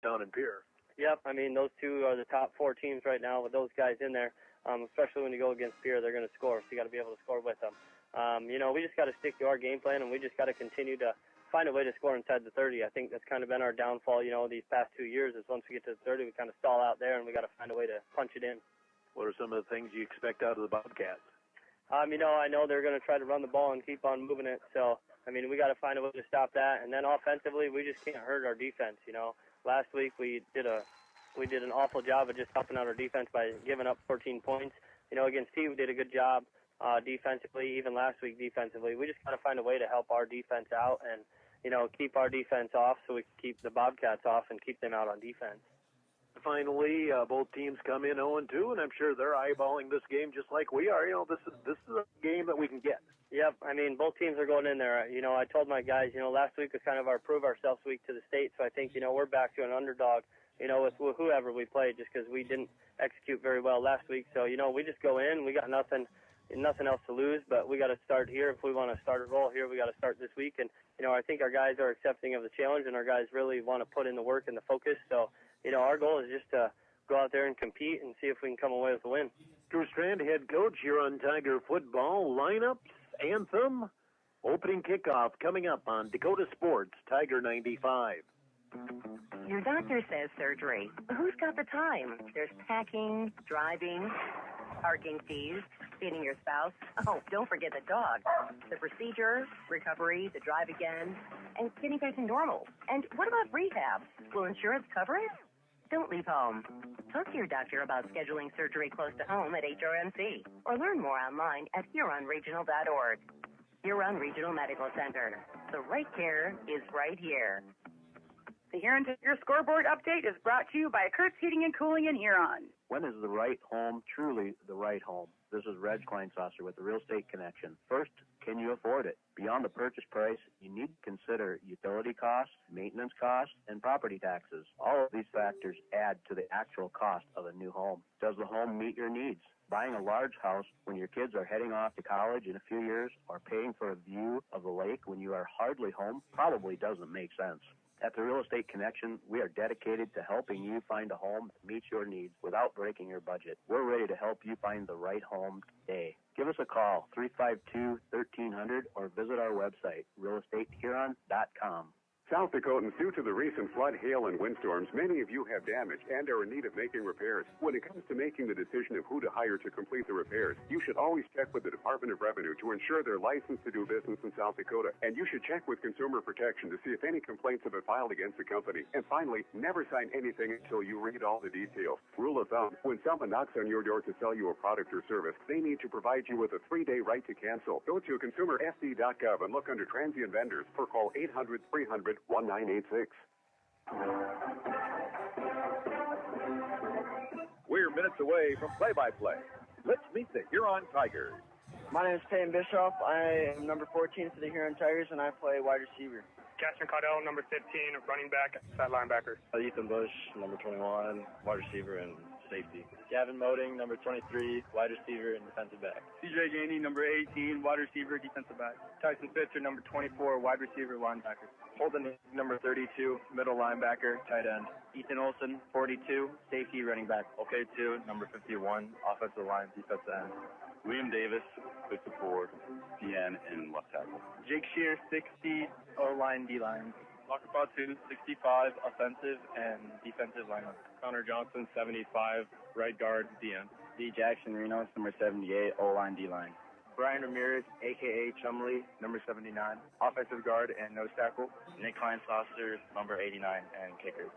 down in Pierre. Yep, I mean, those two are the top 4 teams right now with those guys in there, especially when you go against Pierre, they're going to score, so you got to be able to score with them. We just got to stick to our game plan, and we just got to continue to find a way to score inside the 30. I think that's kind of been our downfall, these past 2 years, is once we get to the 30, we kind of stall out there, and we got to find a way to punch it in. What are some of the things you expect out of the Bobcats? I know they're going to try to run the ball and keep on moving it, so, we got to find a way to stop that, and then offensively, we just can't hurt our defense, Last week we did an awful job of just helping out our defense by giving up 14 points. Against T, we did a good job defensively, even last week defensively. We just got to find a way to help our defense out and, keep our defense off so we can keep the Bobcats off and keep them out on defense. Finally, both teams come in 0-2, and I'm sure they're eyeballing this game just like we are. This is a game that we can get. Yep, both teams are going in there. I told my guys, last week was kind of our prove ourselves week to the state, so I think, we're back to an underdog, with whoever we played, just because we didn't execute very well last week. So, we just go in, we got nothing else to lose, but we got to start here. If we want to start a roll here, we got to start this week. And, I think our guys are accepting of the challenge, and our guys really want to put in the work and the focus. So, our goal is just to go out there and compete and see if we can come away with a win. Drew Strand, head coach, Huron Tiger football lineups, anthem, opening kickoff coming up on Dakota Sports, Tiger 95. Your doctor says surgery. Who's got the time? There's packing, driving, parking fees, feeding your spouse. Oh, don't forget the dog. The procedure, recovery, the drive again, and getting back to normal. And what about rehab? Will insurance cover it? Don't leave home. Talk to your doctor about scheduling surgery close to home at HRMC or learn more online at HuronRegional.org. Huron Regional Medical Center. The right care is right here. The Huron Tiger Scoreboard Update is brought to you by Kurtz Heating and Cooling in Huron. When is the right home truly the right home? This is Reg Kleinsasser with the Real Estate Connection. First, can you afford it? Beyond the purchase price, you need to consider utility costs, maintenance costs, and property taxes. All of these factors add to the actual cost of a new home. Does the home meet your needs? Buying a large house when your kids are heading off to college in a few years or paying for a view of the lake when you are hardly home probably doesn't make sense. At the Real Estate Connection, we are dedicated to helping you find a home that meets your needs without breaking your budget. We're ready to help you find the right home today. Give us a call, 352-1300, or visit our website, realestatehuron.com. South Dakotans, due to the recent flood, hail, and windstorms, many of you have damage and are in need of making repairs. When it comes to making the decision of who to hire to complete the repairs, you should always check with the Department of Revenue to ensure they're licensed to do business in South Dakota. And you should check with Consumer Protection to see if any complaints have been filed against the company. And finally, never sign anything until you read all the details. Rule of thumb, when someone knocks on your door to sell you a product or service, they need to provide you with a 3-day right to cancel. Go to consumersd.gov and look under transient vendors or call 800-300-1986. We're minutes away from play-by-play. Let's meet the Huron Tigers. My name is Peyton Bischoff. I am number 14 for the Huron Tigers, and I play wide receiver. Casper Caudell, number 15, running back, side linebacker. Ethan Bush, number 21, wide receiver and safety. Gavin Moding, number 23, wide receiver and defensive back. CJ Ganey, number 18, wide receiver, defensive back. Tyson Fitzer, number 24, wide receiver, linebacker. Holden, number 32, middle linebacker, tight end. Ethan Olson, 42, safety, running back. OK2, number 51, offensive line, defensive end. William Davis, 54, DN and left tackle. Jake Shear, 60, O-line, D-line. Walker Patu, 65, offensive and defensive lineman. Connor Johnson, 75, right guard, DN. D. Jackson Renos, number 78, O-line, D-line. Brian Ramirez, a.k.a. Chumley, number 79, offensive guard and nose tackle. Nick Kleinsasser, number 89, and kicker.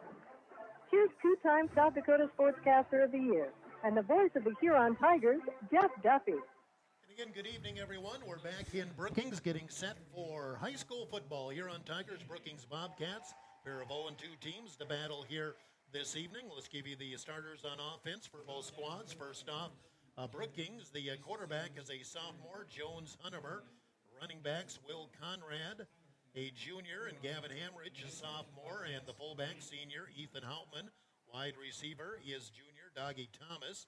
Here's two-time South Dakota Sportscaster of the Year and the voice of the Huron Tigers, Jeff Duffy. And again, good evening, everyone. We're back in Brookings getting set for high school football. Huron Tigers, Brookings Bobcats, pair of 0-2 teams to battle here this evening. Let's give you the starters on offense for both squads. First off, Brookings, the quarterback is a sophomore, Jones Hunnemer. Running backs, Will Conrad, a junior, and Gavin Hamrich, a sophomore, and the fullback, senior, Ethan Hauptman. Wide receiver is junior, Doggy Thomas.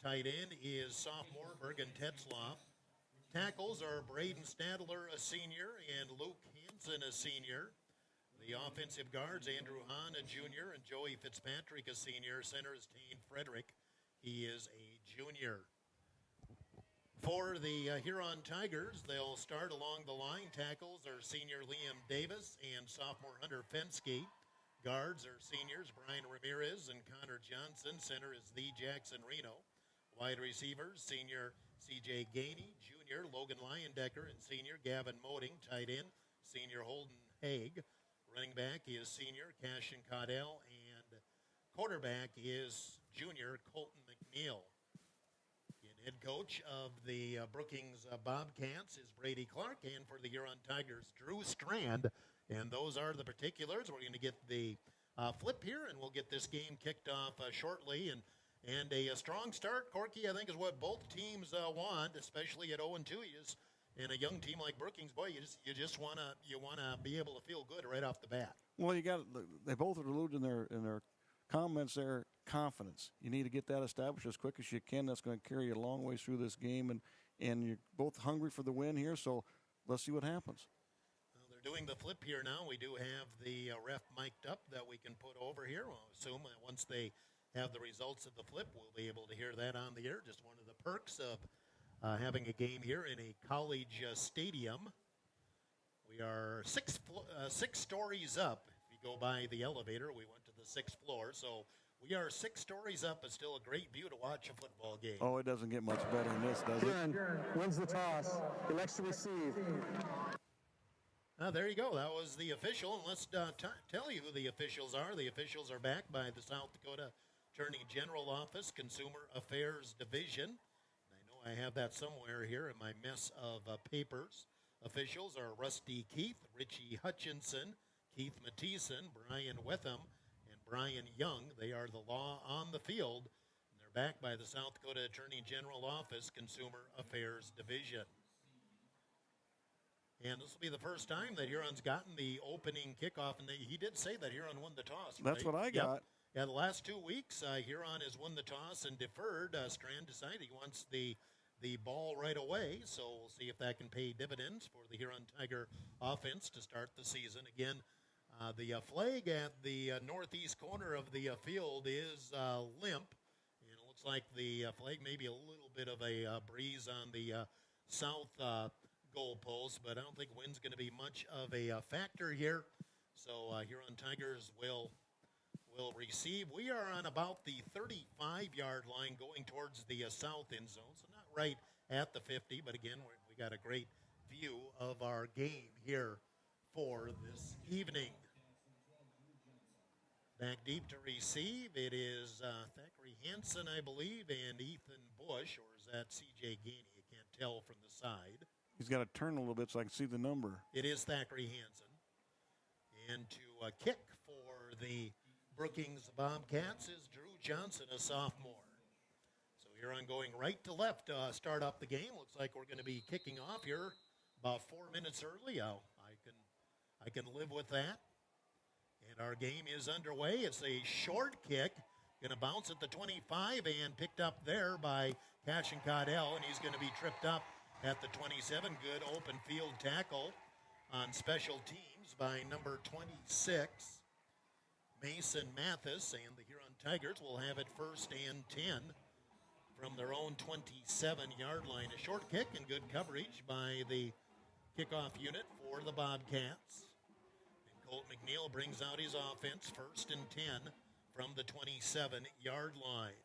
Tight end is sophomore, Bergen Tetzloff. Tackles are Braden Stadler, a senior, and Luke Hansen, a senior. the offensive guards, Andrew Hahn, a junior, and Joey Fitzpatrick, a senior. Center is Tane Frederick. He is a junior. For the Huron Tigers, they'll start along the line. Tackles are senior Liam Davis and sophomore Hunter Fensky. Guards are seniors Brian Ramirez and Connor Johnson. Center is the Jackson Reno. Wide receivers, senior C.J. Gainey, junior Logan Leyendecker, and senior Gavin Moding. Tight end, senior Holden Haig. Running back is senior Cashin Caudell, and quarterback is junior Colton McNeil. And head coach of the Brookings Bobcats is Brady Clark, and for the Huron Tigers, Drew Strand. And those are the particulars. We're going to get the flip here, and we'll get this game kicked off shortly. And a strong start, Corky, I think, is what both teams want, especially at 0-2. And a young team like Brookings, boy, you just want to be able to feel good right off the bat. Well, they both are alluded in their comments there, confidence. You need to get that established as quick as you can. That's going to carry you a long ways through this game, and you're both hungry for the win here. So let's see what happens. Well, they're doing the flip here now. We do have the ref mic'd up that we can put over here. I'll assume that once they have the results of the flip, we'll be able to hear that on the air. Just one of the perks of having a game here in a college stadium. We are six stories up. If you go by the elevator, we went to the 6th floor. So we are 6 stories up. It's still a great view to watch a football game. Oh, it doesn't get much better than this, does it? Huron wins the toss. Elects to receive. There you go. That was the official. And let's tell you who the officials are. The officials are backed by the South Dakota Attorney General Office, Consumer Affairs Division. I have that somewhere here in my mess of papers. Officials are Rusty Keith, Richie Hutchinson, Keith Mathieson, Brian Wetham, and Brian Young. They are the law on the field, and they're backed by the South Dakota Attorney General Office, Consumer Affairs Division. And this will be the first time that Huron's gotten the opening kickoff, and he did say that Huron won the toss. Right? That's what I got. Yep. Yeah, the last 2 weeks, Huron has won the toss and deferred. Strand decided he wants the ball right away, so we'll see if that can pay dividends for the Huron Tiger offense to start the season. Again, the flag at the northeast corner of the field is limp, and it looks like the flag may be a little bit of a breeze on the south goalpost, but I don't think wind's going to be much of a factor here. So Huron Tigers will receive. We are on about the 35-yard line going towards the south end zone, so not right at the 50, but again, we got a great view of our game here for this evening. Back deep to receive, it is Thackeray Hansen, I believe, and Ethan Bush, or is that C.J. Gainey? I can't tell from the side. He's got to turn a little bit so I can see the number. It is Thackeray Hansen. And to kick for the Brookings Bobcats is Drew Johnson, a sophomore. So Huron going right to left to start up the game. Looks like we're going to be kicking off here about 4 minutes early. I can live with that. And our game is underway. It's a short kick. Going to bounce at the 25 and picked up there by Cashin Caudell, and he's going to be tripped up at the 27. Good open field tackle on special teams by number 26. Mason Mathis, and the Huron Tigers will have it 1st and 10 from their own 27-yard line. A short kick and good coverage by the kickoff unit for the Bobcats. And Colt McNeil brings out his offense 1st and 10 from the 27-yard line.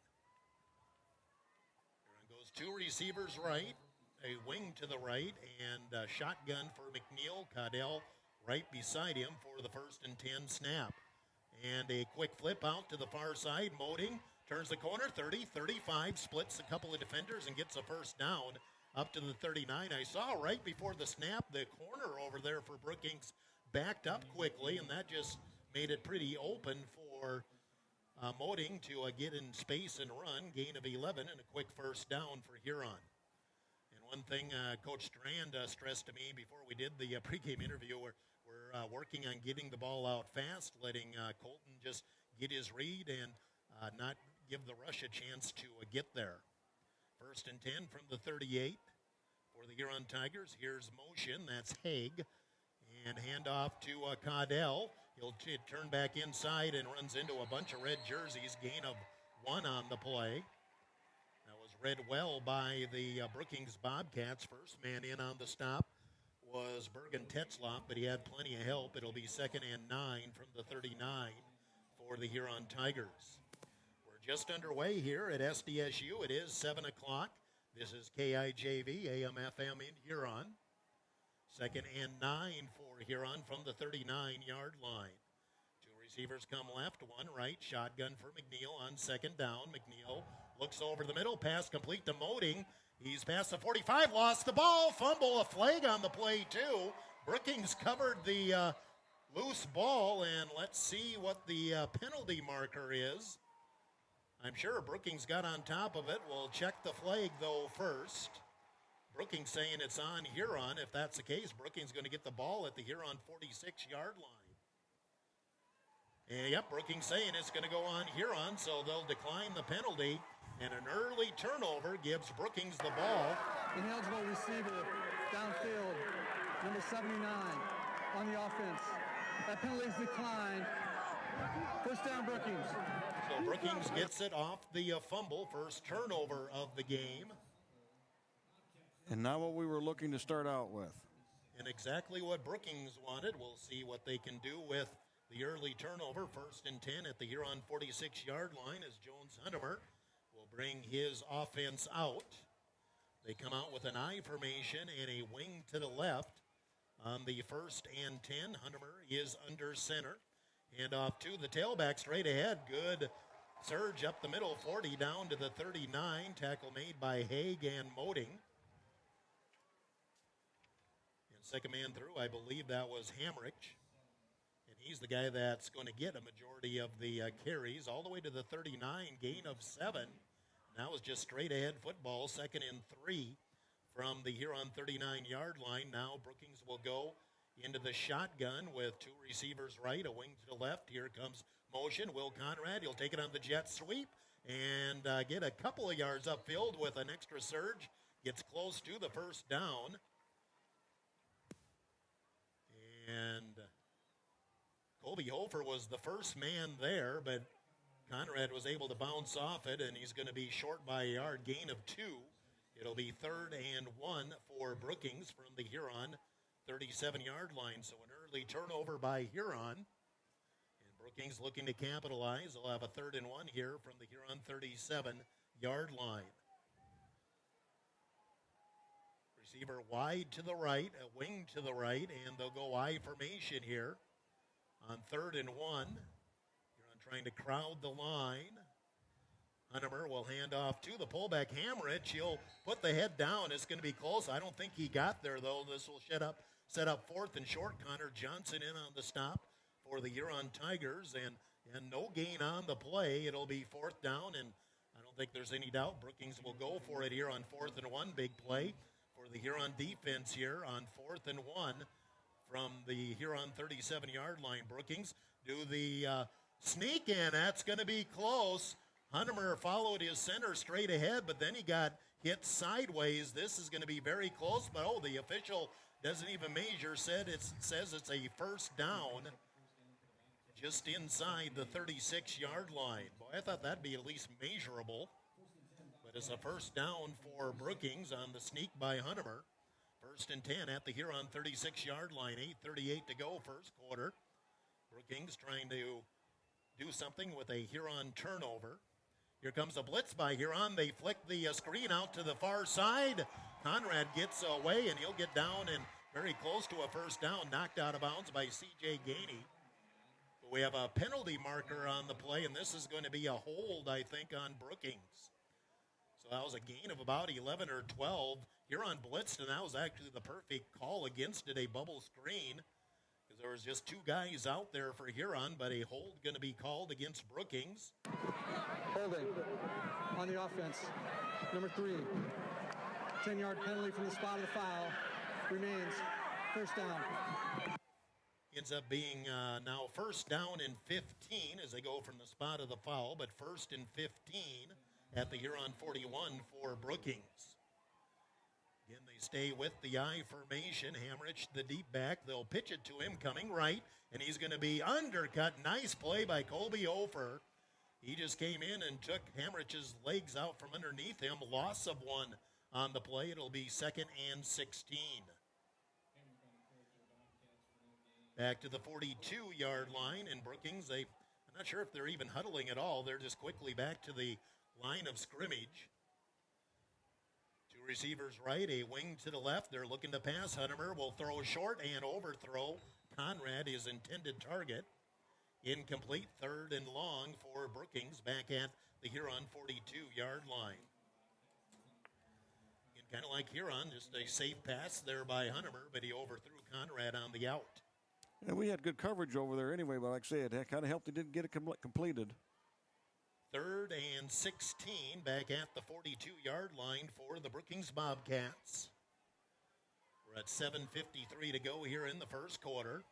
Huron goes 2 receivers right, a wing to the right, and a shotgun for McNeil. Caudell right beside him for the 1st and 10 snap. And a quick flip out to the far side. Moding turns the corner, 30, 35, splits a couple of defenders and gets a 1st down up to the 39. I saw right before the snap, the corner over there for Brookings backed up quickly, and that just made it pretty open for Moding to get in space and run. Gain of 11 and a quick 1st down for Huron. And one thing Coach Strand stressed to me before we did the pregame interview, we're working on getting the ball out fast, letting Colton just get his read and not give the rush a chance to get there. 1st and 10 from the 38 for the Huron Tigers. Here's motion. That's Haig. And handoff to Caudell. He'll turn back inside and runs into a bunch of red jerseys. Gain of 1 on the play. That was read well by the Brookings Bobcats. First man in on the stop was Bergen Tetzlaff, but he had plenty of help. It'll be 2nd and 9 from the 39 for the Huron Tigers. We're just underway here at SDSU. It is 7 o'clock. This is KIJV, AM/FM in Huron. 2nd and 9 for Huron from the 39-yard line. 2 receivers come left, 1 right. Shotgun for McNeil on 2nd down. McNeil looks over the middle. Pass complete to Moding. He's past the 45, lost the ball. Fumble, a flag on the play, too. Brookings covered the loose ball, and let's see what the penalty marker is. I'm sure Brookings got on top of it. We'll check the flag, though, first. Brookings saying it's on Huron. If that's the case, Brookings going to get the ball at the Huron 46-yard line. And, yep, Brookings saying it's going to go on Huron, so they'll decline the penalty. And an early turnover gives Brookings the ball. Ineligible receiver downfield, number 79 on the offense. That penalty is declined. First down, Brookings. So Brookings gets it off the fumble. First turnover of the game. And now what we were looking to start out with. And exactly what Brookings wanted. We'll see what they can do with the early turnover. 1st and 10 at the Huron 46-yard line as Jones Huntemer will bring his offense out. They come out with an I formation and a wing to the left on the 1st and 10. Huntemer is under center. And off to the tailback straight ahead. Good surge up the middle, 40 down to the 39. Tackle made by Haig and Moding. And second man through, I believe that was Hamrich. And he's the guy that's going to get a majority of the carries all the way to the 39, gain of 7. That was just straight ahead football, 2nd and 3 from the Huron 39-yard line. Now Brookings will go into the shotgun with 2 receivers right, a wing to the left. Here comes motion. Will Conrad, he'll take it on the jet sweep and get a couple of yards upfield with an extra surge. Gets close to the first down. And Colby Hofer was the first man there, but Conrad was able to bounce off it, and he's going to be short by a yard, gain of 2. It'll be 3rd and 1 for Brookings from the Huron 37-yard line. So an early turnover by Huron. And Brookings looking to capitalize. They'll have a 3rd and 1 here from the Huron 37-yard line. Receiver wide to the right, a wing to the right, and they'll go I formation here on 3rd and 1. Huron trying to crowd the line. Huntemer will hand off to the pullback, Hamrich. He'll put the head down. It's going to be close. I don't think he got there, though. This will set up 4th and short. Connor Johnson in on the stop for the Huron Tigers, and no gain on the play. It'll be 4th down, and I don't think there's any doubt Brookings will go for it here on 4th and 1. Big play for the Huron defense here on 4th and 1 from the Huron 37-yard line. Brookings do the sneak in. That's going to be close. Huntemer followed his center straight ahead, but then he got hit sideways. This is going to be very close, but the official doesn't even measure. Says it's a first down just inside the 36-yard line. Boy, I thought that'd be at least measurable. But it's a first down for Brookings on the sneak by Huntemer. 1st and 10 at the Huron 36-yard line. 8:38 to go first quarter. Brookings trying to do something with a Huron turnover. Here comes a blitz by Huron. They flick the screen out to the far side. Conrad gets away, and he'll get down and very close to a first down, knocked out of bounds by C.J. Gainey. But we have a penalty marker on the play, and this is going to be a hold, I think, on Brookings. So that was a gain of about 11 or 12. Huron blitzed, and that was actually the perfect call against it, a bubble screen, because there was just 2 guys out there for Huron, but a hold going to be called against Brookings. Holding on the offense. Number 3. 10-yard penalty from the spot of the foul. Remains first down. Ends up being now first down and 15 as they go from the spot of the foul, but 1st and 15 at the Huron 41 for Brookings. Again, they stay with the I formation. Hamrich, the deep back. They'll pitch it to him coming right, and he's going to be undercut. Nice play by Colby Ofer. He just came in and took Hamrich's legs out from underneath him. Loss of one on the play. It'll be 2nd and 16. Back to the 42-yard line in Brookings. I'm not sure if they're even huddling at all. They're just quickly back to the line of scrimmage. Two receivers right, a wing to the left. They're looking to pass. Huntemer will throw short and overthrow. Conrad, his intended target. Incomplete, 3rd and long for Brookings back at the Huron 42-yard line. And kind of like Huron, just a safe pass there by Huntemer, but he overthrew Conrad on the out. And we had good coverage over there anyway, but like I said, it kind of helped. He didn't get it completed. 3rd and 16 back at the 42-yard line for the Brookings Bobcats. We're at 7:53 to go here in the first quarter.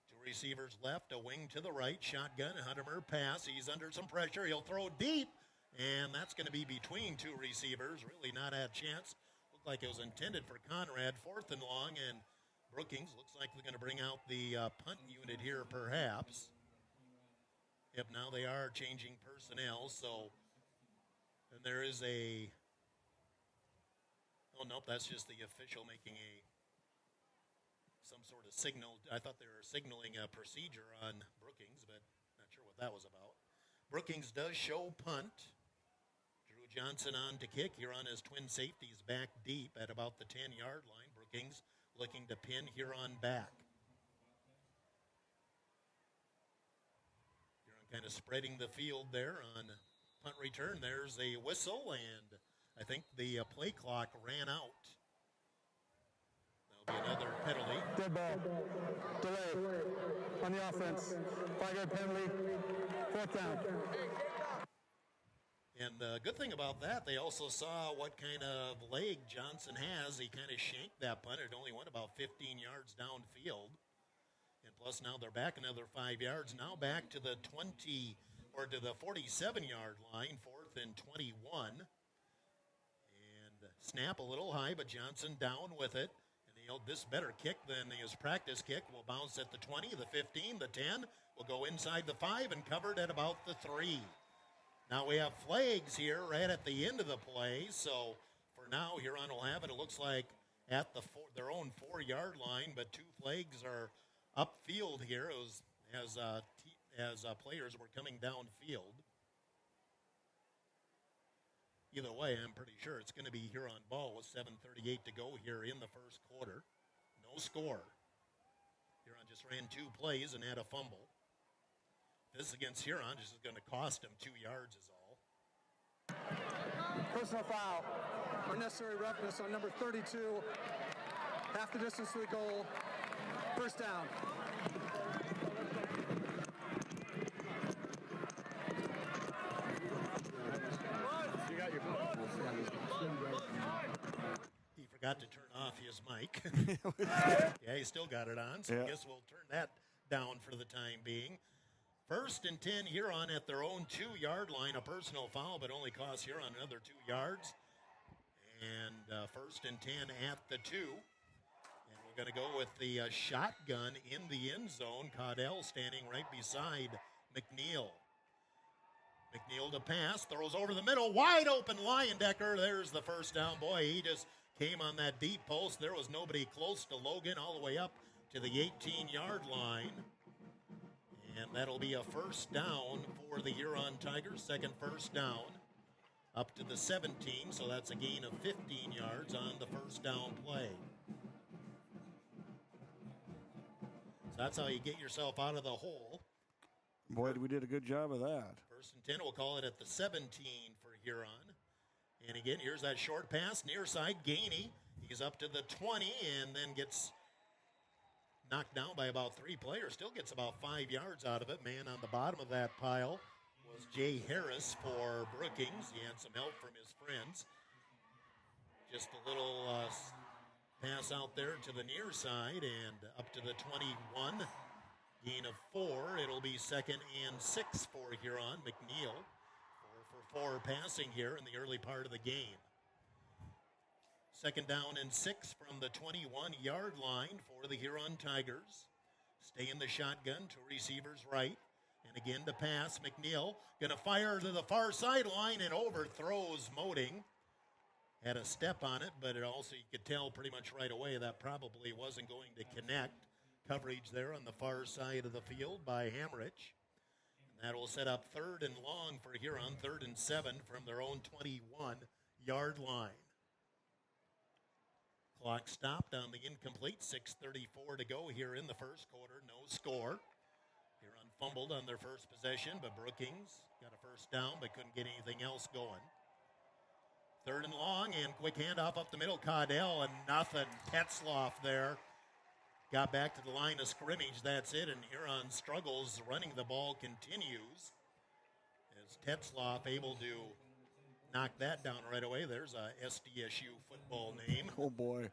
Two receivers left, a wing to the right, shotgun, Huntemer pass. He's under some pressure. He'll throw deep, and that's going to be between two receivers. Really not a chance. Looked like it was intended for Conrad. 4th and long, and Brookings looks like they're going to bring out the punt unit here, perhaps. Yep, now they are changing personnel, so and there is a, oh, nope, that's just the official making some sort of signal. I thought they were signaling a procedure on Brookings, but not sure what that was about. Brookings does show punt. Drew Johnson on to kick. Huron has twin safeties back deep at about the 10-yard line. Brookings looking to pin Huron back. Huron kind of spreading the field there on punt return. There's a whistle, and I think the play clock ran out. That'll be another penalty. Dead ball. Delay on the offense. 5-yard penalty. 4th down. And the good thing about that, they also saw what kind of leg Johnson has. He kind of shanked that punt. It only went about 15 yards downfield. And plus now they're back another 5 yards. Now back to the 20, or to the 47-yard line, 4th and 21. And snap a little high, but Johnson down with it. And this better kick than his practice kick. Will bounce at the 20, the 15, the 10. Will go inside the 5 and covered at about the 3. Now we have flags here right at the end of the play, so for now Huron will have it. It looks like at their own 4-yard line, but 2 flags are upfield here as players were coming downfield. Either way, I'm pretty sure it's going to be Huron ball with 7:38 to go here in the first quarter. No score. Huron just ran 2 plays and had a fumble. This against Huron just is going to cost him 2 yards is all. Personal foul. Unnecessary roughness on number 32. Half the distance to the goal. 1st down. You got your He forgot to turn off his mic. Yeah, he still got it on, so I guess we'll turn that down for the time being. 1st and 10, Huron at their own 2-yard line. A personal foul, but only costs Huron another 2 yards. And 1st and 10 at the 2. And we're going to go with the shotgun in the end zone. Caudell standing right beside McNeil. McNeil to pass, throws over the middle, wide open Leyendecker. There's the 1st down. Boy, he just came on that deep post. There was nobody close to Logan, all the way up to the 18-yard line. And that'll be a 1st down for the Huron Tigers. 2nd 1st down up to the 17. So that's a gain of 15 yards on the 1st down play. So that's how you get yourself out of the hole. Boy, we did a good job of that. 1st and 10, we'll call it at the 17 for Huron. And again, here's that short pass, near side, Gainey. He's up to the 20 and then gets knocked down by about 3 players. Still gets about 5 yards out of it. Man on the bottom of that pile was Jay Harris for Brookings. He had some help from his friends. Just a little pass out there to the near side and up to the 21. Gain of 4. It'll be 2nd and 6 for Huron. McNeil 4 for 4 passing here in the early part of the game. Second down and 6 from the 21-yard line for the Huron Tigers. Stay in the shotgun, to receivers right. And again to pass. McNeil going to fire to the far sideline and overthrows Moding. Had a step on it, but it also, you could tell pretty much right away that probably wasn't going to connect. Coverage there on the far side of the field by Hamrich. And that will set up 3rd and long for Huron, 3rd and 7 from their own 21-yard line. Clock stopped on the incomplete, 6:34 to go here in the first quarter, no score. Huron fumbled on their first possession, but Brookings got a first down but couldn't get anything else going. 3rd and long, and quick handoff up the middle, Caudell, and nothing. Tetzloff there. Got back to the line of scrimmage, that's it, and Huron struggles. Running the ball continues as Tetzloff able to knock that down right away. There's a SDSU football name. Oh, boy.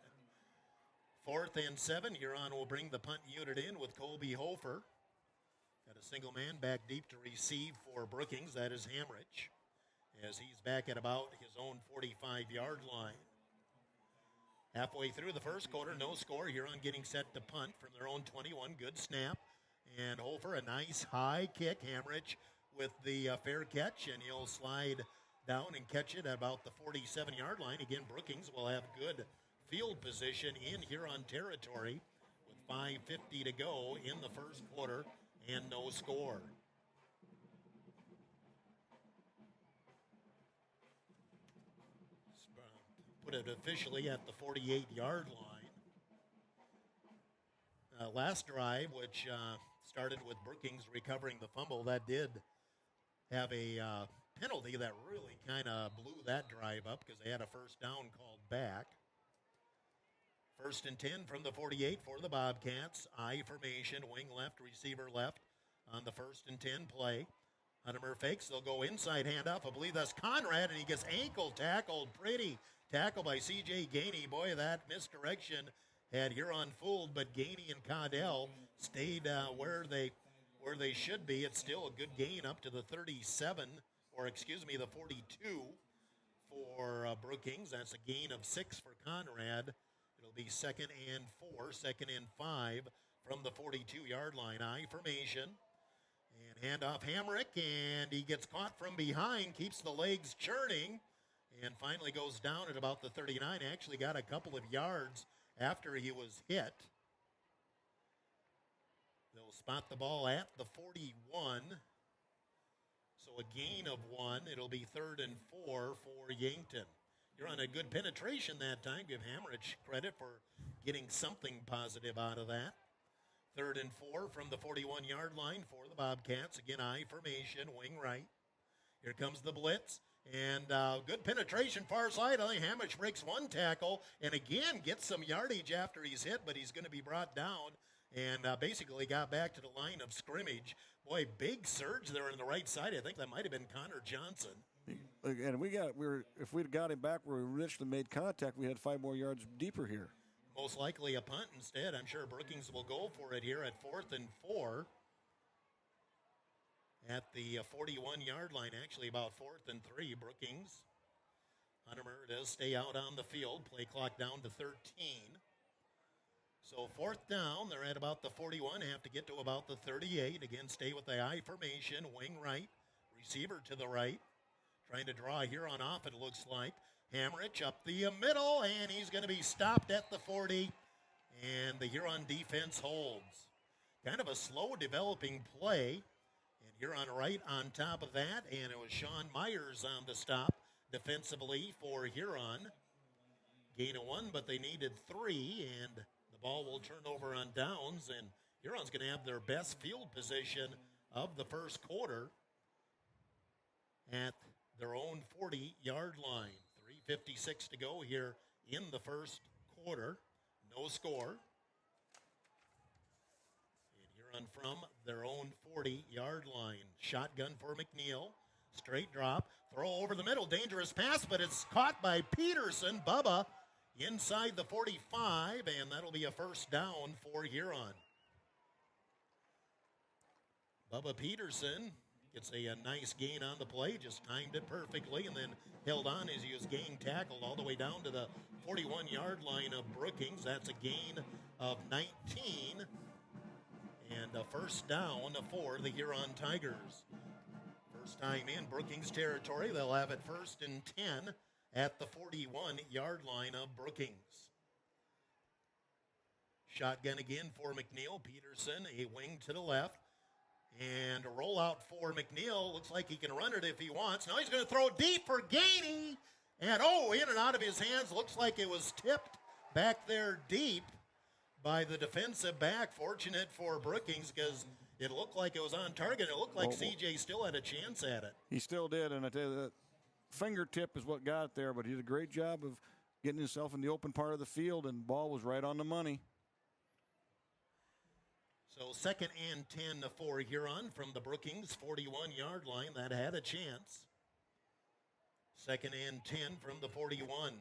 4th and 7, Huron will bring the punt unit in with Colby Hofer. Got a single man back deep to receive for Brookings. That is Hamrich, as he's back at about his own 45-yard line. Halfway through the first quarter, no score. Huron getting set to punt from their own 21. Good snap. And Hofer, a nice high kick. Hamrich with the fair catch, and he'll slide down and catch it at about the 47-yard line. Again, Brookings will have good field position in Huron territory with 5:50 to go in the first quarter and no score. Put it officially at the 48-yard line. Last drive, which started with Brookings recovering the fumble, that did have a penalty that really kind of blew that drive up because they had a first down called back. 1st and 10 from the 48 for the Bobcats. I formation, wing left, receiver left on the 1st and 10 play. Huntemer fakes. They'll go inside handoff. I believe that's Conrad, and he gets ankle tackled. Pretty tackle by C.J. Gainey. Boy, that misdirection had Huron fooled, but Gainey and Caudell stayed where they should be. It's still a good gain up to the 37, or excuse me, the 42 for Brookings. That's a gain of 6 for Conrad. It'll be 2nd and 4, 2nd and 5 from the 42-yard line. I formation. And handoff Hamrick, and he gets caught from behind, keeps the legs churning, and finally goes down at about the 39. Actually got a couple of yards after he was hit. They'll spot the ball at the 41. So a gain of 1. It'll be 3rd and 4 for Yankton. You're on a good penetration that time. Give Hamrich credit for getting something positive out of that. 3rd and 4 from the 41-yard line for the Bobcats. Again, I formation, wing right. Here comes the blitz. And good penetration far side. I think Hamrich breaks one tackle and again gets some yardage after he's hit, but he's going to be brought down and basically got back to the line of scrimmage. Boy, big surge there on the right side. I think that might have been Connor Johnson. And if we'd got him back where we initially made contact, we had 5 more yards deeper here. Most likely a punt instead. I'm sure Brookings will go for it here at 4th and 4 at the 41-yard line. Actually, about 4th and 3. Brookings. Huntemer does stay out on the field. Play clock down to 13. So 4th down. They're at about the 41. Have to get to about the 38. Again, stay with the I formation. Wing right. Receiver to the right. Trying to draw here on off, it looks like. Hamrich up the middle, and he's going to be stopped at the 40, and the Huron defense holds. Kind of a slow developing play, and Huron right on top of that, and it was Sean Myers on the stop defensively for Huron. Gain of 1, but they needed 3, and the ball will turn over on downs, and Huron's going to have their best field position of the first quarter at their own 40-yard line. 3:56 to go here in the first quarter. No score. And Huron from their own 40-yard line. Shotgun for McNeil. Straight drop. Throw over the middle. Dangerous pass, but it's caught by Peterson. Bubba inside the 45, and that'll be a first down for Huron. Bubba Peterson Gets a nice gain on the play, just timed it perfectly, and then held on as he was getting tackled all the way down to the 41-yard line of Brookings. That's a gain of 19, and a first down for the Huron Tigers. First time in Brookings territory. They'll have it 1st and 10 at the 41-yard line of Brookings. Shotgun again for McNeil. Peterson, a wing to the left. And a rollout for McNeil. Looks like he can run it if he wants. Now he's going to throw deep for Gainey. And, in and out of his hands. Looks like it was tipped back there deep by the defensive back. Fortunate for Brookings because it looked like it was on target. It looked like CJ still had a chance at it. He still did, and I tell you, that fingertip is what got it there, but he did a great job of getting himself in the open part of the field, and the ball was right on the money. So 2nd and 10 for Huron from the Brookings 41-yard line. That had a chance. 2nd and 10 from the 41.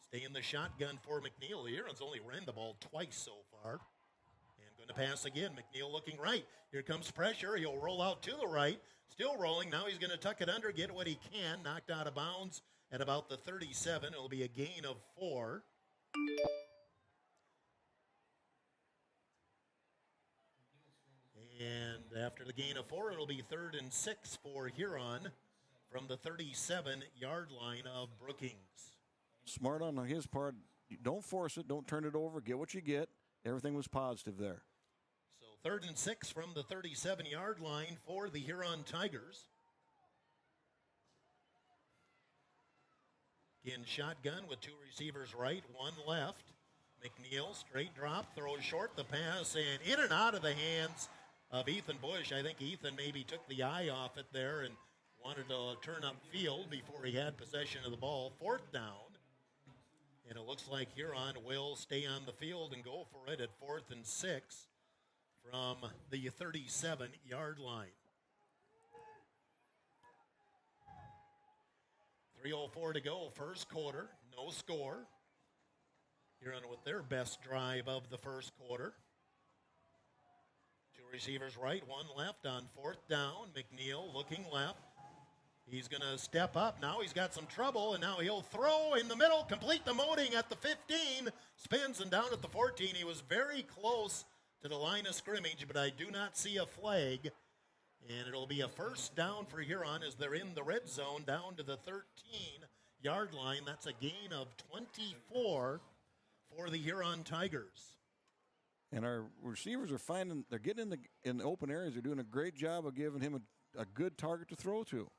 Stay in the shotgun for McNeil. Huron's only ran the ball twice so far. And going to pass again. McNeil looking right. Here comes pressure. He'll roll out to the right. Still rolling. Now he's going to tuck it under, get what he can. Knocked out of bounds at about the 37. It'll be a gain of 4. And after the gain of 4, it'll be 3rd and 6 for Huron from the 37-yard line of Brookings. Smart on his part. Don't force it. Don't turn it over. Get what you get. Everything was positive there. So 3rd and 6 from the 37-yard line for the Huron Tigers. Again, shotgun with 2 receivers right, 1 left. McNeil, straight drop, throws short the pass, and in and out of the hands of Ethan Bush. I think Ethan maybe took the eye off it there and wanted to turn up field before he had possession of the ball. 4th down. And it looks like Huron will stay on the field and go for it at 4th and 6 from the 37-yard line. 3:04 to go, first quarter. No score. Huron with their best drive of the first quarter. 2 receivers right, 1 left on 4th down. McNeil looking left. He's going to step up. Now he's got some trouble, and now he'll throw in the middle, complete the moting at the 15, spins and down at the 14. He was very close to the line of scrimmage, but I do not see a flag. And it'll be a first down for Huron as they're in the red zone down to the 13-yard line. That's a gain of 24 for the Huron Tigers. And our receivers are they're getting in the open areas. They're doing a great job of giving him a good target to throw to.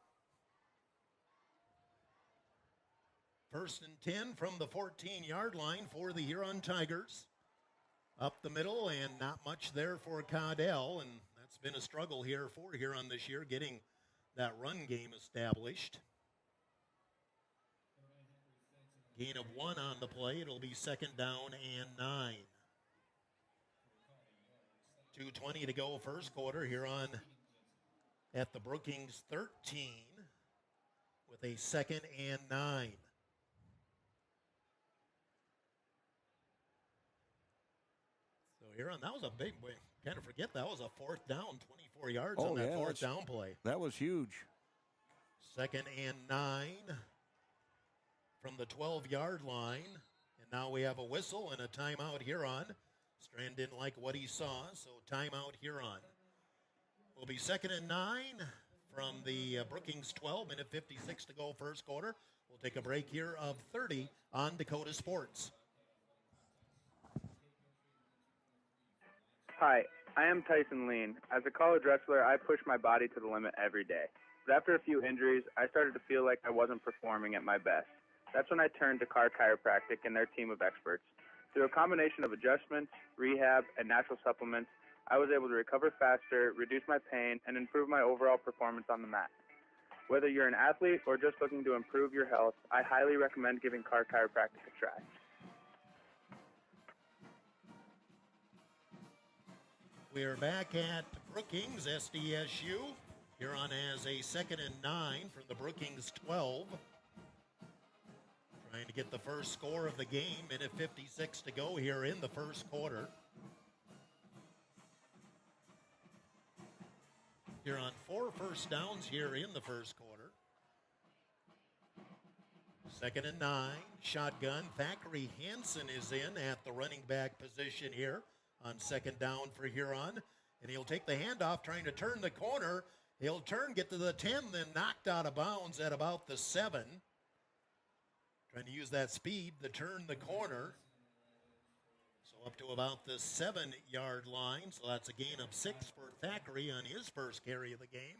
1st and 10 from the 14-yard line for the Huron Tigers. Up the middle, and not much there for Caudell, and that's been a struggle here for Huron this year, getting that run game established. Gain of 1 on the play. It'll be 2nd down and 9. 2:20 to go, first quarter. Huron at the Brookings 13 with a 2nd and 9. Huron, that was a big way. Kind of forget that was a 4th down, 24 yards on that 4th down play. That was huge. 2nd and 9 from the 12-yard line. And now we have a whistle and a timeout Huron. Strand didn't like what he saw, so timeout Huron. Will be 2nd and 9 from the Brookings 12, minute 56 to go, first quarter. We'll take a break here of 30 on Dakota Sports. Hi, I am Tyson Lean. As a college wrestler, I push my body to the limit every day. But after a few injuries, I started to feel like I wasn't performing at my best. That's when I turned to Carr Chiropractic and their team of experts. Through a combination of adjustments, rehab, and natural supplements, I was able to recover faster, reduce my pain, and improve my overall performance on the mat. Whether you're an athlete or just looking to improve your health, I highly recommend giving Carr Chiropractic a try. We are back at Brookings, SDSU. Huron has a 2nd and 9 from the Brookings 12. Trying to get the first score of the game. Minute 56 to go here in the first quarter. Huron 4 first downs here in the first quarter. 2nd and 9, shotgun. Thackeray Hansen is in at the running back position here on 2nd down for Huron. And he'll take the handoff, trying to turn the corner. He'll turn, get to the 10, then knocked out of bounds at about the 7. Trying to use that speed to turn the corner. So up to about the 7-yard line. So that's a gain of 6 for Thackeray on his first carry of the game.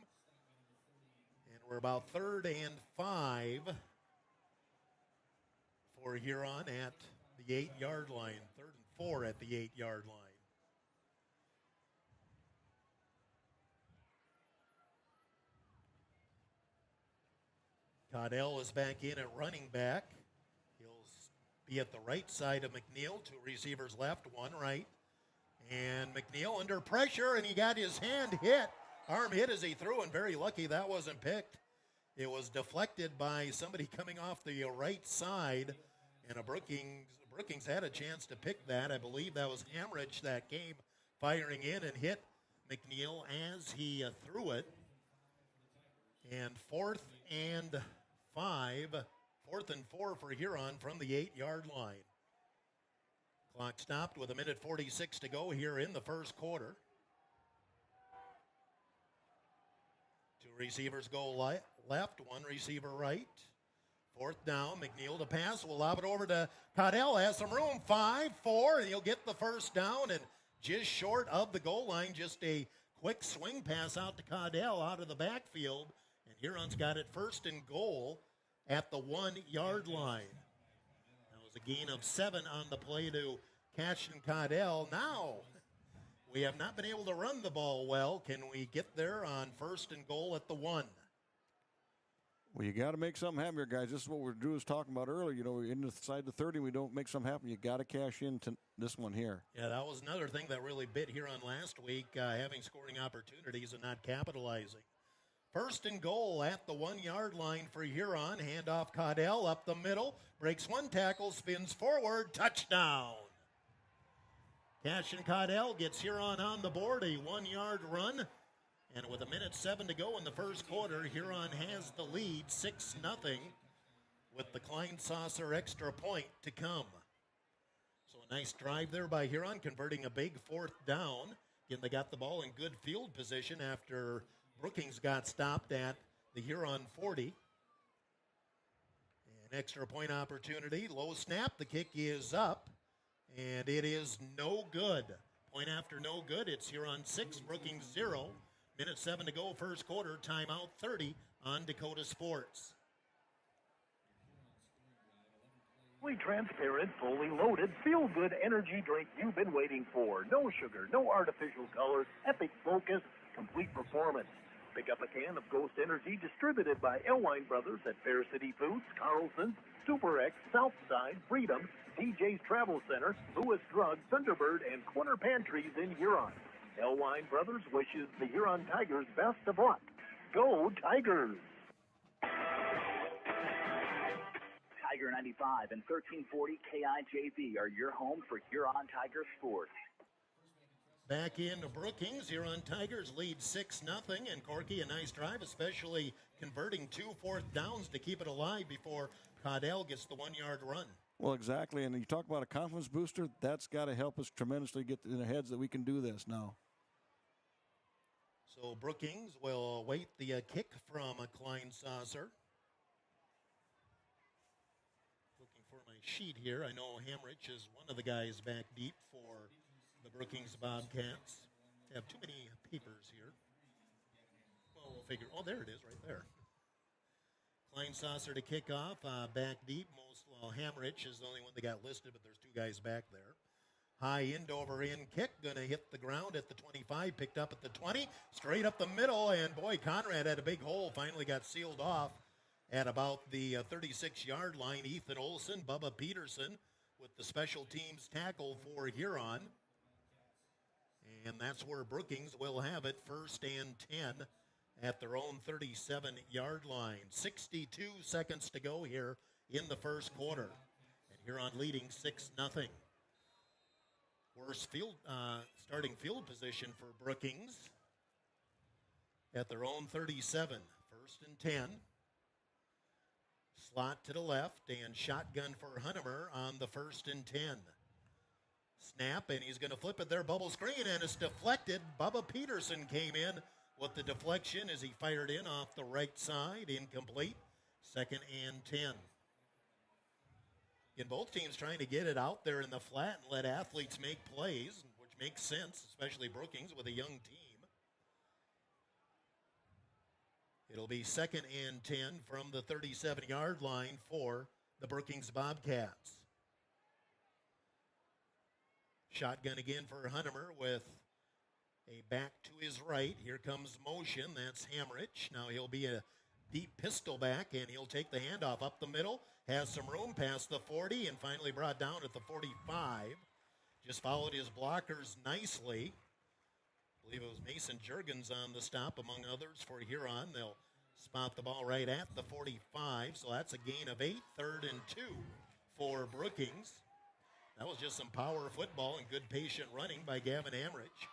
And we're about 3rd and 5 for Huron at the 8-yard line. 3rd and 4 at the 8-yard line. Caudell is back in at running back. He'll be at the right side of McNeil. 2 receivers left, 1 right. And McNeil under pressure, and he got his hand hit. Arm hit as he threw, and very lucky that wasn't picked. It was deflected by somebody coming off the right side, and Brookings had a chance to pick that. I believe that was Hamrich that came firing in and hit McNeil as he threw it. And 4th and 4 for Huron from the 8-yard line. Clock stopped with 1:46 to go here in the first quarter. 2 receivers go left, 1 receiver right. 4th down, McNeil to pass. We'll lob it over to Caudell. Has some room, 5-4, and he'll get the first down and just short of the goal line. Just a quick swing pass out to Caudell out of the backfield. And Huron's got it 1st and goal at the 1-yard line. That was a gain of 7 on the play to Cashin Caudell. Now, we have not been able to run the ball well. Can we get there on 1st and goal at the 1? Well, you got to make something happen here, guys. This is what Drew was talking about earlier. You know, we're inside the 30, we don't make something happen. You got to cash into this one here. Yeah, that was another thing that really bit Huron last week, having scoring opportunities and not capitalizing. 1st and goal at the 1-yard line for Huron. Handoff Caudell up the middle. Breaks 1 tackle, spins forward. Touchdown. Cashin Caudell gets Huron on the board. A 1-yard run. And with 1:07 to go in the first quarter, Huron has the lead 6-0 with the Klein-Saucer extra point to come. So a nice drive there by Huron, converting a big 4th down. Again, they got the ball in good field position after Brookings got stopped at the Huron 40. An extra point opportunity. Low snap. The kick is up. And it is no good. Point after no good. It's Huron 6, Brookings 0. 1:07 to go, first quarter. Timeout 30 on Dakota Sports. Fully transparent, fully loaded, feel-good energy drink you've been waiting for. No sugar, no artificial colors, epic focus, complete performance. Pick up a can of Ghost Energy distributed by Elwine Brothers at Fair City Foods, Carlson's, Super X, Southside, Freedom, DJ's Travel Center, Lewis Drug, Thunderbird, and Corner Pantries in Huron. Elwine Brothers wishes the Huron Tigers best of luck. Go Tigers! Tiger 95 and 1340 KIJV are your home for Huron Tiger sports. Back into Brookings, Huron Tigers lead 6-0, and Corky, a nice drive, especially converting 2 4th downs to keep it alive before Caudell gets the 1-yard run. Well, exactly, and you talk about a confidence booster, that's got to help us tremendously get in the heads that we can do this now. So Brookings will await the kick from a Klein-Saucer. Looking for my sheet here. I know Hamrich is one of the guys back deep for the Brookings Bobcats. They have too many papers here. Well, we'll figure. Oh, there it is right there. Klein-Saucer to kick off. Back deep. Hamrich is the only one that got listed, but there's 2 guys back there. High end over in kick. Going to hit the ground at the 25. Picked up at the 20. Straight up the middle. And, boy, Conrad had a big hole. Finally got sealed off at about the 36-yard line. Ethan Olson, Bubba Peterson with the special teams tackle for Huron. And that's where Brookings will have it, 1st and 10 at their own 37-yard line. 62 seconds to go here in the first quarter. And Huron leading 6-0. Worst starting field position for Brookings at their own 37. 1st and 10. Slot to the left and shotgun for Hunnemer on the 1st and 10. Snap, and he's going to flip it there, bubble screen, and it's deflected. Bubba Peterson came in with the deflection as he fired in off the right side, incomplete. 2nd and 10. In both teams trying to get it out there in the flat and let athletes make plays, which makes sense, especially Brookings with a young team. It'll be 2nd and 10 from the 37-yard line for the Brookings Bobcats. Shotgun again for Hunnemer with a back to his right. Here comes motion. That's Hamrich. Now he'll be a deep pistol back, and he'll take the handoff up the middle. Has some room past the 40 and finally brought down at the 45. Just followed his blockers nicely. I believe it was Mason Juergens on the stop, among others, for Huron. They'll spot the ball right at the 45, so that's a gain of 8, 3rd and 2 for Brookings. That was just some power football and good patient running by Gavin Hamrich.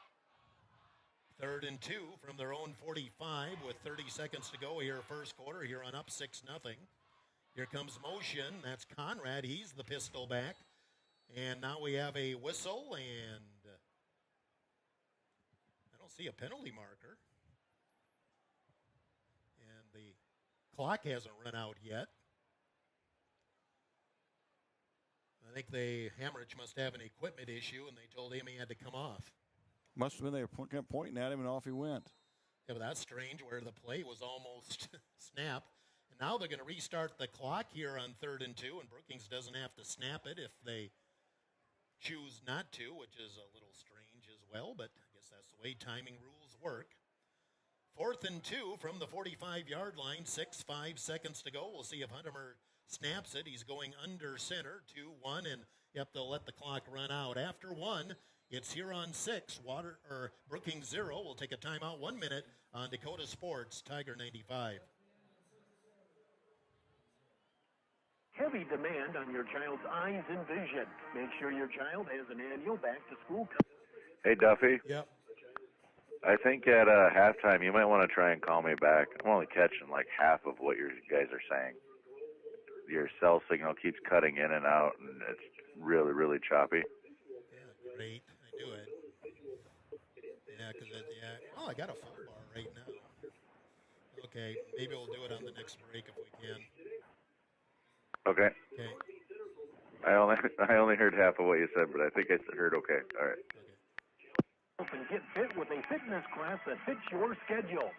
3rd and 2 from their own 45 with 30 seconds to go here, first quarter. Huron up 6-0. Here comes motion. That's Conrad. He's the pistol back. And now we have a whistle, and I don't see a penalty marker. And the clock hasn't run out yet. I think Hamrich must have an equipment issue, and they told him he had to come off. Must have been they were pointing at him, and off he went. Yeah, but that's strange where the play was almost snapped. And now they're going to restart the clock here on 3rd and 2, and Brookings doesn't have to snap it if they choose not to, which is a little strange as well, but I guess that's the way timing rules work. 4th and 2 from the 45-yard line, 5 seconds to go. We'll see if Hunnemer snaps it. He's going under center, 2-1, and yep, they'll let the clock run out. After 1, it's Huron 6, Brookings 0. We'll take a timeout, 1 minute on Dakota Sports, Tiger 95. Heavy demand on your child's eyes and vision. Make sure your child has an annual back-to-school. Hey, Duffy. Yep. I think at halftime you might want to try and call me back. I'm only catching like half of what you guys are saying. Your cell signal keeps cutting in and out, and it's really, really choppy. Yeah, great. I knew it. Yeah, because oh, I got a full bar right now. Okay, maybe we'll do it on the next break if we can. Okay. Okay. I only heard half of what you said, but I think I heard okay. All right. Okay. And get fit with a fitness class that fits your schedule.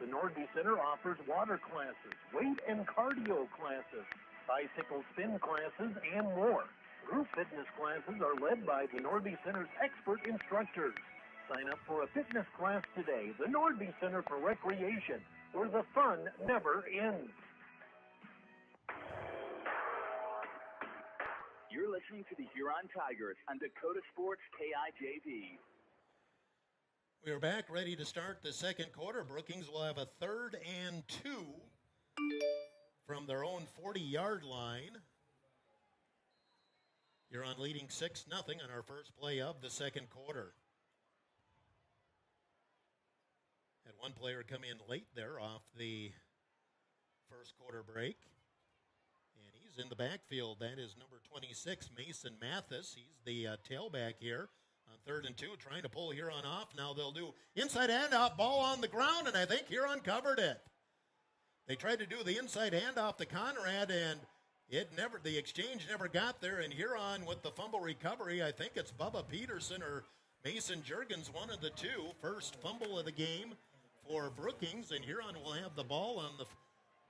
The Nordby Center offers water classes, weight and cardio classes, bicycle spin classes, and more. Group fitness classes are led by the Nordby Center's expert instructors. Sign up for a fitness class today. The Nordby Center for Recreation, where the fun never ends. You're listening to the Huron Tigers on Dakota Sports KIJV. We are back, ready to start the second quarter. Brookings will have a 3rd and 2 from their own 40-yard line. Huron leading 6-0 on our first play of the second quarter. Had one player come in late there off the first quarter break. And he's in the backfield. That is number 26, Mason Mathis. He's the tailback here. On 3rd and 2, trying to pull Huron off. Now they'll do inside handoff, ball on the ground, and I think Huron covered it. They tried to do the inside handoff to Conrad, and the exchange never got there. And Huron with the fumble recovery, I think it's Bubba Peterson or Mason Juergens, one of the two. First fumble of the game for Brookings, and Huron will have the ball on the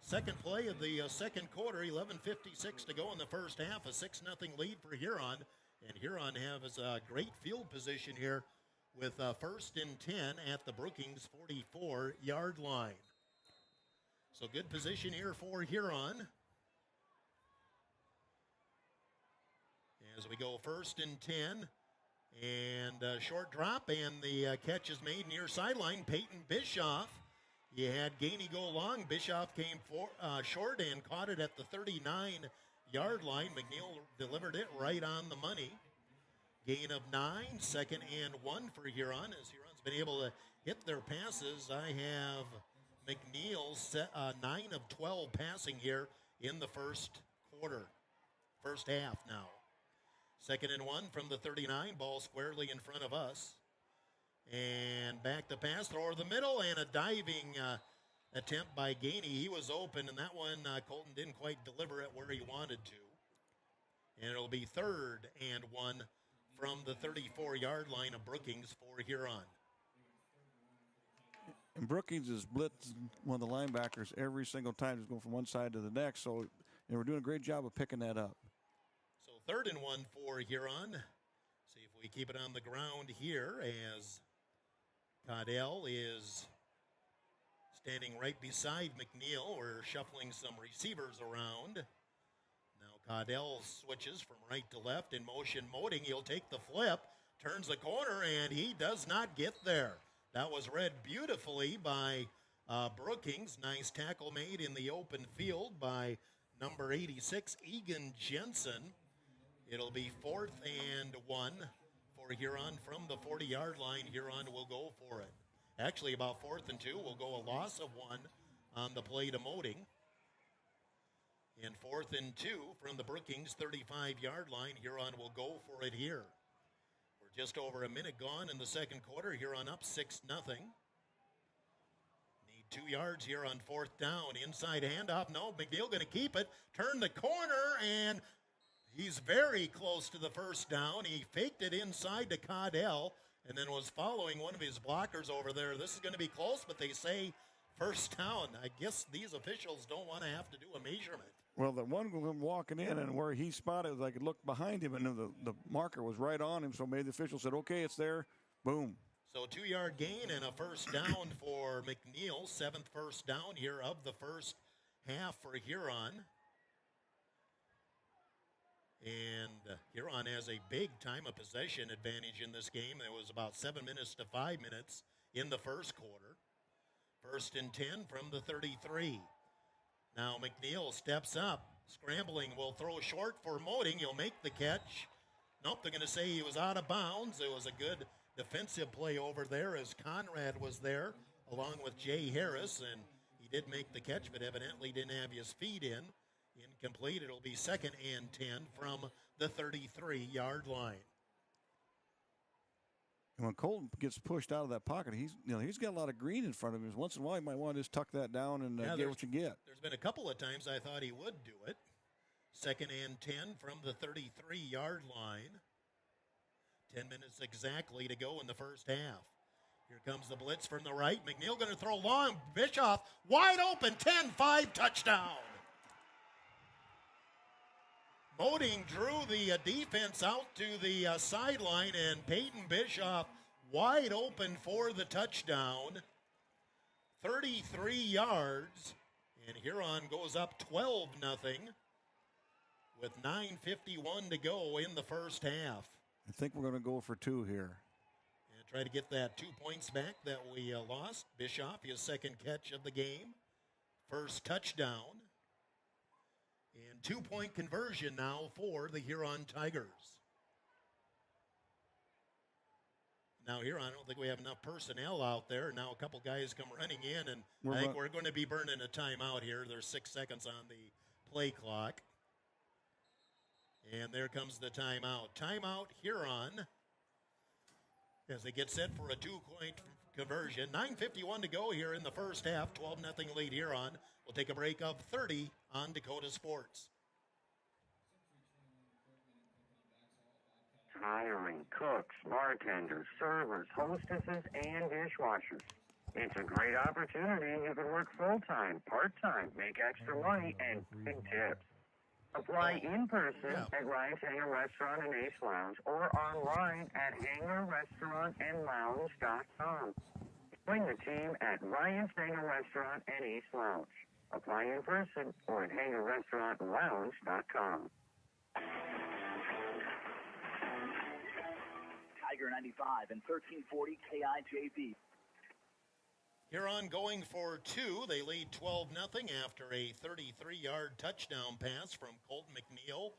second play of the second quarter. 11:56 to go in the first half. A 6-0 lead for Huron. And Huron has a great field position here with 1st and 10 at the Brookings 44-yard line. So good position here for Huron. As we go 1st and 10. And short drop, and the catch is made near sideline. Peyton Bischoff. You had Gainey go long. Bischoff came short and caught it at the 39-yard line. McNeil delivered it right on the money. Gain of 9, 2nd and 1 for Huron, as Huron's been able to hit their passes. I have McNeil 9 of 12 passing here in the first half now. 2nd and 1 from the 39, ball squarely in front of us. And back to pass, throw over the middle, and a diving attempt by Gainey. He was open, and that one, Colton didn't quite deliver it where he wanted to. And it'll be 3rd and 1 from the 34-yard line of Brookings for Huron. And Brookings is blitzing one of the linebackers every single time. He's going from one side to the next, so we're doing a great job of picking that up. So 3rd and 1 for Huron. See if we keep it on the ground here as Caudell is standing right beside McNeil. We're shuffling some receivers around. Now Caudell switches from right to left in motion moting. He'll take the flip, turns the corner, and he does not get there. That was read beautifully by Brookings. Nice tackle made in the open field by number 86, Egan Jensen. It'll be 4th and 1 for Huron from the 40-yard line. Huron will go for it. Actually, about 4th and 2. We'll go a loss of 1 on the play to Moding. And 4th and 2 from the Brookings 35-yard line. Huron will go for it here. We're just over a minute gone in the second quarter. Huron up 6-0. Need 2 yards here on 4th down. Inside handoff. No, McNeil going to keep it. Turn the corner, and he's very close to the first down. He faked it inside to Caudell and then was following one of his blockers over there. This is going to be close, but they say first down. I guess these officials don't want to have to do a measurement. Well, the one walking in and where he spotted, I could look behind him, and the marker was right on him, so maybe the official said, okay, it's there. Boom. So 2-yard gain and a first down for McNeil. 7th first down here of the first half for Huron. And Huron has a big time of possession advantage in this game. It was about 7 minutes to 5 minutes in the first quarter. 1st and 10 from the 33. Now McNeil steps up, scrambling, will throw short for Moding. He'll make the catch. Nope, they're going to say he was out of bounds. It was a good defensive play over there as Conrad was there along with Jay Harris, and he did make the catch, but evidently didn't have his feet in. Incomplete. It'll be 2nd and 10 from the 33-yard line. And when Colton gets pushed out of that pocket, he's got a lot of green in front of him. Once in a while, you might want to just tuck that down and get what you get. There's been a couple of times I thought he would do it. 2nd and 10 from the 33-yard line. 10 minutes exactly to go in the first half. Here comes the blitz from the right. McNeil going to throw long. Bischoff wide open. 10-5 touchdown. Moding drew the defense out to the sideline, and Peyton Bischoff wide open for the touchdown. 33 yards, and Huron goes up 12-0 with 9:51 to go in the first half. I think we're going to go for 2 here. And try to get that 2 points back that we lost. Bischoff, his 2nd catch of the game. First touchdown. And 2-point conversion now for the Huron Tigers. Now here, I don't think we have enough personnel out there. Now a couple guys come running in, and I think we're going to be burning a timeout here. There's 6 seconds on the play clock. And there comes the timeout. Timeout Huron as they get set for a 2-point conversion. 9:51 to go here in the first half. 12-0 lead Huron. We'll take a break of 30 on Dakota Sports. Hiring cooks, bartenders, servers, hostesses, and dishwashers. It's a great opportunity. You can work full-time, part-time, make extra money, and big tips. Apply in person at Ryan's Hangar Restaurant and Ace Lounge or online at hangarrestaurantandlounge.com. Join the team at Ryan's Hangar Restaurant and Ace Lounge. Apply in person or at hangarrestaurantlounge.com. Tiger 95 and 1340 KIJV. Huron going for 2. They lead 12-0 after a 33-yard touchdown pass from Colton McNeil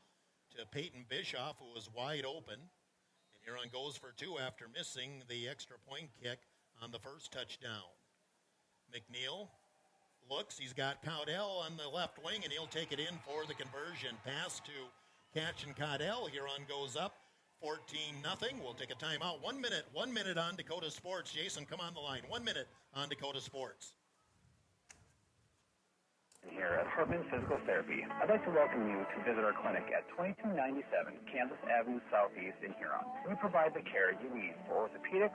to Peyton Bischoff, who was wide open. And Huron goes for 2 after missing the extra point kick on the first touchdown. McNeil looks. He's got Cowdell on the left wing, and he'll take it in for the conversion. Pass to Catch and Cowdell. Huron goes up 14-0. We'll take a timeout. 1 minute on Dakota Sports. Jason, come on the line. 1 minute on Dakota Sports. Here at Hartman Physical Therapy, I'd like to welcome you to visit our clinic at 2297 Kansas Avenue Southeast in Huron. We provide the care you need for orthopedics,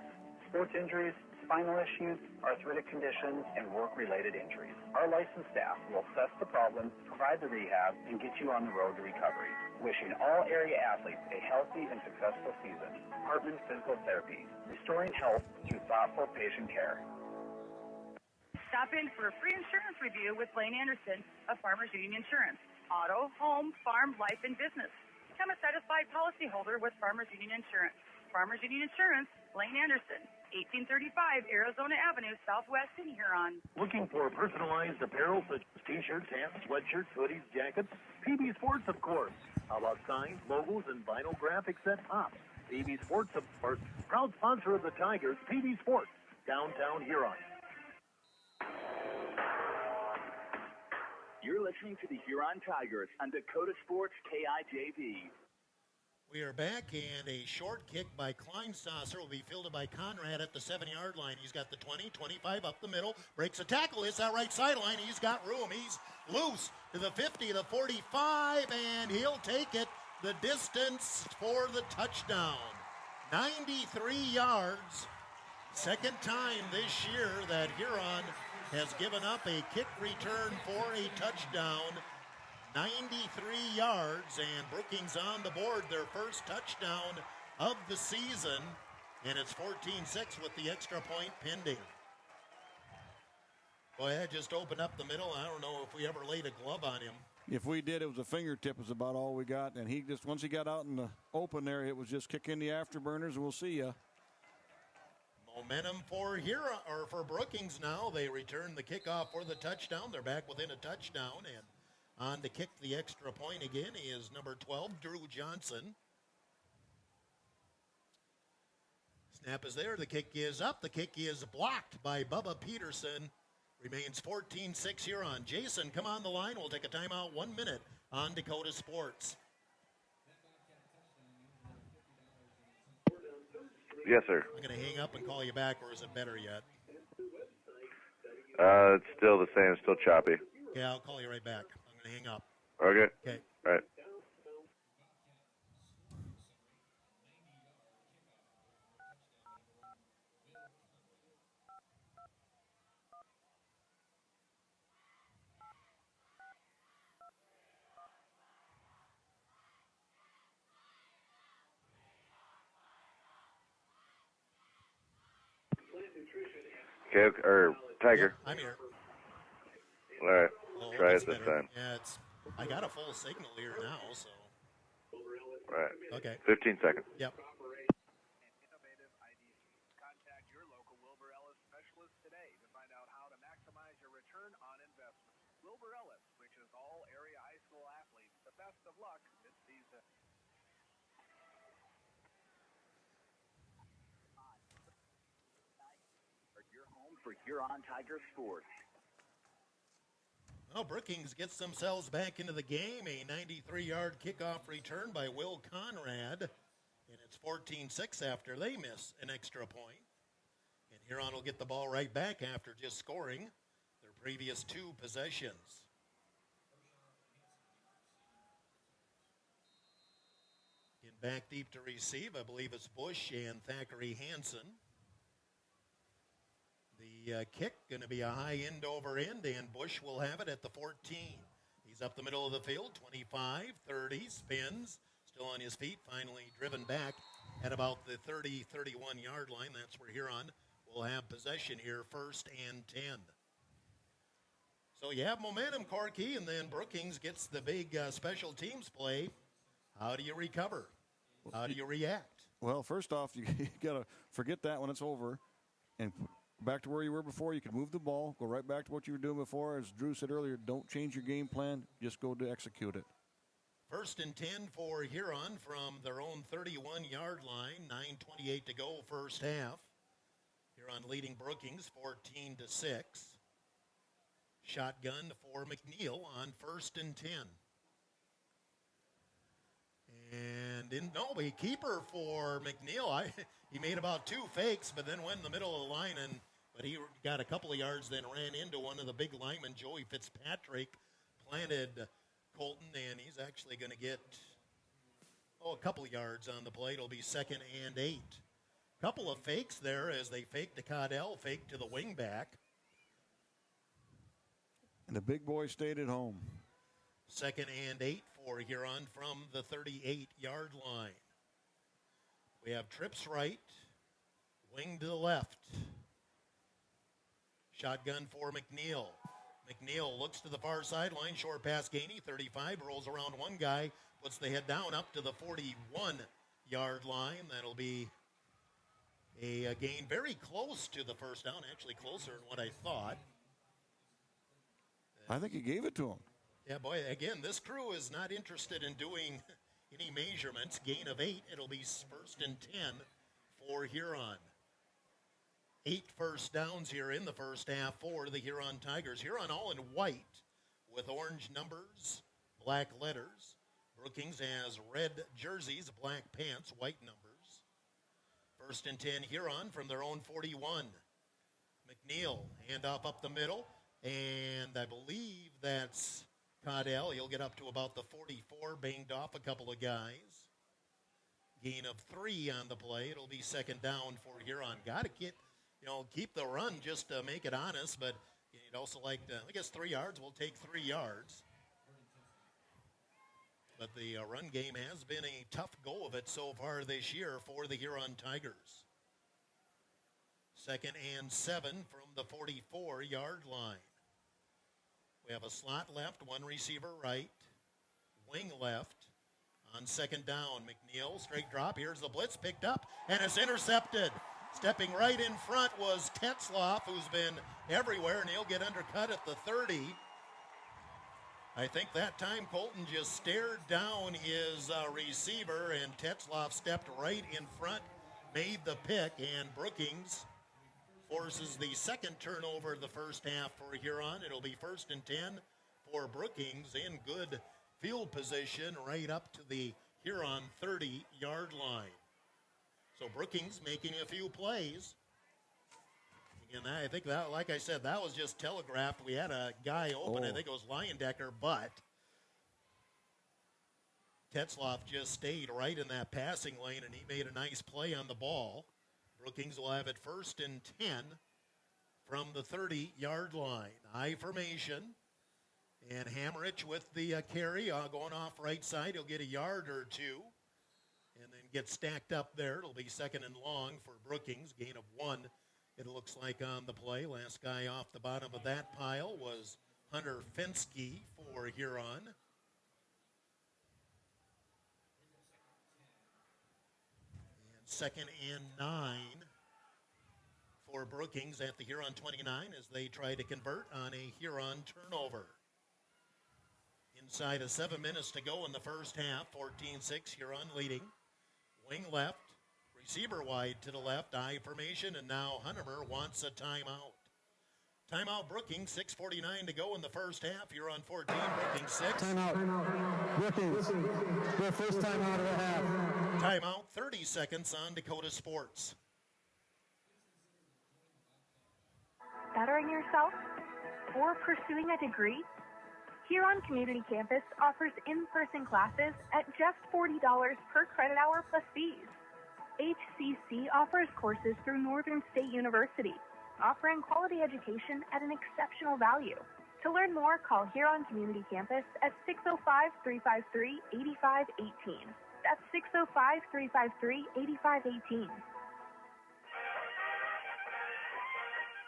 sports injuries, spinal issues, arthritic conditions, and work-related injuries. Our licensed staff will assess the problem, provide the rehab, and get you on the road to recovery. Wishing all area athletes a healthy and successful season. Hartman Physical Therapy, restoring health through thoughtful patient care. Stop in for a free insurance review with Lane Anderson of Farmers Union Insurance. Auto, home, farm, life, and business. Become a satisfied policyholder with Farmers Union Insurance. Farmers Union Insurance, Lane Anderson, 1835 Arizona Avenue, Southwest in Huron. Looking for personalized apparel such as t-shirts, hats, sweatshirts, hoodies, jackets? PB Sports, of course. How about signs, logos, and vinyl graphics at Pops? PB Sports, of course. Proud sponsor of the Tigers, PB Sports, downtown Huron. You're listening to the Huron Tigers on Dakota Sports KIJV. We are back, and a short kick by Kleinsasser will be fielded by Conrad at the 7-yard line. He's got the 20, 25 up the middle, breaks a tackle, hits that right sideline. He's got room. He's loose to the 50, the 45, and he'll take it the distance for the touchdown. 93 yards. Second time this year that Huron has given up a kick return for a touchdown. 93 yards, and Brookings on the board, their first touchdown of the season, and it's 14-6 with the extra point pending. Go ahead, just open up the middle. I don't know if we ever laid a glove on him. If we did, it was a fingertip is about all we got, and he just, once he got out in the open there, it was just kick in the afterburners, and we'll see ya. Momentum for Huron, or for Brookings now. They return the kickoff for the touchdown. They're back within a touchdown, and on to kick the extra point again is number 12, Drew Johnson. Snap is there. The kick is up. The kick is blocked by Bubba Peterson. Remains 14-6 Huron. Jason, come on the line. We'll take a timeout. 1 minute on Dakota Sports. Yes, sir. I'm going to hang up and call you back, or is it better yet? It's still the same. Still choppy. Okay, I'll call you right back. I'm going to hang up. Okay. Okay. All right. Okay, or Tiger. Yeah, I'm here. All right. Oh, try it this better. time. Yeah, I got a full signal here now, so. All right. Okay. 15 seconds. Yep. Contact your local Wilbur Ellis specialist today to find out how to maximize your return on investment. Wilbur Ellis wishes all area high school athletes the best of luck this season. Your home for Huron Tiger Sports. Well, Brookings gets themselves back into the game. A 93-yard kickoff return by Will Conrad. And it's 14-6 after they miss an extra point. And Huron will get the ball right back after just scoring their previous two possessions. In back deep to receive, I believe it's Bush and Thackeray Hansen. The kick going to be a high end over end, and Bush will have it at the 14. He's up the middle of the field, 25, 30, spins, still on his feet, finally driven back at about the 30, 31-yard line. That's where Huron will have possession here, 1st and 10. So you have momentum, Corky, and then Brookings gets the big special teams play. How do you recover? How do you react? Well, first off, you got to forget that when it's over and back to where you were before. You can move the ball, go right back to what you were doing before. As Drew said earlier, don't change your game plan. Just go to execute it. 1st and 10 for Huron from their own 31-yard line. 9:28 to go, first half. Huron leading Brookings 14-6. Shotgun for McNeil on 1st and 10. And a keeper for McNeil. He made about 2 fakes, but then went in the middle of the line, but he got a couple of yards, then ran into one of the big linemen, Joey Fitzpatrick, planted Colton, and he's actually going to get a couple of yards on the play. It'll be 2nd and 8. Couple of fakes there as they fake to Caudell, fake to the wingback. And the big boy stayed at home. 2nd and 8 for Huron from the 38-yard line. We have trips right, wing to the left. Shotgun for McNeil. McNeil looks to the far sideline, short pass Gainey, 35, rolls around one guy, puts the head down up to the 41-yard line. That'll be a gain very close to the first down, actually closer than what I thought. I think he gave it to him. Yeah, boy, again, this crew is not interested in doing any measurements. Gain of 8, it'll be 1st and 10 for Huron. 8 first downs here in the first half for the Huron Tigers. Huron all in white with orange numbers, black letters. Brookings has red jerseys, black pants, white numbers. 1st and 10 Huron from their own 41. McNeil, handoff up the middle, and I believe that's Caudell. He'll get up to about the 44, banged off a couple of guys. Gain of 3 on the play. It'll be 2nd down for Huron. Got to keep the run just to make it honest, but you'd also like to, 3 yards. We'll take 3 yards. But the run game has been a tough go of it so far this year for the Huron Tigers. 2nd and 7 from the 44-yard line. We have a slot left, one receiver right, wing left. On 2nd down, McNeil, straight drop. Here's the blitz, picked up, and it's intercepted. Stepping right in front was Tetzloff, who's been everywhere, and he'll get undercut at the 30. I think that time Colton just stared down his receiver, and Tetzloff stepped right in front, made the pick, and Brookings forces the 2nd turnover of the first half for Huron. It'll be 1st and 10 for Brookings in good field position right up to the Huron 30-yard line. So Brookings making a few plays. And I think that, like I said, that was just telegraphed. We had a guy open, I think it was Leyendecker, but Tetzloff just stayed right in that passing lane, and he made a nice play on the ball. Brookings will have it 1st and 10 from the 30-yard line. I formation, and Hammerich with the carry going off right side. He'll get a yard or 2 and then get stacked up there. It'll be 2nd and long for Brookings, gain of 1. It looks like on the play. Last guy off the bottom of that pile was Hunter Fensky for Huron. And 2nd and 9 for Brookings at the Huron 29 as they try to convert on a Huron turnover. Inside of 7 minutes to go in the first half, 14-6, Huron leading. Wing left. Receiver wide to the left, I formation, and now Huntemer wants a timeout. Timeout Brookings, 6:49 to go in the first half. You're on 14, Brookings 6. Timeout. Brookings, their first timeout of the half. Timeout, 30 seconds on Dakota Sports. Bettering yourself or pursuing a degree? Huron Community Campus offers in-person classes at just $40 per credit hour plus fees. HCC offers courses through Northern State University, offering quality education at an exceptional value. To learn more, call Huron Community Campus at 605-353-8518. That's 605-353-8518.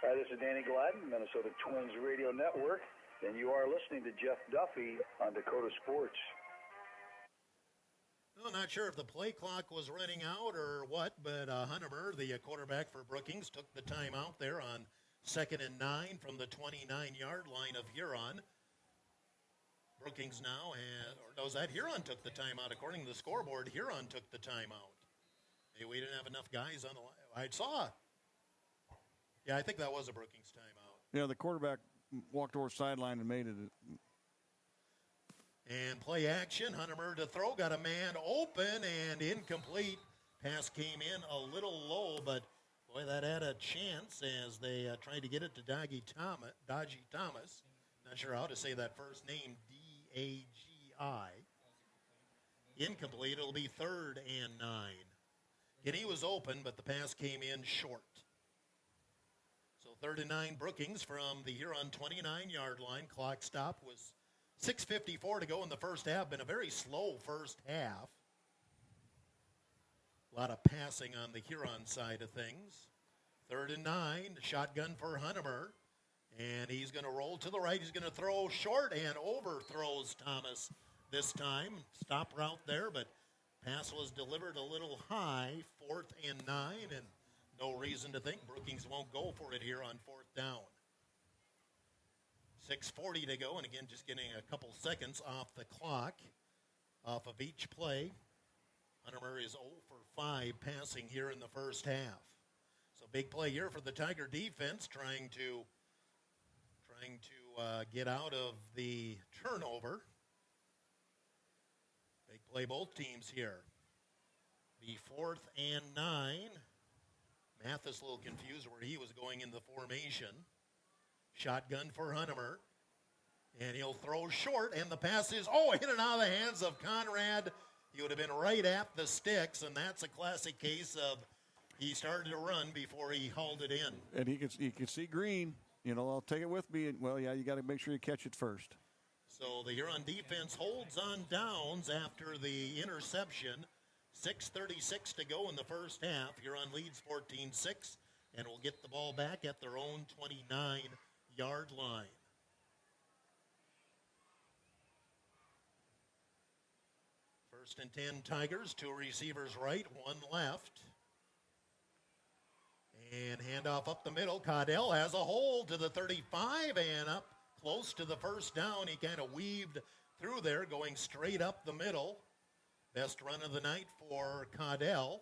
Hi, this is Danny Gladden, Minnesota Twins Radio Network, and you are listening to Jeff Duffy on Dakota Sports. Well, not sure if the play clock was running out or what, but Huntemer, the quarterback for Brookings, took the timeout there on 2nd and 9 from the 29-yard line of Huron. Brookings now has, or knows that Huron took the timeout. According to the scoreboard, Huron took the timeout. Hey, we didn't have enough guys on the line. I saw Yeah, I think that was a Brookings timeout. Yeah, the quarterback walked over sideline and made it. And play action. Huntemer to throw. Got a man open and incomplete. Pass came in a little low, but boy, that had a chance as they tried to get it to Dodgy Thomas. Not sure how to say that first name, D-A-G-I. Incomplete. It'll be 3rd and 9. And he was open, but the pass came in short. So 3rd and 9 Brookings from the Huron 29-yard line. Clock stop was 6:54 to go in the first half. Been a very slow first half. A lot of passing on the Huron side of things. 3rd and 9, shotgun for Huntemer. And he's going to roll to the right. He's going to throw short and overthrows Thomas this time. Stop route there, but pass was delivered a little high. 4th and 9, and no reason to think Brookings won't go for it here on 4th down. 6:40 to go, and again, just getting a couple seconds off the clock off of each play. Huntemer is 0 for 5 passing here in the first half. So big play here for the Tiger defense, trying to get out of the turnover. Big play both teams here. The 4th and 9. Mathis a little confused where he was going in the formation. Shotgun for Huntemer. And he'll throw short, and the pass is, hit it out of the hands of Conrad. He would have been right at the sticks, and that's a classic case of he started to run before he hauled it in. And he could see green. I'll take it with me. Well, yeah, you got to make sure you catch it first. So the Huron defense holds on downs after the interception. 6:36 to go in the first half. Huron leads 14-6, and will get the ball back at their own 29-yard line. First and 10 Tigers, 2 receivers right, 1 left. And handoff up the middle. Caudell has a hole to the 35 and up close to the first down. He kind of weaved through there, going straight up the middle. Best run of the night for Caudell.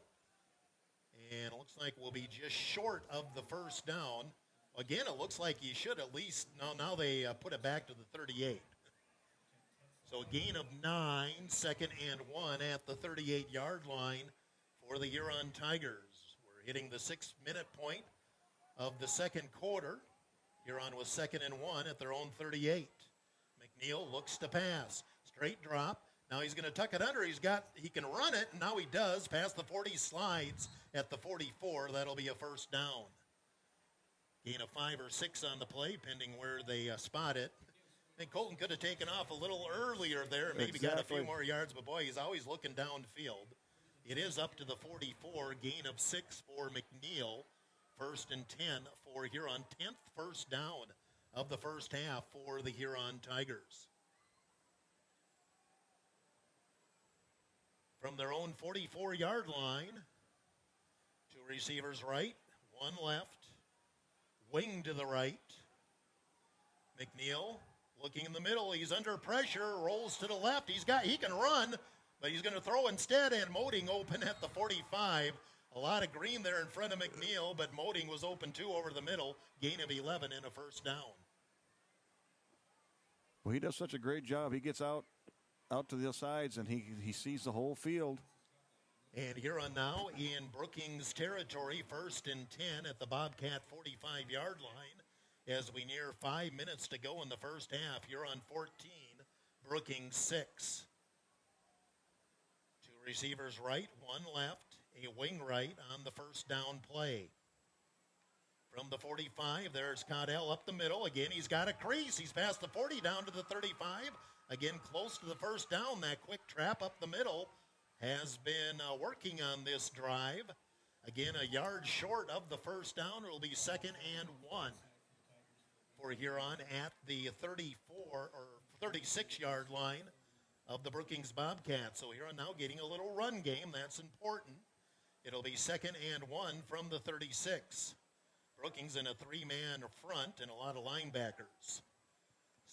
And it looks like we'll be just short of the first down. Again, it looks like he should at least, now they put it back to the 38. So a gain of 9, 2nd and 1 at the 38-yard line for the Huron Tigers. We're hitting the 6-minute point of the second quarter. Huron was 2nd and 1 at their own 38. McNeil looks to pass. Straight drop. Now he's going to tuck it under. He can run it, and now he does. Past the 40, slides at the 44. That'll be a first down. Gain of 5 or 6 on the play, pending where they spot it. I think Colton could have taken off a little earlier there, maybe got a few more yards, but boy, he's always looking downfield. It is up to the 44, gain of 6 for McNeil. 1st and 10 for Huron. 10th first down of the first half for the Huron Tigers. From their own 44-yard line, 2 receivers right, 1 left, wing to the right. McNeil looking in the middle, he's under pressure, rolls to the left. He can run, but he's going to throw instead, and Moding open at the 45. A lot of green there in front of McNeil, but Moding was open too over the middle. Gain of 11 and a first down. Well, he does such a great job. He gets out to the sides, and he sees the whole field. And Huron now in Brookings territory, 1st and 10 at the Bobcat 45-yard line. As we near 5 minutes to go in the first half, Huron 14, Brookings 6. 2 receivers right, 1 left, a wing right on the first down play. From the 45, there's Caudell up the middle. Again, he's got a crease. He's past the 40 down to the 35. Again, close to the first down. That quick trap up the middle has been working on this drive. Again, a yard short of the first down. It will be 2nd and 1 for Huron at the 34 or 36-yard line of the Brookings Bobcats. So Huron now getting a little run game. That's important. It'll be 2nd and 1 from the 36. Brookings in a 3-man front and a lot of linebackers.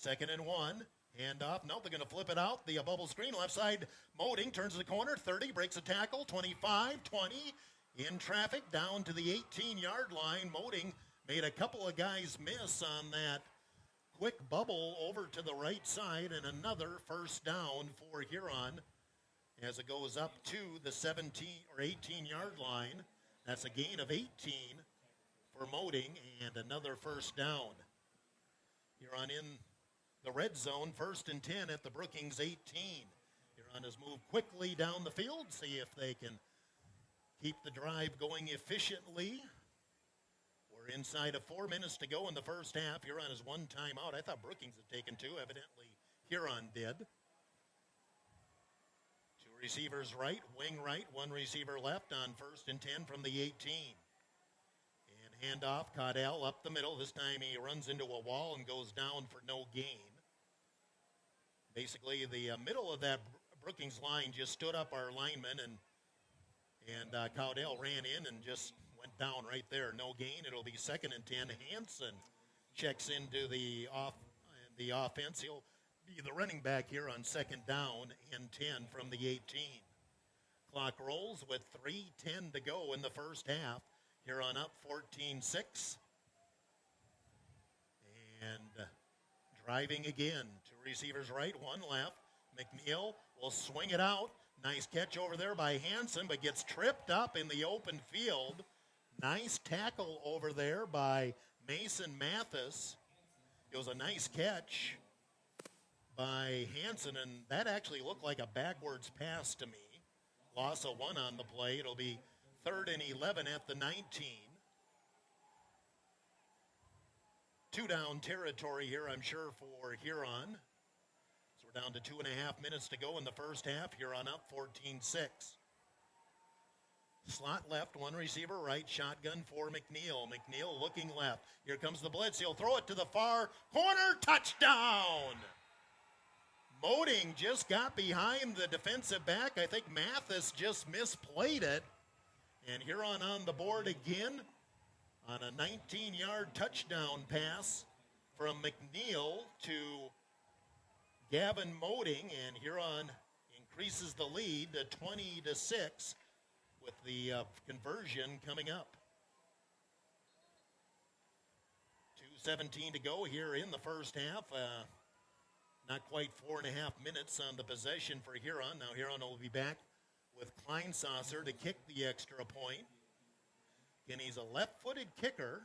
2nd and 1. Handoff. No, they're going to flip it out. The bubble screen left side. Moding turns the corner. 30 breaks a tackle. 25, 20 in traffic down to the 18-yard line. Moding Made a couple of guys miss on that quick bubble over to the right side, and another first down for Huron as it goes up to the 17 or 18-yard line. That's a gain of 18 for Moding, and another first down. Huron in the red zone, 1st and 10 at the Brookings 18. Huron has moved quickly down the field, see if they can keep the drive going efficiently. We're inside of 4 minutes to go in the first half. Huron has one timeout. I thought Brookings had taken two. Evidently, Huron did. Two receivers right, wing right, one receiver left on 1st and 10 from the 18. And handoff, Caudell up the middle. This time he runs into a wall and goes down for no gain. Basically, the middle of that Brookings line just stood up our linemen, and Caudell ran in and just went down right there. No gain. It'll be 2nd and 10. Hansen checks into the offense. He'll be the running back here on 2nd down and 10 from the 18. Clock rolls with 3:10 to go in the first half. Huron up 14-6. And driving again. Two receivers right, one left. McNeil will swing it out. Nice catch over there by Hansen, but gets tripped up in the open field. Nice tackle over there by Mason Mathis. It was a nice catch by Hansen, and that actually looked like a backwards pass to me. Loss of 1 on the play. It'll be 3rd and 11 at the 19. 2-down territory here, I'm sure, for Huron. So we're down to 2.5 minutes to go in the first half. Huron up 14-6. Slot left, one receiver right, shotgun for McNeil. McNeil looking left. Here comes the blitz. He'll throw it to the far corner. Touchdown! Moding just got behind the defensive back. I think Mathis just misplayed it. And Huron on the board again on a 19-yard touchdown pass from McNeil to Gavin Moding. And Huron increases the lead to 20-6 with the conversion coming up. 2:17 to go here in the first half. Not quite 4.5 minutes on the possession for Huron. Now Huron will be back with Kleinsasser to kick the extra point. Again, he's a left-footed kicker.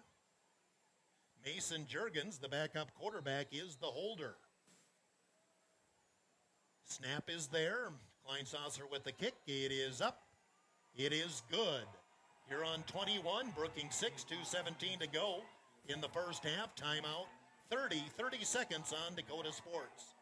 Mason Juergens, the backup quarterback, is the holder. Snap is there. Kleinsasser with the kick. It is up. It is good. Huron 21, Brookings 6, 2:17 to go in the first half. Timeout 30 seconds on Dakota Sports.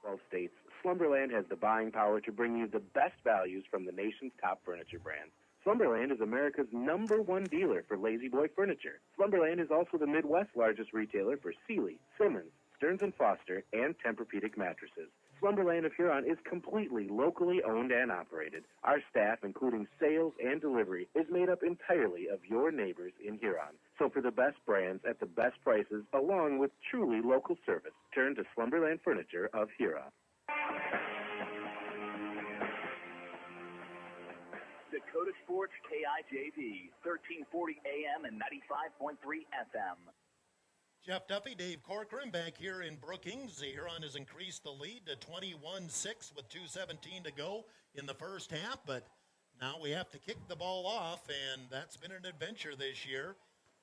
12 states, Slumberland has the buying power to bring you the best values from the nation's top furniture brands. Slumberland is America's #1 dealer for Lazy Boy furniture. Slumberland is also the Midwest's largest retailer for Sealy, Simmons, Stearns & Foster, and Tempur-Pedic mattresses. Slumberland of Huron is completely locally owned and operated. Our staff, including sales and delivery, is made up entirely of your neighbors in Huron. So for the best brands at the best prices, along with truly local service, turn to Slumberland Furniture of Huron. Dakota Sports KIJV, 1340 AM and 95.3 FM. Jeff Duffy, Dave Corcoran back here in Brookings. The Huron has increased the lead to 21-6 with 2:17 to go in the first half, but now we have to kick the ball off, and that's been an adventure this year.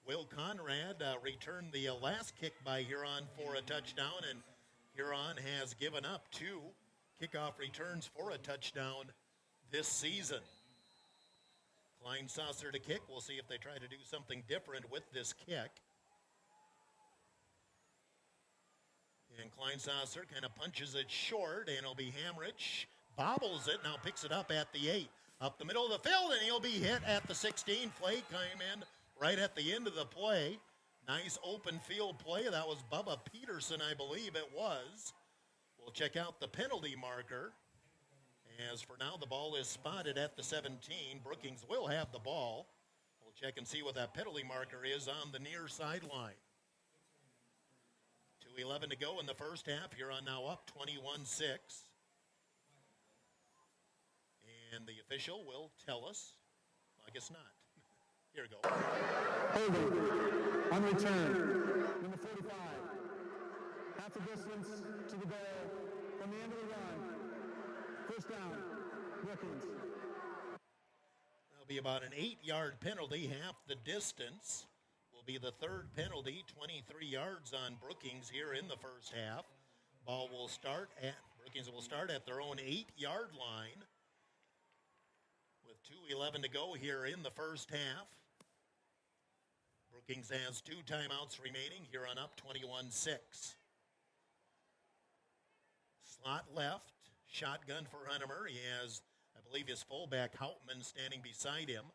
Will Conrad returned the last kick by Huron for a touchdown, and Huron has given up 2 kickoff returns for a touchdown this season. Kleinsasser to kick. We'll see if they try to do something different with this kick. And Kleinsasser kind of punches it short, and it'll be Hamrich. Bobbles it, now picks it up at the 8. Up the middle of the field, and he'll be hit at the 16. Play came in right at the end of the play. Nice open field play. That was Bubba Peterson, I believe it was. We'll check out the penalty marker. As for now, the ball is spotted at the 17. Brookings will have the ball. We'll check and see what that penalty marker is on the near sideline. 2:11 to go in the first half. Huron now up 21-6. And the official will tell us. Well, I guess not. Here we go. Holding on return. Number 45. Half the distance to the goal from the end of the run. First down. Brookings. That'll be about an 8-yard penalty, half the distance. Will be the third penalty, 23 yards on Brookings here in the first half. Brookings will start at their own 8-yard line with 2:11 to go here in the first half. Brookings has 2 timeouts remaining. Huron up 21-6. Slot left, shotgun for Hunnemer. He has, I believe, his fullback Hauptmann standing beside him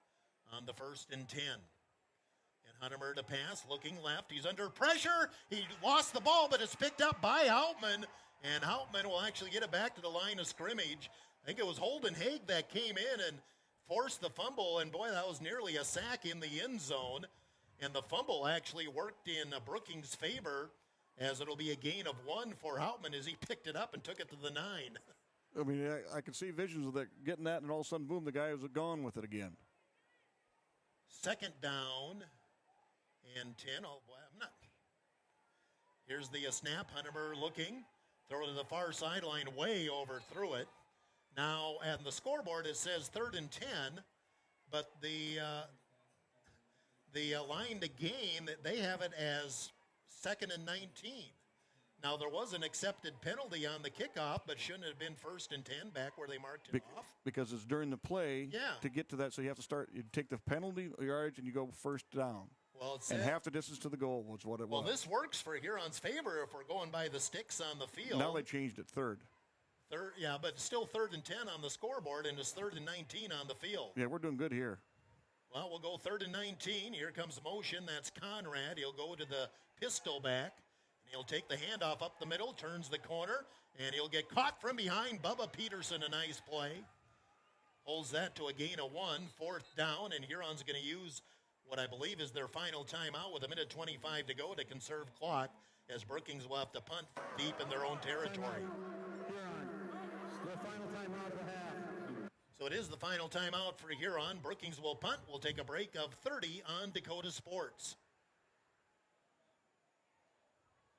on the 1st and 10. And Hunnemer to pass, looking left. He's under pressure. He lost the ball, but it's picked up by Hauptmann. And Hauptmann will actually get it back to the line of scrimmage. I think it was Holden Haig that came in and forced the fumble. And, boy, that was nearly a sack in the end zone. And the fumble actually worked in Brookings' favor, as it'll be a gain of 1 for Hauptmann as he picked it up and took it to the 9. I mean, I could see visions of that, getting that, and all of a sudden, boom, the guy was gone with it again. Second down and 10. Oh, boy, I'm not. Here's the snap. Hunnemer looking. Throw it to the far sideline, way overthrew it. Now, on the scoreboard, it says 3rd and 10, but the line to gain, they have it as 2nd and 19. Now, there was an accepted penalty on the kickoff, but shouldn't it have been 1st and 10 back where they marked it off? Because it's during the play to get to that, so you have to start, you take the penalty yardage and you go first down. Well, and half the distance to the goal was what it was. Well, this works for Huron's favor if we're going by the sticks on the field. Now they changed it, third. Yeah, but still 3rd and 10 on the scoreboard, and it's 3rd and 19 on the field. Yeah, we're doing good here. Well, we'll go 3rd and 19. Here comes motion. That's Conrad. He'll go to the pistol back, and he'll take the handoff up the middle, turns the corner, and he'll get caught from behind. Bubba Peterson, a nice play. Holds that to a gain of 1, 4th down, and Huron's going to use what I believe is their final timeout with 1:25 to go to conserve clock, as Brookings will have to punt deep in their own territory. Their final timeout of the half. So it is the final timeout for Huron. Brookings will punt. We'll take a break of 30 on Dakota Sports.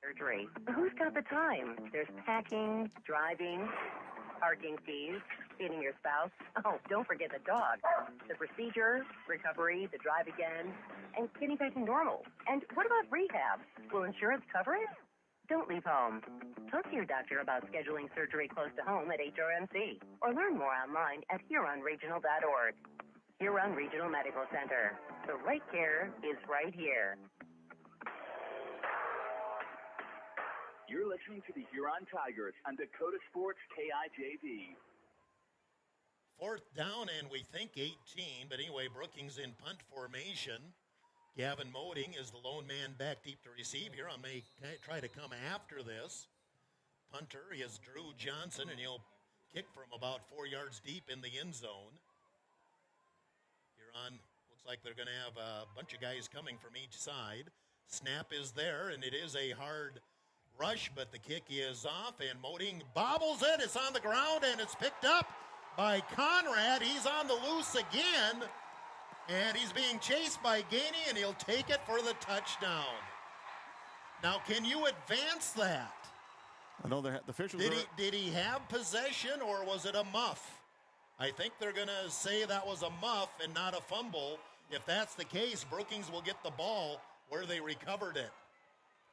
Surgery. Who's got the time? There's packing, driving, parking fees, feeding your spouse. Oh, don't forget the dog. The procedure, recovery, the drive again, and getting back to normal. And what about rehab? Will insurance cover it? Don't leave home. Talk to your doctor about scheduling surgery close to home at HRMC, or learn more online at HuronRegional.org. Huron Regional Medical Center. The right care is right here. You're listening to the Huron Tigers on Dakota Sports KIJV. 4th down, and we think 18, but anyway, Brookings in punt formation. Gavin Moding is the lone man back deep to receive. Huron may try to come after this. Punter is Drew Johnson, and he'll kick from about 4 yards deep in the end zone. Huron looks like they're going to have a bunch of guys coming from each side. Snap is there, and it is a hard rush, but the kick is off, and Moding bobbles it. It's on the ground, and it's picked up by Conrad. He's on the loose again, and he's being chased by Gainey, and he'll take it for the touchdown. Now, can you advance that? I know the officials Did he have possession, or was it a muff? I think they're going to say that was a muff and not a fumble. If that's the case, Brookings will get the ball where they recovered it.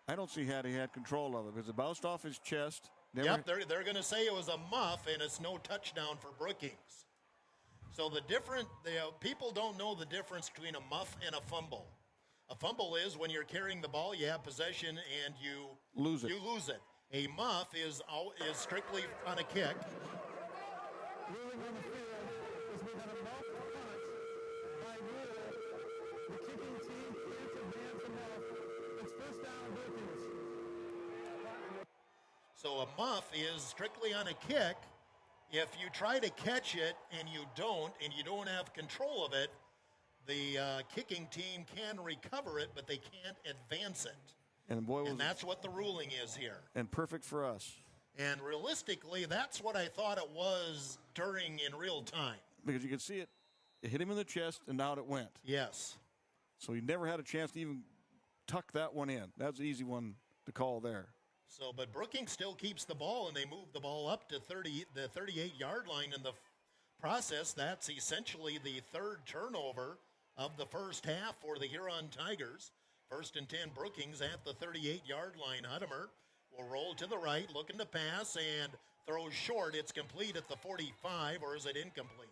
I don't see how he had control of it because it bounced off his chest. Yep, they're going to say it was a muff, and it's no touchdown for Brookings. So people don't know the difference between a muff and a fumble. A fumble is when you're carrying the ball, you have possession, and you lose it. A muff is strictly on a kick. Ruling on the field is we've got a muff punt by rule. The kicking team can't advance a muff. It's first down, Brookings. So a muff is strictly on a kick. If you try to catch it and you don't have control of it, the kicking team can recover it, but they can't advance it. And that's what the ruling is here. And perfect for us. And realistically, that's what I thought it was in real time. Because you could see it hit him in the chest, and out it went. Yes. So he never had a chance to even tuck that one in. That's an easy one to call there. So, but Brookings still keeps the ball, and they move the ball up to the 38-yard line in the process. That's essentially the third turnover of the first half for the Huron Tigers. 1st and 10, Brookings at the 38-yard line. Hudimer will roll to the right, looking to pass, and throws short. It's complete at the 45, or is it incomplete?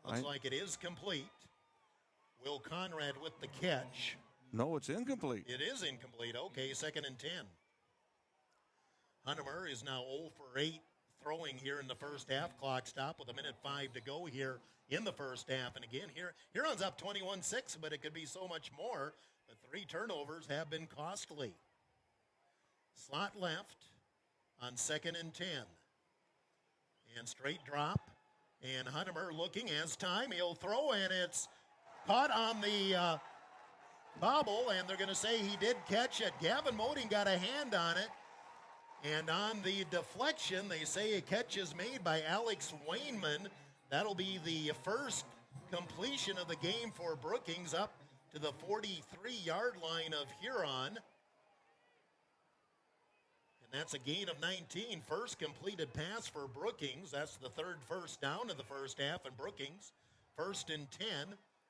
Looks like it is complete. Will Conrad with the catch. No, it's incomplete. It is incomplete. Okay, 2nd and 10. Hudimer is now 0 for 8 throwing here in the first half. Clock stop with 1:05 to go here in the first half. And again, Huron's up 21-6, but it could be so much more. The 3 turnovers have been costly. Slot left on 2nd and 10. And straight drop. And Hudimer looking as time. He'll throw, and it's caught on the bobble, and they're going to say he did catch it. Gavin Moding got a hand on it. And on the deflection, they say a catch is made by Alex Wainman. That'll be the first completion of the game for Brookings, up to the 43-yard line of Huron. And that's a gain of 19. First completed pass for Brookings. That's the third first down of the first half, and Brookings 1st and 10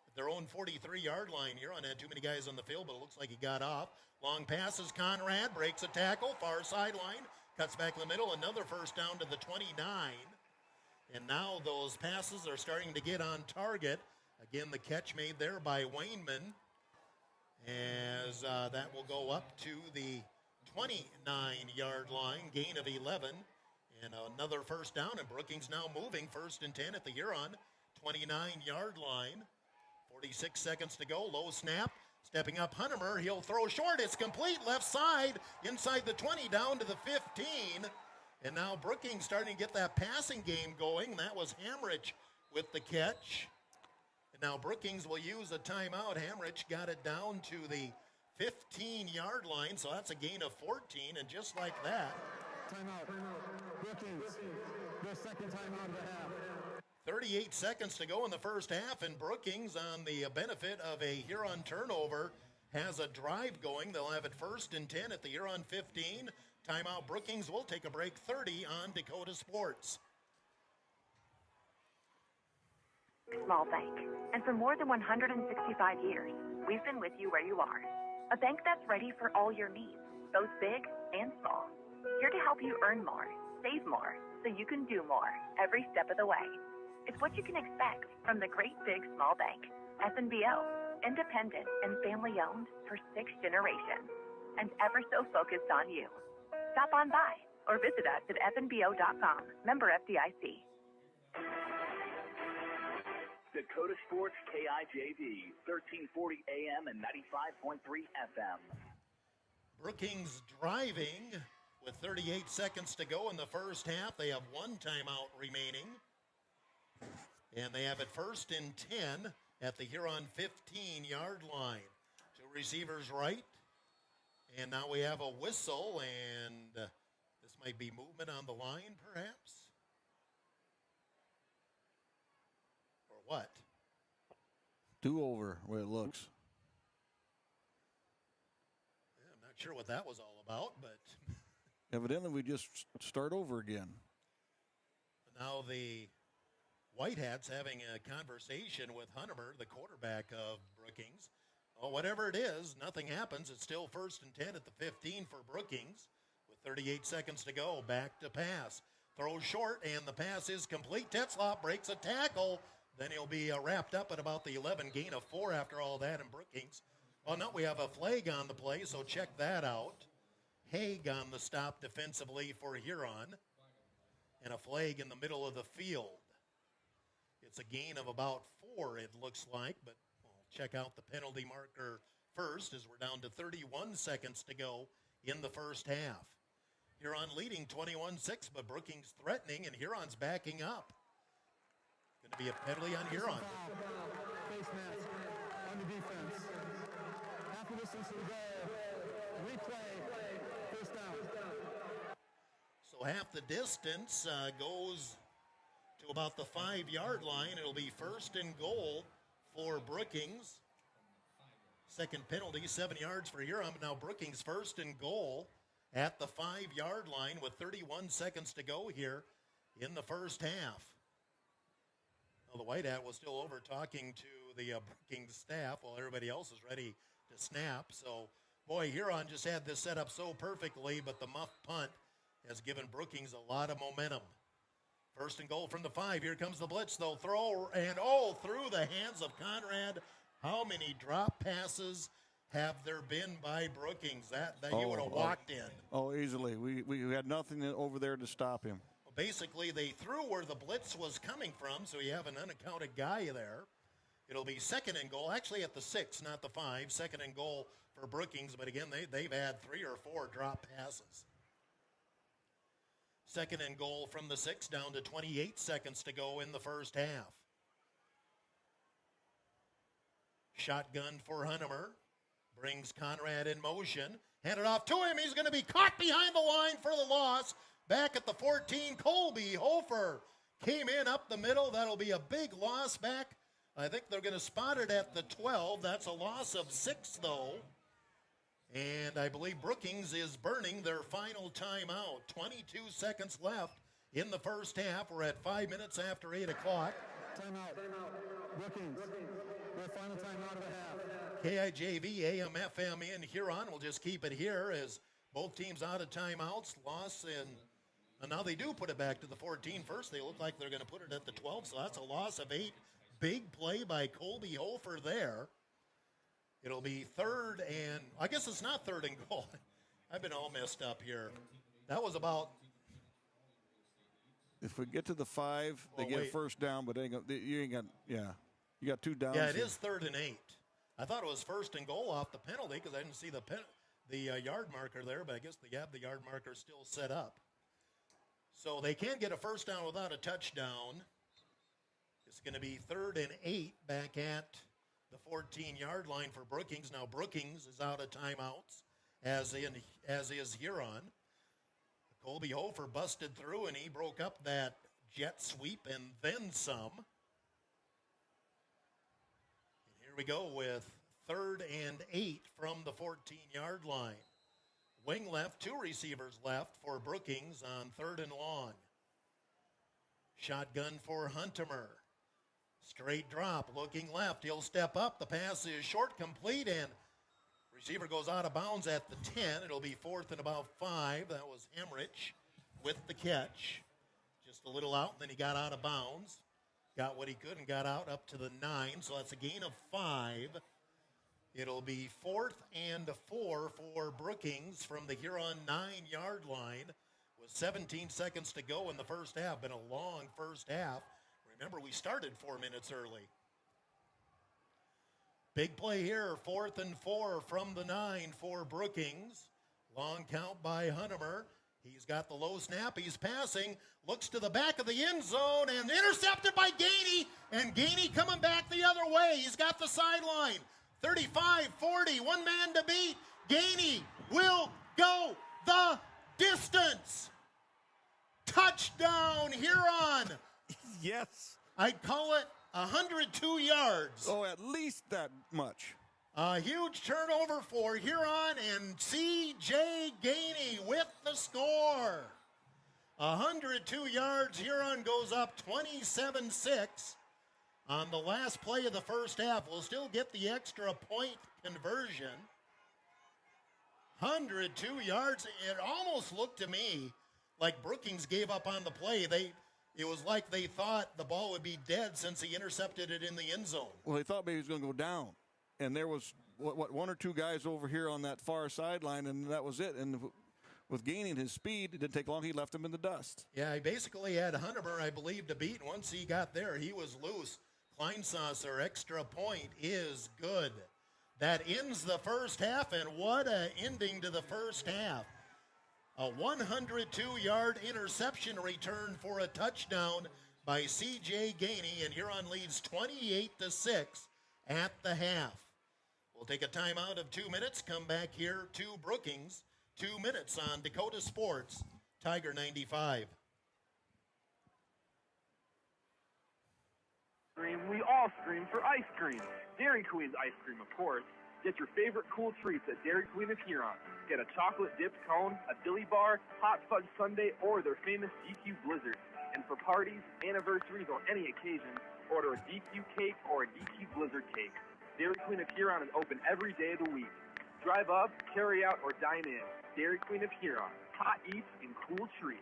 at their own 43-yard line. Huron had too many guys on the field, but it looks like he got off. Long passes, Conrad breaks a tackle, far sideline, cuts back in the middle, another first down to the 29. And now those passes are starting to get on target. Again, the catch made there by Wainman, as that will go up to the 29-yard line, gain of 11, and another first down. And Brookings now moving 1st and 10 at the Huron 29-yard line. 46 seconds to go, low snap. Stepping up, Hudimer, he'll throw short. It's complete, left side, inside the 20, down to the 15. And now Brookings starting to get that passing game going. That was Hamrich with the catch. And now Brookings will use a timeout. Hamrich got it down to the 15-yard line, so that's a gain of 14. And just like that, Timeout. Brookings, their second timeout of the half. 38 seconds to go in the first half, and Brookings, on the benefit of a Huron turnover, has a drive going. They'll have it 1st and 10 at the Huron 15. Timeout. Brookings will take a break. 30 on Dakota Sports. Small bank. And for more than 165 years, we've been with you where you are. A bank that's ready for all your needs, both big and small. Here to help you earn more, save more, so you can do more every step of the way. It's what you can expect from the great big small bank, FNBO, independent and family-owned for 6 generations, and ever so focused on you. Stop on by or visit us at fnbo.com. Member FDIC. Dakota Sports KIJV, 1340 AM and 95.3 FM. Brookings driving with 38 seconds to go in the first half. They have 1 timeout remaining. And they have it 1st and 10 at the Huron 15-yard line. 2 receivers right. And now we have a whistle, and this might be movement on the line, perhaps? Or what? Do-over, the way it looks. Yeah, I'm not sure what that was all about, but... Evidently, we just start over again. Now the Whitehat's having a conversation with Hudimer, the quarterback of Brookings. Well, whatever it is, nothing happens. It's still 1st and 10 at the 15 for Brookings with 38 seconds to go. Back to pass. Throws short, and the pass is complete. Tetzlaff breaks a tackle. Then he'll be wrapped up at about the 11, gain of 4 after all that in Brookings. Well, no, we have a flag on the play, so check that out. Haig on the stop defensively for Huron, and a flag in the middle of the field. It's a gain of about 4, it looks like, but we'll check out the penalty marker first as we're down to 31 seconds to go in the first half. Huron leading 21-6, but Brookings threatening, and Huron's backing up. Going to be a penalty on Huron. Face mask on the defense. Half a distance to the goal. Replay. First down. So half the distance goes to about the 5-yard line. It'll be 1st and goal for Brookings. Second penalty, 7 yards for Huron. Now Brookings first and goal at the 5-yard line with 31 seconds to go here in the first half. Well, the White Hat was still over talking to the Brookings staff while everybody else is ready to snap. So, boy, Huron just had this set up so perfectly, but the muff punt has given Brookings a lot of momentum. First and goal from the 5. Here comes the blitz. They'll throw, and through the hands of Conrad. How many drop passes have there been by Brookings that you would have walked in? Oh, easily. We had nothing over there to stop him. Well, basically, they threw where the blitz was coming from, so you have an unaccounted guy there. It'll be second and goal, actually at the 6, not the 5. Second and goal for Brookings, but again, they've had 3 or 4 drop passes. Second and goal from the 6, down to 28 seconds to go in the first half. Shotgun for Hunnemer. Brings Conrad in motion. Handed off to him. He's going to be caught behind the line for the loss. Back at the 14, Colby Hofer came in up the middle. That'll be a big loss back. I think they're going to spot it at the 12. That's a loss of 6, though. And I believe Brookings is burning their final timeout. 22 seconds left in the first half. We're at 5 minutes after 8 o'clock. Timeout. Brookings. Their final timeout of the half. KIJV AM FM in Huron. We'll just keep it here as both teams out of timeouts. Loss and now they do put it back to the 14 first. They look like they're going to put it at the 12, so that's a loss of 8. Big play by Colby Hofer there. It'll be third and, I guess it's not third and goal. I've been all messed up here. That was about. If we get to the 5, they get a first down, but you ain't got, you got 2 downs. Yeah, it is third and 8. I thought it was first and goal off the penalty because I didn't see the yard marker there, but I guess they have the yard marker still set up. So they can get a first down without a touchdown. It's going to be third and 8 back at the 14-yard line for Brookings. Now Brookings is out of timeouts, as is Huron. Colby Hofer busted through, and he broke up that jet sweep and then some. And here we go with third and 8 from the 14-yard line. Wing left, 2 receivers left for Brookings on third and long. Shotgun for Huntemer. Straight drop, looking left. He'll step up. The pass is short, complete, and receiver goes out of bounds at the 10. It'll be fourth and about 5. That was Hemrich with the catch. Just a little out, and then he got out of bounds. Got what he could and got out up to the 9, so that's a gain of 5. It'll be fourth and 4 for Brookings from the Huron 9-yard line with 17 seconds to go in the first half. Been a long first half. Remember, we started 4 minutes early. Big play here, fourth and 4 from the 9 for Brookings. Long count by Huntemer. He's got the low snap. He's passing. Looks to the back of the end zone and intercepted by Gainey. And Gainey coming back the other way. He's got the sideline. 35-40, one man to beat. Gainey will go the distance. Touchdown, Huron. Yes. I'd call it 102 yards. Oh, at least that much. A huge turnover for Huron, and C.J. Gainey with the score. 102 yards. Huron goes up 27-6 on the last play of the first half. We'll still get the extra point conversion. 102 yards. It almost looked to me like Brookings gave up on the play. It was like they thought the ball would be dead since he intercepted it in the end zone. Well, they thought maybe he was going to go down. And there was, one or two guys over here on that far sideline, and that was it. And with gaining his speed, it didn't take long. He left him in the dust. Yeah, he basically had Huntemer, I believe, to beat. Once he got there, he was loose. Kleinsasser, extra point is good. That ends the first half, and what an ending to the first half. A 102-yard interception return for a touchdown by C.J. Gainey, and Huron leads 28-6 at the half. We'll take a timeout of 2 minutes, come back here to Brookings. 2 minutes on Dakota Sports, Tiger 95. We all scream for ice cream. Dairy Queen's ice cream, of course. Get your favorite cool treats at Dairy Queen of Huron. Get a chocolate dipped cone, a dilly bar, hot fudge sundae, or their famous DQ Blizzard. And for parties, anniversaries, or any occasion, order a DQ cake or a DQ Blizzard cake. Dairy Queen of Huron is open every day of the week. Drive up, carry out, or dine in. Dairy Queen of Huron. Hot eats and cool treats.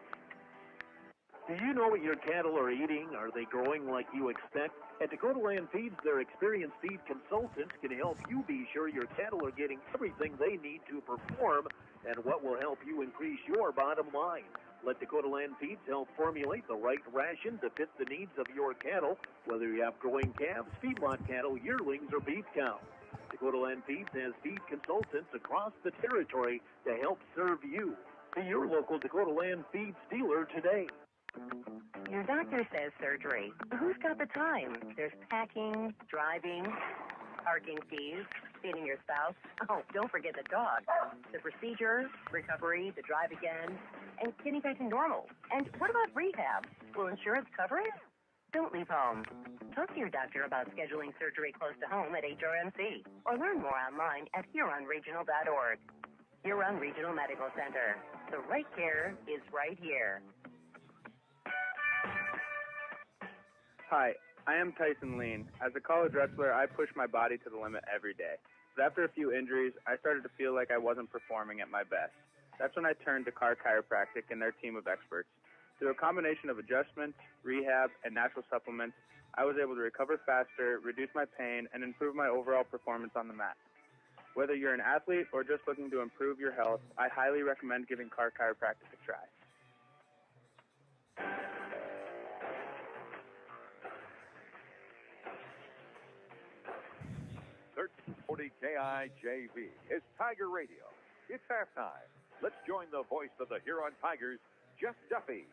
Do you know what your cattle are eating? Are they growing like you expect? At Dakota Land Feeds, their experienced feed consultants can help you be sure your cattle are getting everything they need to perform and what will help you increase your bottom line. Let Dakota Land Feeds help formulate the right ration to fit the needs of your cattle, whether you have growing calves, feedlot cattle, yearlings, or beef cows. Dakota Land Feeds has feed consultants across the territory to help serve you. Be your local Dakota Land Feeds dealer today. Your doctor says surgery. Who's got the time? There's packing, driving, parking fees, feeding your spouse. Oh, don't forget the dog. The procedure, recovery, the drive again, and getting back to normal. And what about rehab? Will insurance cover it? Don't leave home. Talk to your doctor about scheduling surgery close to home at HRMC or learn more online at HuronRegional.org. Huron Regional Medical Center. The right care is right here. Hi, I am Tyson Lean. As a college wrestler, I push my body to the limit every day. But after a few injuries, I started to feel like I wasn't performing at my best. That's when I turned to Car Chiropractic and their team of experts. Through a combination of adjustments, rehab, and natural supplements, I was able to recover faster, reduce my pain, and improve my overall performance on the mat. Whether you're an athlete or just looking to improve your health, I highly recommend giving Car Chiropractic a try. 1340 KIJV is Tiger Radio. It's halftime. Let's join the voice of the Huron Tigers, Jeff Duffy.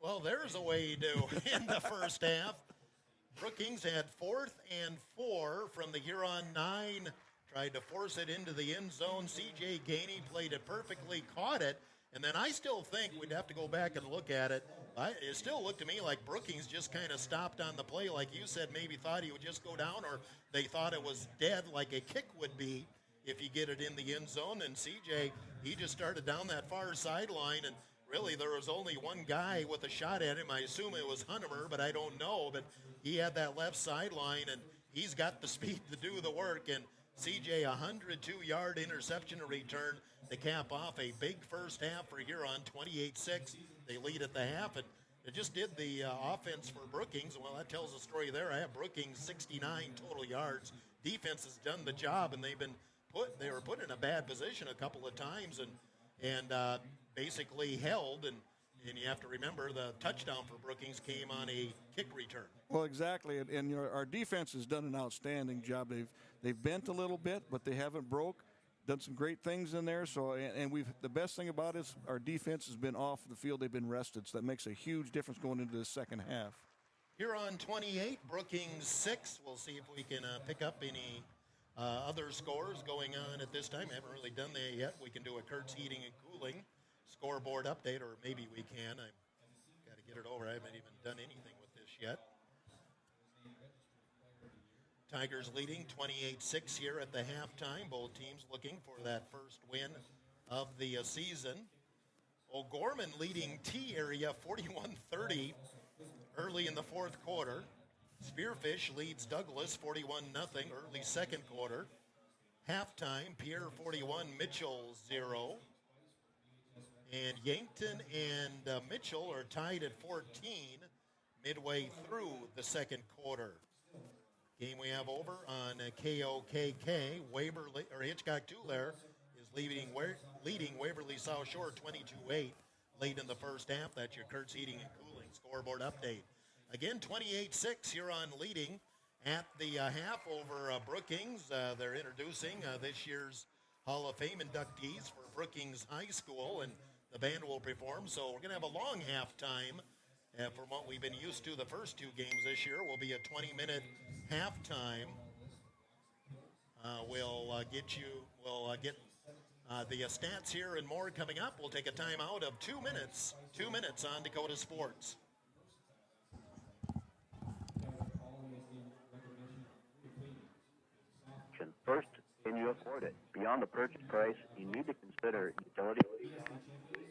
Well, there's a way to end the first half. Brookings had 4th and 4 from the Huron 9. Tried to force it into the end zone. C.J. Gainey played it perfectly, caught it. And then I still think we'd have to go back and look at it. It still looked to me like Brookings just kind of stopped on the play, like you said, maybe thought he would just go down, or they thought it was dead like a kick would be if you get it in the end zone. And C.J., he just started down that far sideline, and really there was only one guy with a shot at him. I assume it was Huntemer, but I don't know. But he had that left sideline, and he's got the speed to do the work. And C.J., 102-yard interception return to cap off a big first half for Huron, 28-6. They lead at the half, and it just did the offense for Brookings. Well, that tells the story there. I have Brookings 69 total yards. Defense has done the job, and they were put in a bad position a couple of times and basically held. And you have to remember the touchdown for Brookings came on a kick return. Well, exactly, and our defense has done an outstanding job. They've bent a little bit, but they haven't broke. Done some great things in there. So, and the best thing about it is our defense has been off the field. They've been rested, so that makes a huge difference going into the second half. Huron 28, Brookings 6. We'll see if we can pick up any other scores going on at this time. I haven't really done that yet. We can do a Kurtz Heating and Cooling scoreboard update, or maybe we can. I've got to get it over. I haven't even done anything with this yet. Tigers leading 28-6 here at the halftime. Both teams looking for that first win of the season. O'Gorman leading T area 41-30 early in the fourth quarter. Spearfish leads Douglas 41-0 early second quarter. Halftime, Pierre 41, Mitchell 0. And Yankton and Mitchell are tied at 14 midway through the second quarter. Game we have over on KOKK. Waverly, or Hitchcock Tulare is leading Waverly South Shore 22-8 late in the first half. That's your Kurtz Heating and Cooling scoreboard update. Again, 28-6 Huron leading at the half over Brookings. They're introducing this year's Hall of Fame inductees for Brookings High School, and the band will perform. So we're going to have a long halftime. From what we've been used to the first two games this year, will be a 20-minute halftime. We'll get the stats here and more coming up. We'll take a timeout of 2 minutes. 2 minutes on Dakota Sports. Beyond the purchase price, you need to consider utility.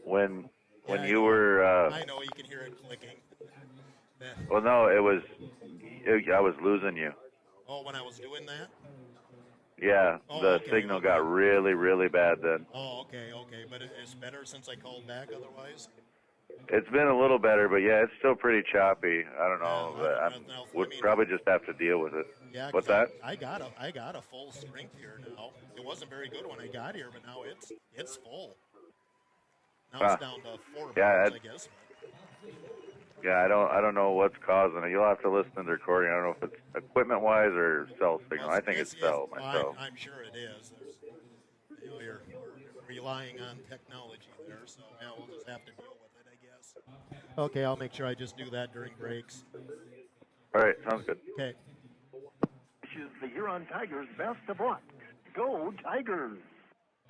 When you were... I know, you can hear it clicking. Well, no, I was losing you. Oh, when I was doing that? Yeah, the signal got really, really bad then. Oh, okay. But it's better since I called back otherwise? It's been a little better, but yeah, it's still pretty choppy. I don't know, but we'll probably just have to deal with it. Yeah, what's that? I got a full strength here now. It wasn't very good when I got here, but now it's full. Now it's down to 4 bars, I guess. Yeah, I don't know what's causing it. You'll have to listen to the recording. I don't know if it's equipment-wise or cell signal. I think it's cell myself. I'm sure it is. You're relying on technology there, so yeah, we'll just have to deal with it, I guess. Okay, I'll make sure I just do that during breaks. All right, sounds good. Okay. Is the Huron Tigers' best of luck. Go Tigers!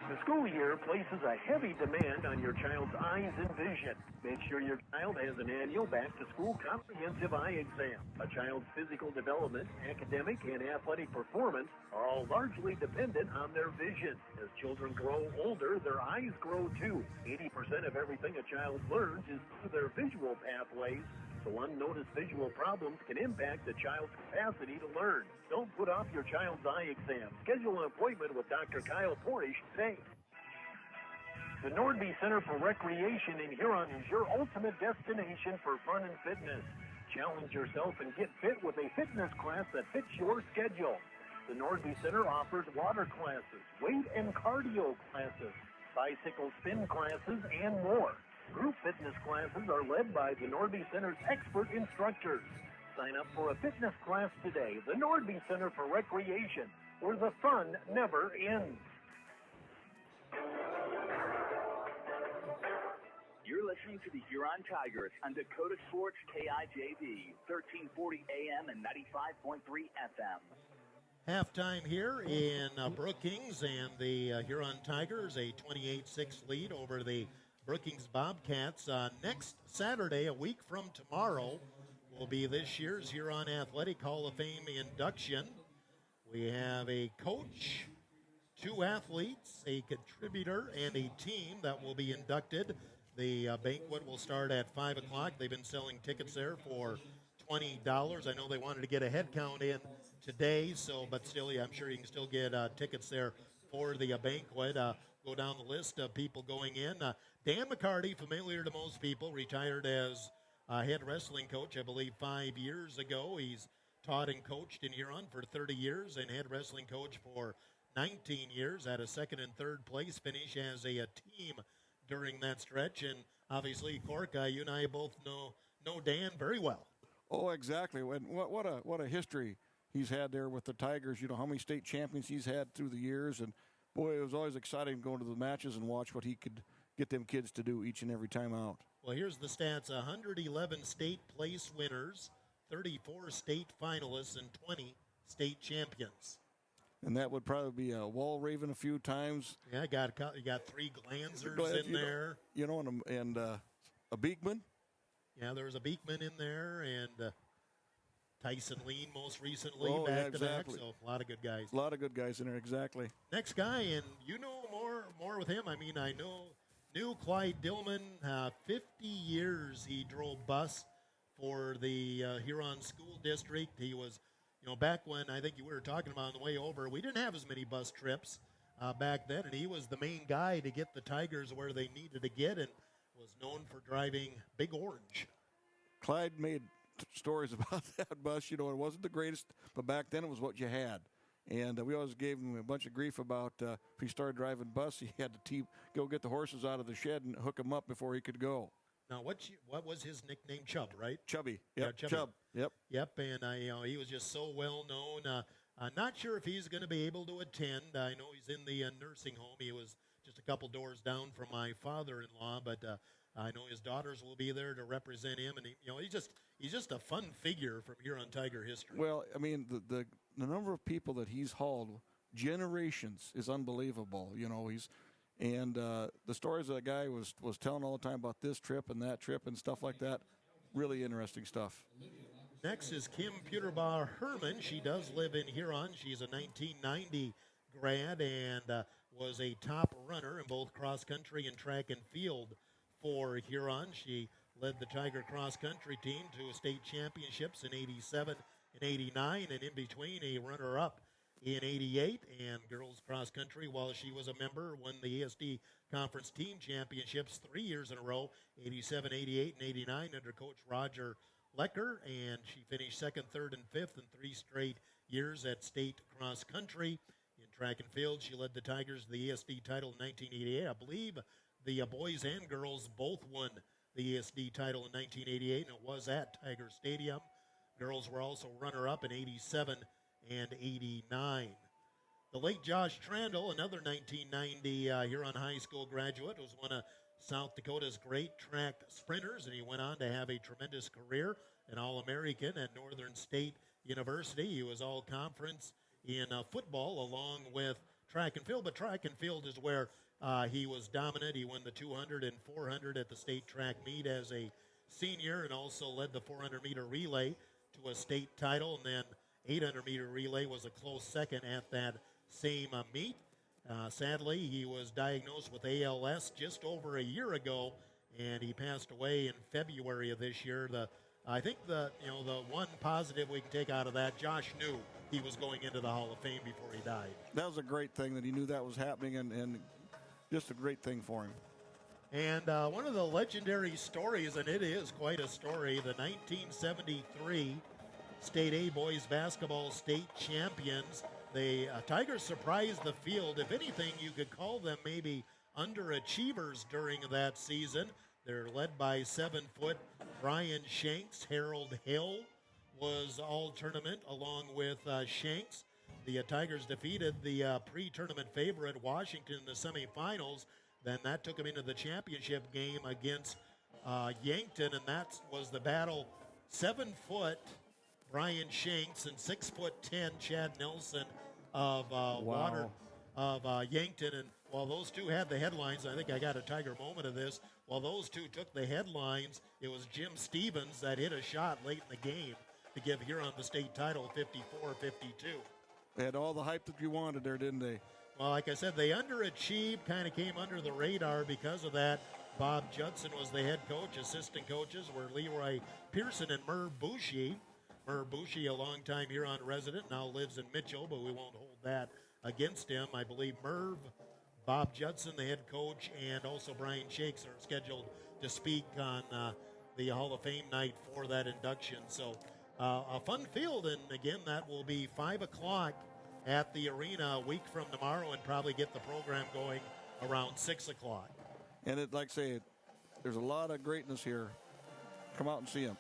The school year places a heavy demand on your child's eyes and vision. Make sure your child has an annual back-to-school comprehensive eye exam. A child's physical development, academic, and athletic performance are all largely dependent on their vision. As children grow older, their eyes grow too. 80% of everything a child learns is through their visual pathways, so unnoticed visual problems can impact the child's capacity to learn. Don't put off your child's eye exam. Schedule an appointment with Dr. Kyle Porish today. The Nordby Center for Recreation in Huron is your ultimate destination for fun and fitness. Challenge yourself and get fit with a fitness class that fits your schedule. The Nordby Center offers water classes, weight and cardio classes, bicycle spin classes, and more. Group fitness classes are led by the Nordby Center's expert instructors. Sign up for a fitness class today. The Nordby Center for Recreation, where the fun never ends. You're listening to the Huron Tigers on Dakota Sports KIJV, 1340 AM and 95.3 FM. Halftime here in Brookings, and the Huron Tigers a 28-6 lead over the Brookings Bobcats. Next Saturday, a week from tomorrow, will be this year's Huron Athletic Hall of Fame induction. We have a coach, 2 athletes, a contributor, and a team that will be inducted. The banquet will start at 5 o'clock. They've been selling tickets there for $20. I know they wanted to get a head count in today, but still, I'm sure you can still get tickets there for the banquet. Go down the list of people going in. Dan McCarty, familiar to most people, retired as head wrestling coach, I believe, 5 years ago. He's taught and coached in Huron for 30 years and head wrestling coach for 19 years. Had a second and third place finish as a team during that stretch. And obviously, Cork, you and I both know Dan very well. Oh, exactly. What a history he's had there with the Tigers. You know, how many state champions he's had through the years. And, boy, it was always exciting going to the matches and watch what he could get them kids to do each and every time out. Well, here's the stats. 111 state place winners, 34 state finalists, and 20 state champions. And that would probably be a Wall Raven a few times. Yeah, you got 3 Glanzers in there. And a Beekman. Yeah, there was a Beekman in there, and Tyson Lean most recently, back to back. So a lot of good guys. A lot of good guys in there, exactly. Next guy, and you know more with him. I mean, I knew Clyde Dillman. 50 years he drove bus for the Huron School District. He was, back when I think we were talking about on the way over, we didn't have as many bus trips back then, and he was the main guy to get the Tigers where they needed to get, and was known for driving Big Orange. Clyde made stories about that bus. It wasn't the greatest, but back then it was what you had. And we always gave him a bunch of grief about if he started driving bus, he had to go get the horses out of the shed and hook them up before he could go. Now, what was his nickname? Chub, right? Chubby. Yep, yeah, Chub. Yep. Yep, and he was just so well known. I'm not sure if he's going to be able to attend. I know he's in the nursing home. He was just a couple doors down from my father-in-law, but I know his daughters will be there to represent him, and he's just a fun figure from Huron Tiger history. Well, I mean, the number of people that he's hauled, generations, is unbelievable. And the stories that guy was telling all the time about this trip and that trip and stuff like that, really interesting stuff. Next is Kim Puterbaugh Herman. She does live in Huron. She's a 1990 grad and was a top runner in both cross country and track and field for Huron. She led the Tiger cross country team to state championships in 87 and 89, and in between a runner-up in 88, and girls cross country, while she was a member, won the ASD Conference Team Championships 3 years in a row, 87, 88, and 89 under Coach Roger Lecker, and she finished second, third, and fifth in 3 straight years at state cross country. In track and field, she led the Tigers to the ASD title in 1988. I believe the boys and girls both won the ASD title in 1988, and it was at Tiger Stadium. Girls were also runner-up in 87 and 89. The late Josh Trandle, another 1990 Huron High School graduate, was one of South Dakota's great track sprinters, and he went on to have a tremendous career, an All-American at Northern State University. He was all-conference in football along with track and field, but track and field is where he was dominant. He won the 200 and 400 at the state track meet as a senior, and also led the 400-meter relay to a state title, and then 800-meter relay was a close second at that same meet. Sadly, he was diagnosed with ALS just over a year ago, and he passed away in February of this year. I think the one positive we can take out of that, Josh knew he was going into the Hall of Fame before he died. That was a great thing that he knew that was happening, and just a great thing for him. And one of the legendary stories, and it is quite a story, the 1973 State A boys basketball state champions. The Tigers surprised the field. If anything, you could call them maybe underachievers during that season. They're led by 7-foot Brian Shanks. Harold Hill was all-tournament along with Shanks. The Tigers defeated the pre-tournament favorite Washington in the semifinals. Then that took them into the championship game against Yankton, and that was the battle. 7-foot Brian Shanks and 6'10" Chad Nelson of Yankton. And while those two had the headlines, I think I got a Tiger moment of this. While those two took the headlines, it was Jim Stevens that hit a shot late in the game to give Huron the state title, 54-52. They had all the hype that you wanted there, didn't they? Well, like I said, they underachieved, kind of came under the radar because of that. Bob Judson was the head coach. Assistant coaches were Leroy Pearson and Merv Boucher. Merv Boucher, a longtime Huron resident, now lives in Mitchell, but we won't hold that against him. I believe Merv, Bob Judson, the head coach, and also Brian Shakes are scheduled to speak on the Hall of Fame night for that induction. So a fun field, and again, that will be 5 o'clock at the arena a week from tomorrow, and probably get the program going around 6 o'clock. And like I say, there's a lot of greatness here. Come out and see them.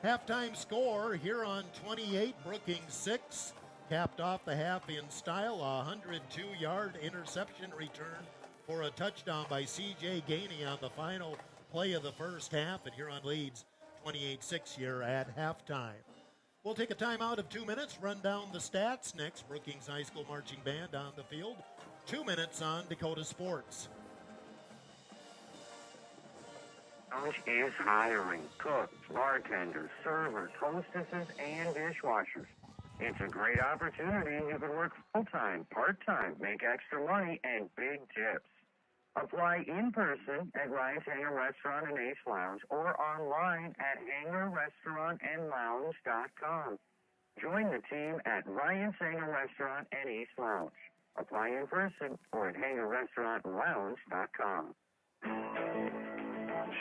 Halftime score, Huron 28, Brookings 6. Capped off the half in style, a 102-yard interception return for a touchdown by C.J. Gainey on the final play of the first half, and Huron leads 28-6 here at halftime. We'll take a timeout of 2 minutes, run down the stats. Next, Brookings High School Marching Band on the field. 2 minutes on Dakota Sports. Lounge is hiring cooks, bartenders, servers, hostesses, and dishwashers. It's a great opportunity. You can work full-time, part-time, make extra money, and big tips. Apply in person at Ryan's Hangar Restaurant and Ace Lounge or online at hangarrestaurantandlounge.com. Join the team at Ryan's Hangar Restaurant and Ace Lounge. Apply in person or at hangarrestaurantlounge.com.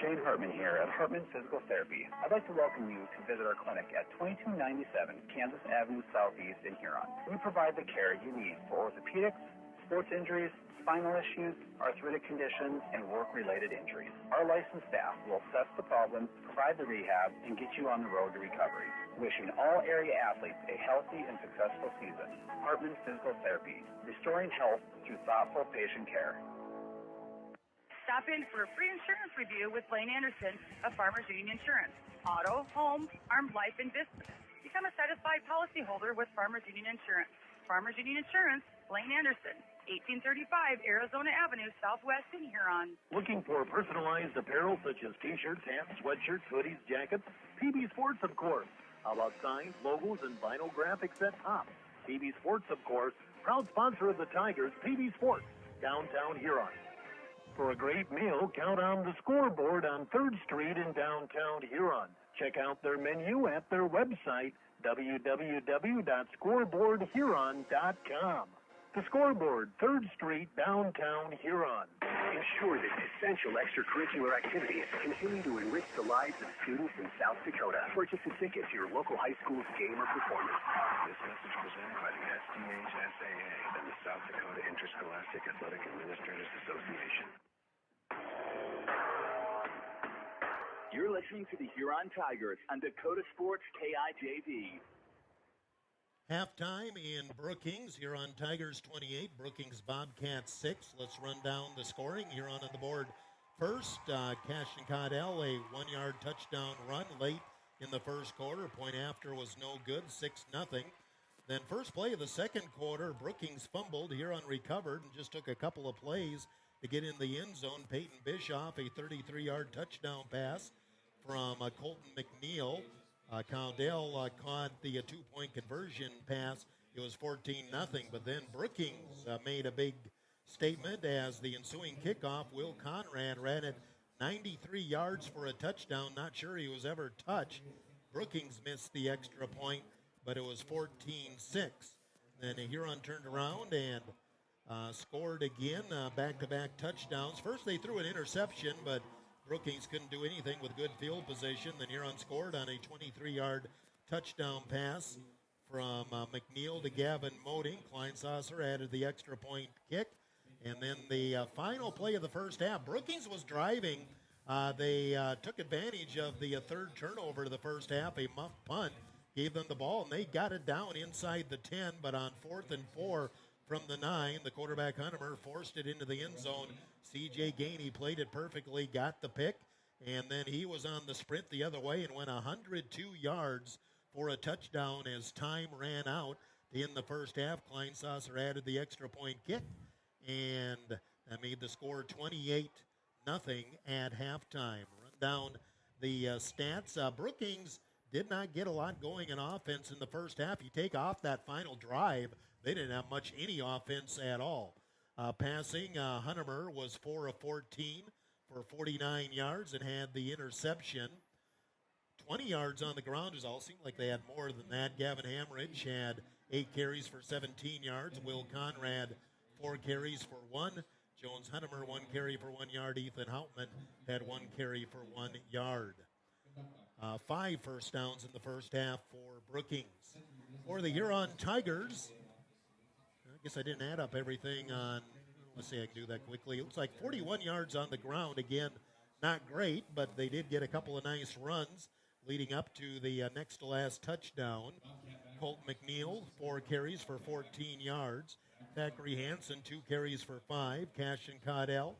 Shane Hartman here at Hartman Physical Therapy. I'd like to welcome you to visit our clinic at 2297 Kansas Avenue Southeast in Huron. We provide the care you need for orthopedics, sports injuries, spinal issues, arthritic conditions, and work-related injuries. Our licensed staff will assess the problem, provide the rehab, and get you on the road to recovery. Wishing all area athletes a healthy and successful season. Hartman Physical Therapy, restoring health through thoughtful patient care. Stop in for a free insurance review with Blaine Anderson of Farmers Union Insurance. Auto, home, armed life, and business. Become a satisfied policyholder with Farmers Union Insurance. Farmers Union Insurance, Blaine Anderson, 1835 Arizona Avenue, Southwest in Huron. Looking for personalized apparel such as t-shirts, hats, sweatshirts, hoodies, jackets? PB Sports, of course. How about signs, logos, and vinyl graphics at top? PB Sports, of course, proud sponsor of the Tigers, PB Sports, downtown Huron. For a great meal, count on the Scoreboard on 3rd Street in downtown Huron. Check out their menu at their website, www.scoreboardhuron.com. The Scoreboard, 3rd Street, downtown Huron. Ensure that essential extracurricular activities continue to enrich the lives of students in South Dakota. Purchase a ticket to your local high school's game or performance. This message presented by the SDHSAA and the South Dakota Interscholastic Athletic Administrators Association. You're listening to the Huron Tigers on Dakota Sports KIJV. Halftime in Brookings, Huron Tigers 28, Brookings Bobcats 6. Let's run down the scoring. Huron on the board first. Cashin Caudell, a 1-yard touchdown run late in the first quarter. Point after was no good, 6-0. Then first play of the second quarter, Brookings fumbled. Huron recovered and just took a couple of plays to get in the end zone. Peyton Bischoff, a 33-yard touchdown pass from Colton McNeil. Caudell caught the two-point conversion pass. It was 14-0, but then Brookings made a big statement as the ensuing kickoff. Will Conrad ran it 93 yards for a touchdown. Not sure he was ever touched. Brookings missed the extra point, but it was 14-6. Then Huron turned around and scored again, back-to-back touchdowns. First they threw an interception, but Brookings couldn't do anything with good field position. Then Huron scored on a 23-yard touchdown pass from McNeil to Gavin Moding. Kleinsasser added the extra point kick. And then the final play of the first half, Brookings was driving. They took advantage of the third turnover of the first half, a muff punt. Gave them the ball, and they got it down inside the 10, but on 4th and 4 from the 9, the quarterback Huntemer forced it into the end zone. C.J. Gainey played it perfectly, got the pick, and then he was on the sprint the other way and went 102 yards for a touchdown as time ran out in the first half. Kleinsasser added the extra point kick, and that made the score 28-0 at halftime. Run down the stats. Brookings did not get a lot going in offense in the first half. You take off that final drive, they didn't have much any offense at all. Passing, Huntemer was 4 of 14 for 49 yards and had the interception. 20 yards on the ground is all. Seemed like they had more than that. Gavin Hamridge had 8 carries for 17 yards. Will Conrad, 4 carries for 1. Jones Huntemer, 1 carry for 1 yard. Ethan Hauptman had 1 carry for 1 yard. 5 first downs in the first half for Brookings. For the Huron Tigers, I guess I didn't add up everything on, let's see, I can do that quickly. It looks like 41 yards on the ground. Again, not great, but they did get a couple of nice runs leading up to the next to last touchdown. Colt McNeil, 4 carries for 14 yards. Thackeray Hansen, 2 carries for 5. Cashin Caudell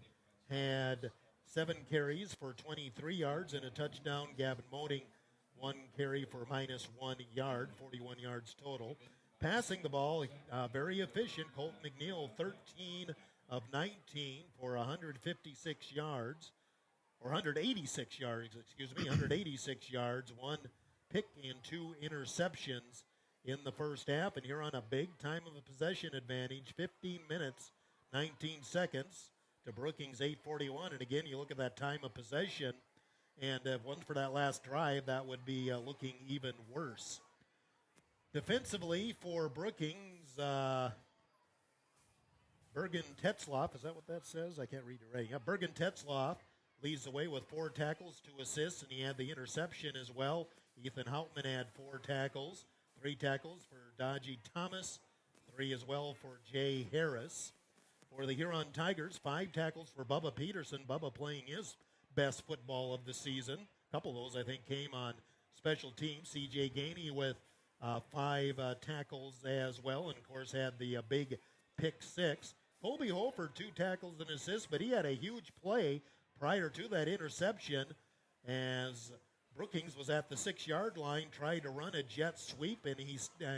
had 7 carries for 23 yards and a touchdown. Gavin Moding, 1 carry for -1 yard, 41 yards total. Passing the ball, very efficient. Colt McNeil, 13 of 19 for 156 yards, or 186 yards, 186 yards, 1 pick and 2 interceptions in the first half. And you're on a big time of a possession advantage, 15 minutes, 19 seconds to Brookings 8:41. And again, you look at that time of possession, and if it wasn't for that last drive, that would be looking even worse. Defensively for Brookings, Bergen Tetzloff, is that what that says? I can't read it right. Yeah, Bergen Tetzloff leads the way with 4 tackles, 2 assists, and he had the interception as well. Ethan Hauptman had 4 tackles, 3 tackles for Dodgy Thomas, 3 as well for Jay Harris. For the Huron Tigers, 5 tackles for Bubba Peterson. Bubba playing his best football of the season. A couple of those, I think, came on special teams. C.J. Gainey with 5 tackles as well, and, of course, had the big pick 6. Colby Holford, 2 tackles and assists, but he had a huge play prior to that interception as Brookings was at the 6-yard line, tried to run a jet sweep, and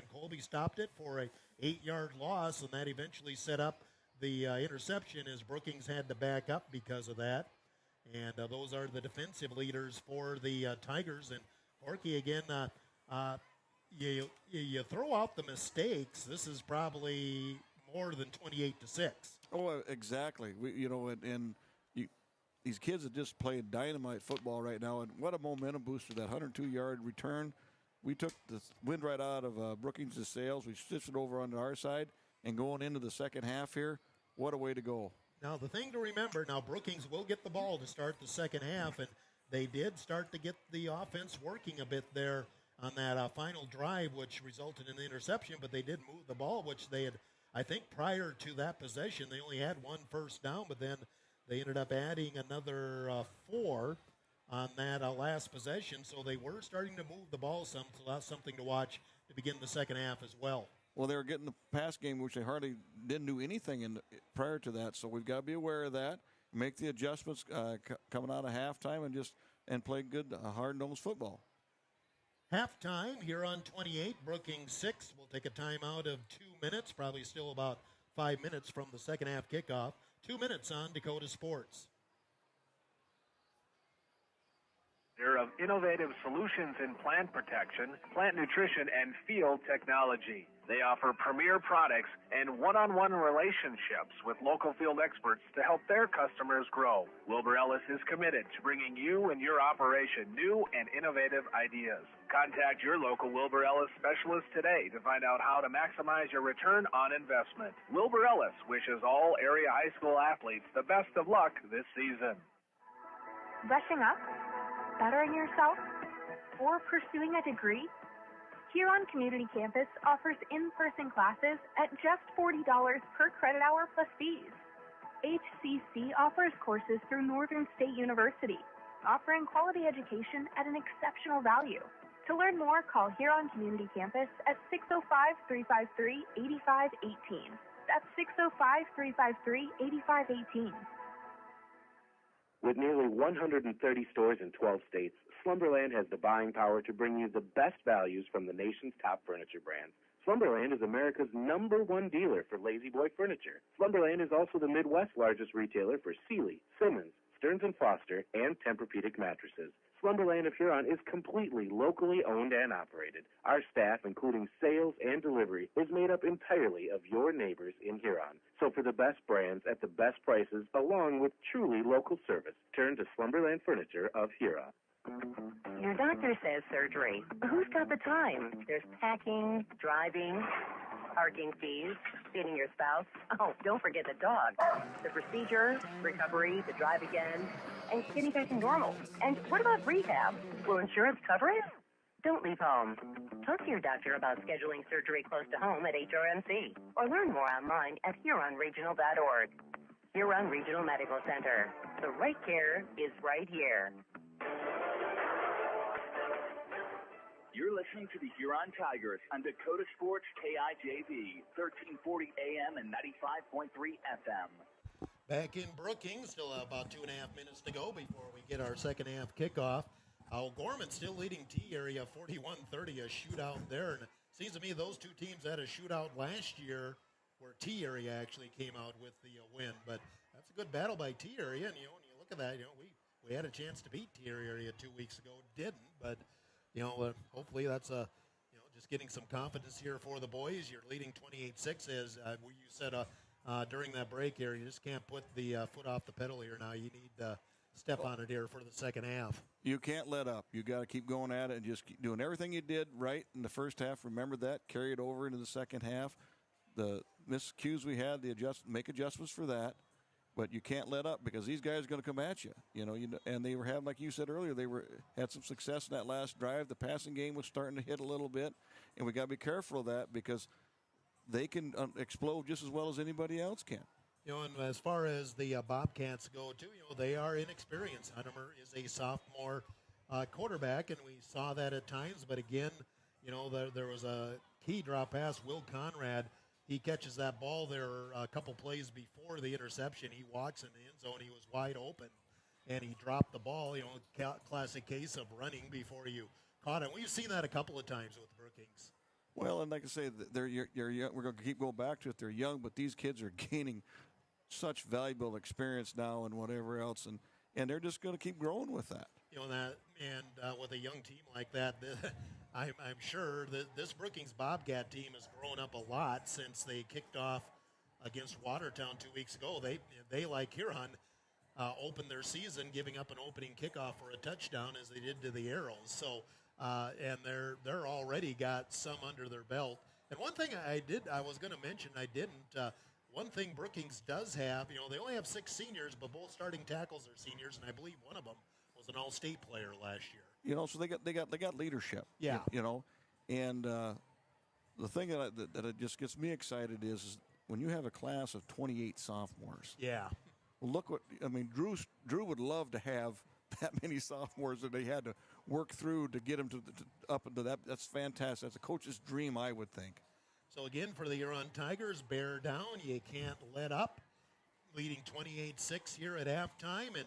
Colby stopped it for a 8-yard loss, and that eventually set up the interception as Brookings had to back up because of that. And those are the defensive leaders for the Tigers. And Orky, again, you throw out the mistakes. This is probably more than 28-6. Oh, exactly. These kids have just played dynamite football right now, and what a momentum booster, that 102-yard return. We took the wind right out of Brookings' sails. We switched it over onto our side, and going into the second half here, what a way to go. Now, the thing to remember, Brookings will get the ball to start the second half, and they did start to get the offense working a bit there on that final drive, which resulted in the interception, but they did move the ball, which they had, I think, prior to that possession, they only had one first down, but then they ended up adding another 4 on that last possession, so they were starting to move the ball some, so that's something to watch to begin the second half as well. Well, they were getting the pass game, which they hardly didn't do anything prior to that, so we've got to be aware of that, make the adjustments coming out of halftime, and play good, hard-nosed football. Halftime here on 28, Brookings 6. We'll take a timeout of 2 minutes, probably still about 5 minutes from the second half kickoff. 2 minutes on Dakota Sports. Of innovative solutions in plant protection, plant nutrition, and field technology. They offer premier products and one-on-one relationships with local field experts to help their customers grow. Wilbur Ellis is committed to bringing you and your operation new and innovative ideas. Contact your local Wilbur Ellis specialist today to find out how to maximize your return on investment. Wilbur Ellis wishes all area high school athletes the best of luck this season. Brushing up? Bettering yourself? Or pursuing a degree? Huron Community Campus offers in-person classes at just $40 per credit hour plus fees. HCC offers courses through Northern State University, offering quality education at an exceptional value. To learn more, call Huron Community Campus at 605-353-8518. That's 605-353-8518. With nearly 130 stores in 12 states, Slumberland has the buying power to bring you the best values from the nation's top furniture brands. Slumberland is America's #1 dealer for Lazy Boy furniture. Slumberland is also the Midwest's largest retailer for Sealy, Simmons, Stearns & Foster, and Tempur-Pedic mattresses. Slumberland of Huron is completely locally owned and operated. Our staff, including sales and delivery, is made up entirely of your neighbors in Huron. So for the best brands at the best prices, along with truly local service, turn to Slumberland Furniture of Huron. Your doctor says surgery. Who's got the time? There's packing, driving, parking fees, feeding your spouse. Oh, don't forget the dog. The procedure, recovery, the drive again, and getting back to normal. And what about rehab? Will insurance cover it? Don't leave home. Talk to your doctor about scheduling surgery close to home at HRMC, or learn more online at HuronRegional.org. Huron Regional Medical Center. The right care is right here. You're listening to the Huron Tigers on Dakota Sports KIJV, 1340 AM and 95.3 FM. Back in Brookings, still about 2.5 minutes to go before we get our second half kickoff. Gorman still leading T area 41-30, a shootout there. And it seems to me those two teams had a shootout last year where T area actually came out with the win. But that's a good battle by T area. And, when you look at that, we had a chance to beat T area 2 weeks ago. Didn't, but hopefully that's just getting some confidence here for the boys. You're leading 28-6, as you said during that break here. You just can't put the foot off the pedal here now. You need to step on it here for the second half. You can't let up. You got to keep going at it and just keep doing everything you did right in the first half. Remember that. Carry it over into the second half. The miscues we had, make adjustments for that. But you can't let up because these guys are going to come at you, and they were having, like you said earlier, had some success in that last drive. The passing game was starting to hit a little bit, and we got to be careful of that because they can explode just as well as anybody else can. And as far as the Bobcats go, too, they are inexperienced. Huntemer is a sophomore quarterback, and we saw that at times. But again, there was a key drop pass. Will Conrad, he catches that ball there a couple plays before the interception. He walks in the end zone. He was wide open, and he dropped the ball. Classic case of running before you caught it. We've seen that a couple of times with Brookings. Well, and like I say, they're young. We're going to keep going back to it. They're young, but these kids are gaining such valuable experience now and whatever else, and they're just going to keep growing with that. With a young team like that, I'm sure that this Brookings Bobcat team has grown up a lot since they kicked off against Watertown 2 weeks ago. They like Huron, opened their season giving up an opening kickoff for a touchdown as they did to the Arrows. So, and they're already got some under their belt. And one thing I was going to mention, I didn't. One thing Brookings does have, they only have 6 seniors, but both starting tackles are seniors, and I believe one of them was an all-state player last year. So they got leadership. Yeah. And the thing that it just gets me excited is when you have a class of 28 sophomores. Yeah. Well, look Drew would love to have that many sophomores that they had to work through to get them up into that. That's fantastic. That's a coach's dream, I would think. So again, for the Huron Tigers, bear down. You can't let up. Leading 28-6 here at halftime, and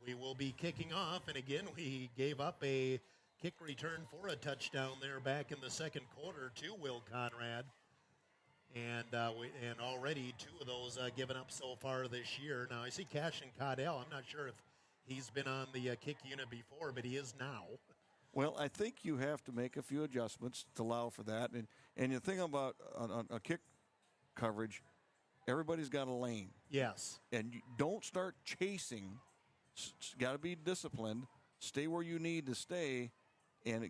we will be kicking off. And again, we gave up a kick return for a touchdown there back in the second quarter to Will Conrad. And already 2 of those given up so far this year. Now, I see Cashin Caudell. I'm not sure if he's been on the kick unit before, but he is now. Well, I think you have to make a few adjustments to allow for that. And the thing about a kick coverage, everybody's got a lane. Yes. And you don't start chasing. Got to be disciplined. Stay where you need to stay. And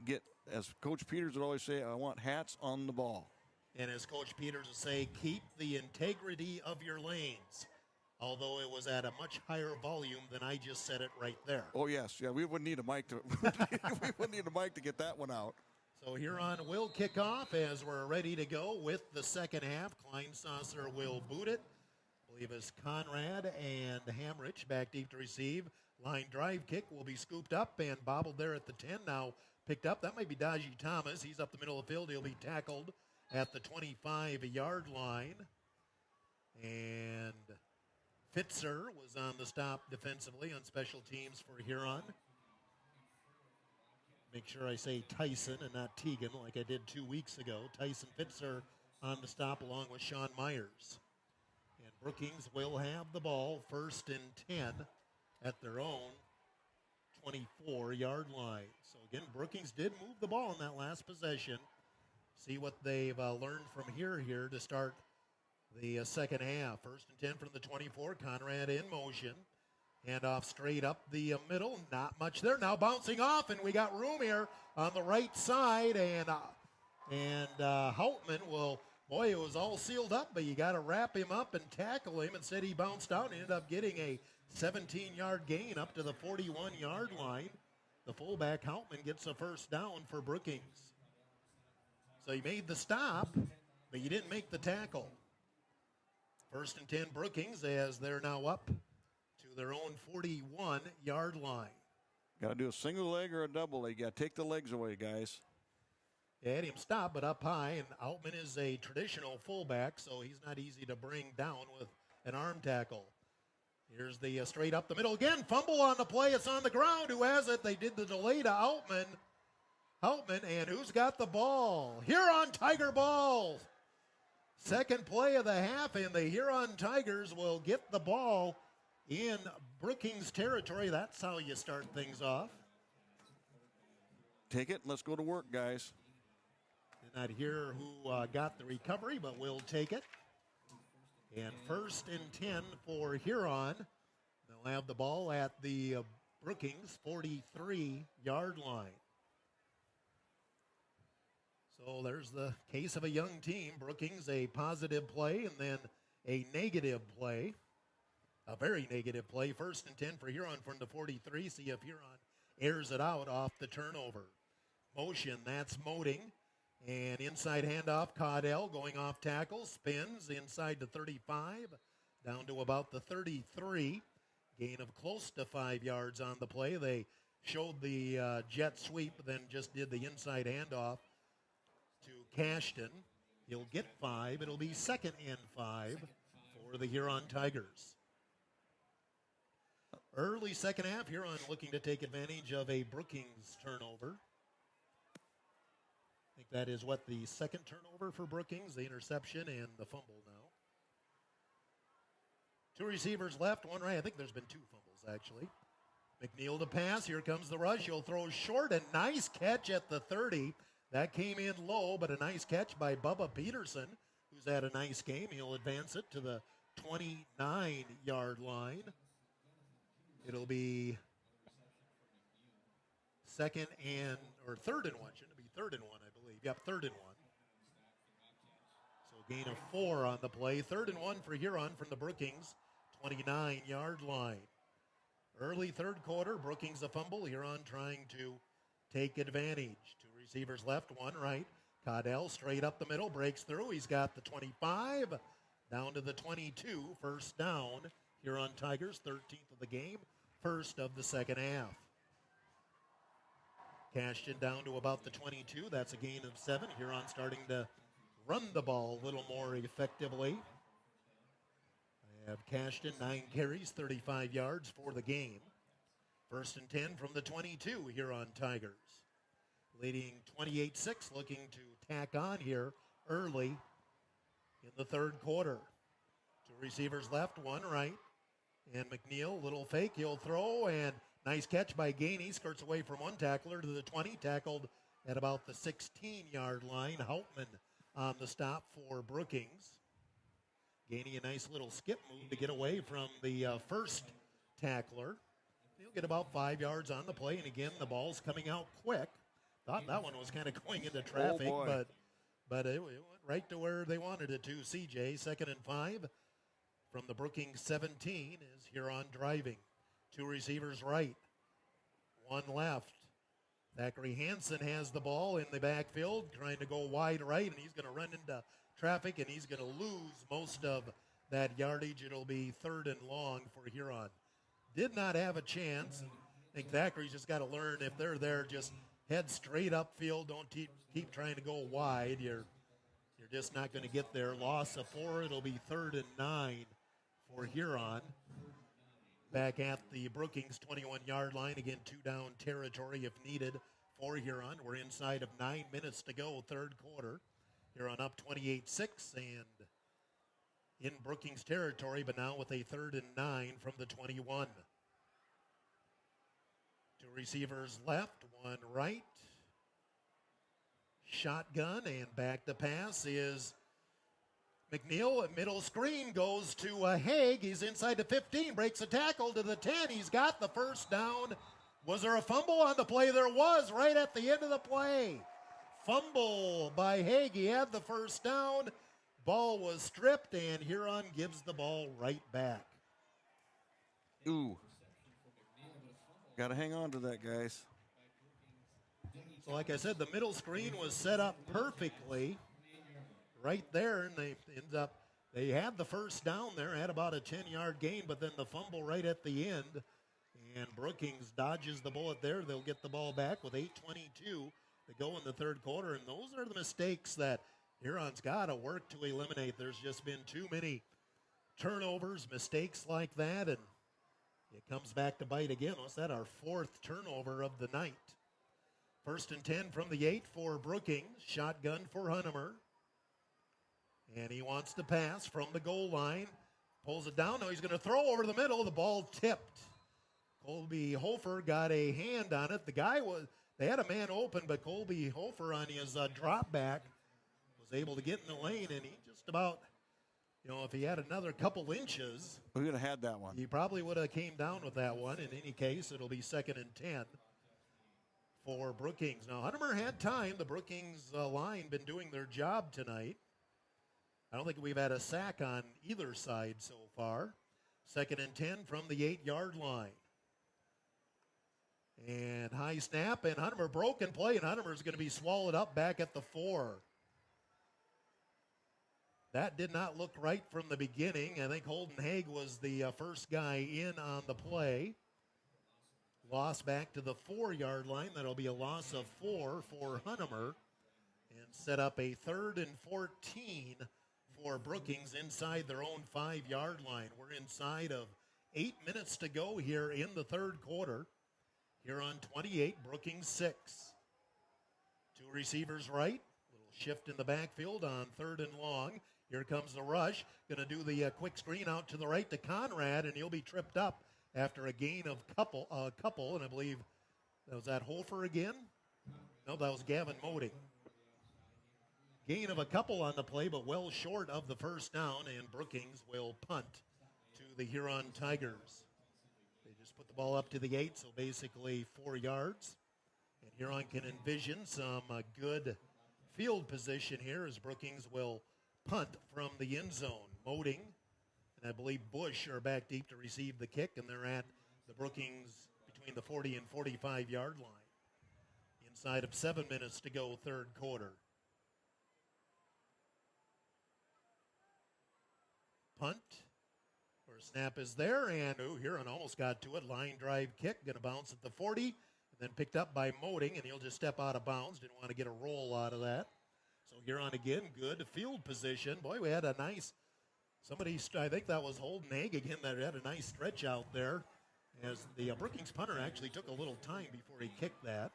as Coach Peters would always say, I want hats on the ball. And as Coach Peters would say, keep the integrity of your lanes. Although it was at a much higher volume than I just said it right there. Oh yes, yeah. We wouldn't need a mic to get that one out. So Huron will kick off as we're ready to go with the second half. Kleinsasser will boot it. I believe it's Conrad and Hamrich back deep to receive. Line drive kick will be scooped up and bobbled there at the 10. Now picked up. That might be Daji Thomas. He's up the middle of the field. He'll be tackled at the 25-yard line. And Fitzer was on the stop defensively on special teams for Huron. Make sure I say Tyson and not Teagan like I did 2 weeks ago. Tyson Fitzer on the stop along with Sean Myers. And Brookings will have the ball 1st and 10 at their own 24-yard line. So again, Brookings did move the ball in that last possession. See what they've learned from here to start the second half. 1st and 10 from the 24. Conrad in motion. Handoff straight up the middle. Not much there. Now bouncing off, and we got room here on the right side. And Houtman will, boy, it was all sealed up, but you got to wrap him up and tackle him. Instead, he bounced out and ended up getting a 17-yard gain up to the 41-yard line. The fullback, Houtman, gets a first down for Brookings. So he made the stop, but you didn't make the tackle. 1st and 10 Brookings as they're now up to their own 41-yard line. Got to do a single leg or a double leg. Got to take the legs away, guys. They had him stop, but up high, and Altman is a traditional fullback, so he's not easy to bring down with an arm tackle. Here's the straight up the middle again. Fumble on the play. It's on the ground. Who has it? They did the delay to Altman. And who's got the ball? Huron Tiger ball. Second play of the half, and the Huron Tigers will get the ball in Brookings territory. That's how you start things off. Take it. Let's go to work, guys. Did not hear who got the recovery, but we'll take it. And 1st and 10 for Huron. They'll have the ball at the Brookings 43-yard line. So there's the case of a young team. Brookings, a positive play, and then a negative play. A very negative play. 1st and 10 for Huron from the 43. See if Huron airs it out off the turnover. Motion, that's Moding. And inside handoff, Caudell going off tackle. Spins inside the 35. Down to about the 33. Gain of close to 5 yards on the play. They showed the jet sweep, then just did the inside handoff to Cashton. He'll get 5. It'll be 2nd and 5 for the Huron Tigers. Early second half, Huron looking to take advantage of a Brookings turnover. I think that is the second turnover for Brookings, the interception and the fumble now. 2 receivers left, 1 right. I think there's been 2 fumbles, actually. McNeil to pass. Here comes the rush. He'll throw short. A nice catch at the 30. That came in low, but a nice catch by Bubba Peterson, who's had a nice game. He'll advance it to the 29-yard line. It'll be third and one. Shouldn't it be third and one, I believe. Yep, third and one. So a gain of 4 on the play. 3rd and 1 for Huron from the Brookings 29-yard line. Early third quarter, Brookings a fumble. Huron trying to take advantage. 2 receivers left, 1 right. Caudell straight up the middle, breaks through. He's got the 25, down to the 22. First down, Huron Tigers, 13th of the game, first of the second half. Cashed in down to about the 22. That's a gain of 7. Huron starting to run the ball a little more effectively. They have cashed in 9 carries, 35 yards for the game. 1st and 10 from the 22, Huron Tigers. Leading 28-6, looking to tack on here early in the third quarter. 2 receivers left, 1 right. And McNeil, little fake, he'll throw, and nice catch by Gainey. Skirts away from 1 tackler to the 20, tackled at about the 16-yard line. Houtman on the stop for Brookings. Gainey, a nice little skip move to get away from the first tackler. He'll get about 5 yards on the play, and again, the ball's coming out quick. Thought that one was kind of going into traffic, but it went right to where they wanted it to. CJ, 2nd and 5 from the Brookings 17 is Huron driving. 2 receivers right, 1 left. Thackeray Hansen has the ball in the backfield, trying to go wide right, and he's going to run into traffic, and he's going to lose most of that yardage. It'll be 3rd and long for Huron. Did not have a chance. I think Thackeray's just got to learn, if they're there, just head straight upfield. Don't keep trying to go wide. You're just not going to get there. Loss of 4. It'll be 3rd and 9 for Huron. Back at the Brookings 21-yard line. Again, 2-down territory if needed for Huron. We're inside of 9 minutes to go, third quarter. Huron up 28-6 and in Brookings territory, but now with a 3rd and 9 from the 21. 2 receivers left, 1 right. Shotgun, and back to pass is McNeil. Middle screen goes to Haig. He's inside the 15, breaks a tackle to the 10. He's got the first down. Was there a fumble on the play? There was, right at the end of the play. Fumble by Haig. He had the first down. Ball was stripped, and Huron gives the ball right back. Ooh. Got to hang on to that, guys. So like I said, the middle screen was set up perfectly right there, and they had the first down there, had about a 10-yard gain, but then the fumble right at the end, and Brookings dodges the bullet there. They'll get the ball back with 8:22 to go in the third quarter, and those are the mistakes that Huron's got to work to eliminate. There's just been too many turnovers, mistakes like that, and it comes back to bite again. Was that our 4th turnover of the night? 1st and 10 from the 8 for Brookings. Shotgun for Hunemer. And he wants to pass from the goal line. Pulls it down. Now he's going to throw over the middle. The ball tipped. Colby Hofer got a hand on it. They had a man open, but Colby Hofer on his drop back was able to get in the lane, and he just about, if he had another couple inches, we would have had that one. He probably would have came down with that one. In any case, it'll be 2nd and 10 for Brookings. Now, Hunemer had time. The Brookings line been doing their job tonight. I don't think we've had a sack on either side so far. 2nd and 10 from the 8-yard line. And high snap, and Hunemer broken play, and Hunemer's going to be swallowed up back at the 4. That did not look right from the beginning. I think Holden Haig was the first guy in on the play. Loss back to the 4-yard line. That'll be a loss of 4 for Hunemer, and set up a 3rd and 14 for Brookings inside their own 5-yard line. We're inside of 8 minutes to go here in the third quarter. Huron 28, Brookings 6. 2 receivers right. Little shift in the backfield on 3rd and long. Here comes the rush. Going to do the quick screen out to the right to Conrad, and he'll be tripped up after a gain of a couple, and I believe was that Hofer again? No, that was Gavin Modi. Gain of a couple on the play, but well short of the first down, and Brookings will punt to the Huron Tigers. They just put the ball up to the 8, so basically 4 yards. And Huron can envision some good field position here as Brookings will punt from the end zone. Moding and I believe Bush are back deep to receive the kick, and they're at the Brookings between the 40 and 45-yard line. Inside of 7 minutes to go, third quarter. Punt, or snap is there, and Huron almost got to it. Line drive kick, going to bounce at the 40, and then picked up by Moding, and he'll just step out of bounds. Didn't want to get a roll out of that. So Huron again, good field position. Boy, we had a nice, I think that was Holden Egg again, that had a nice stretch out there, as the Brookings punter actually took a little time before he kicked that.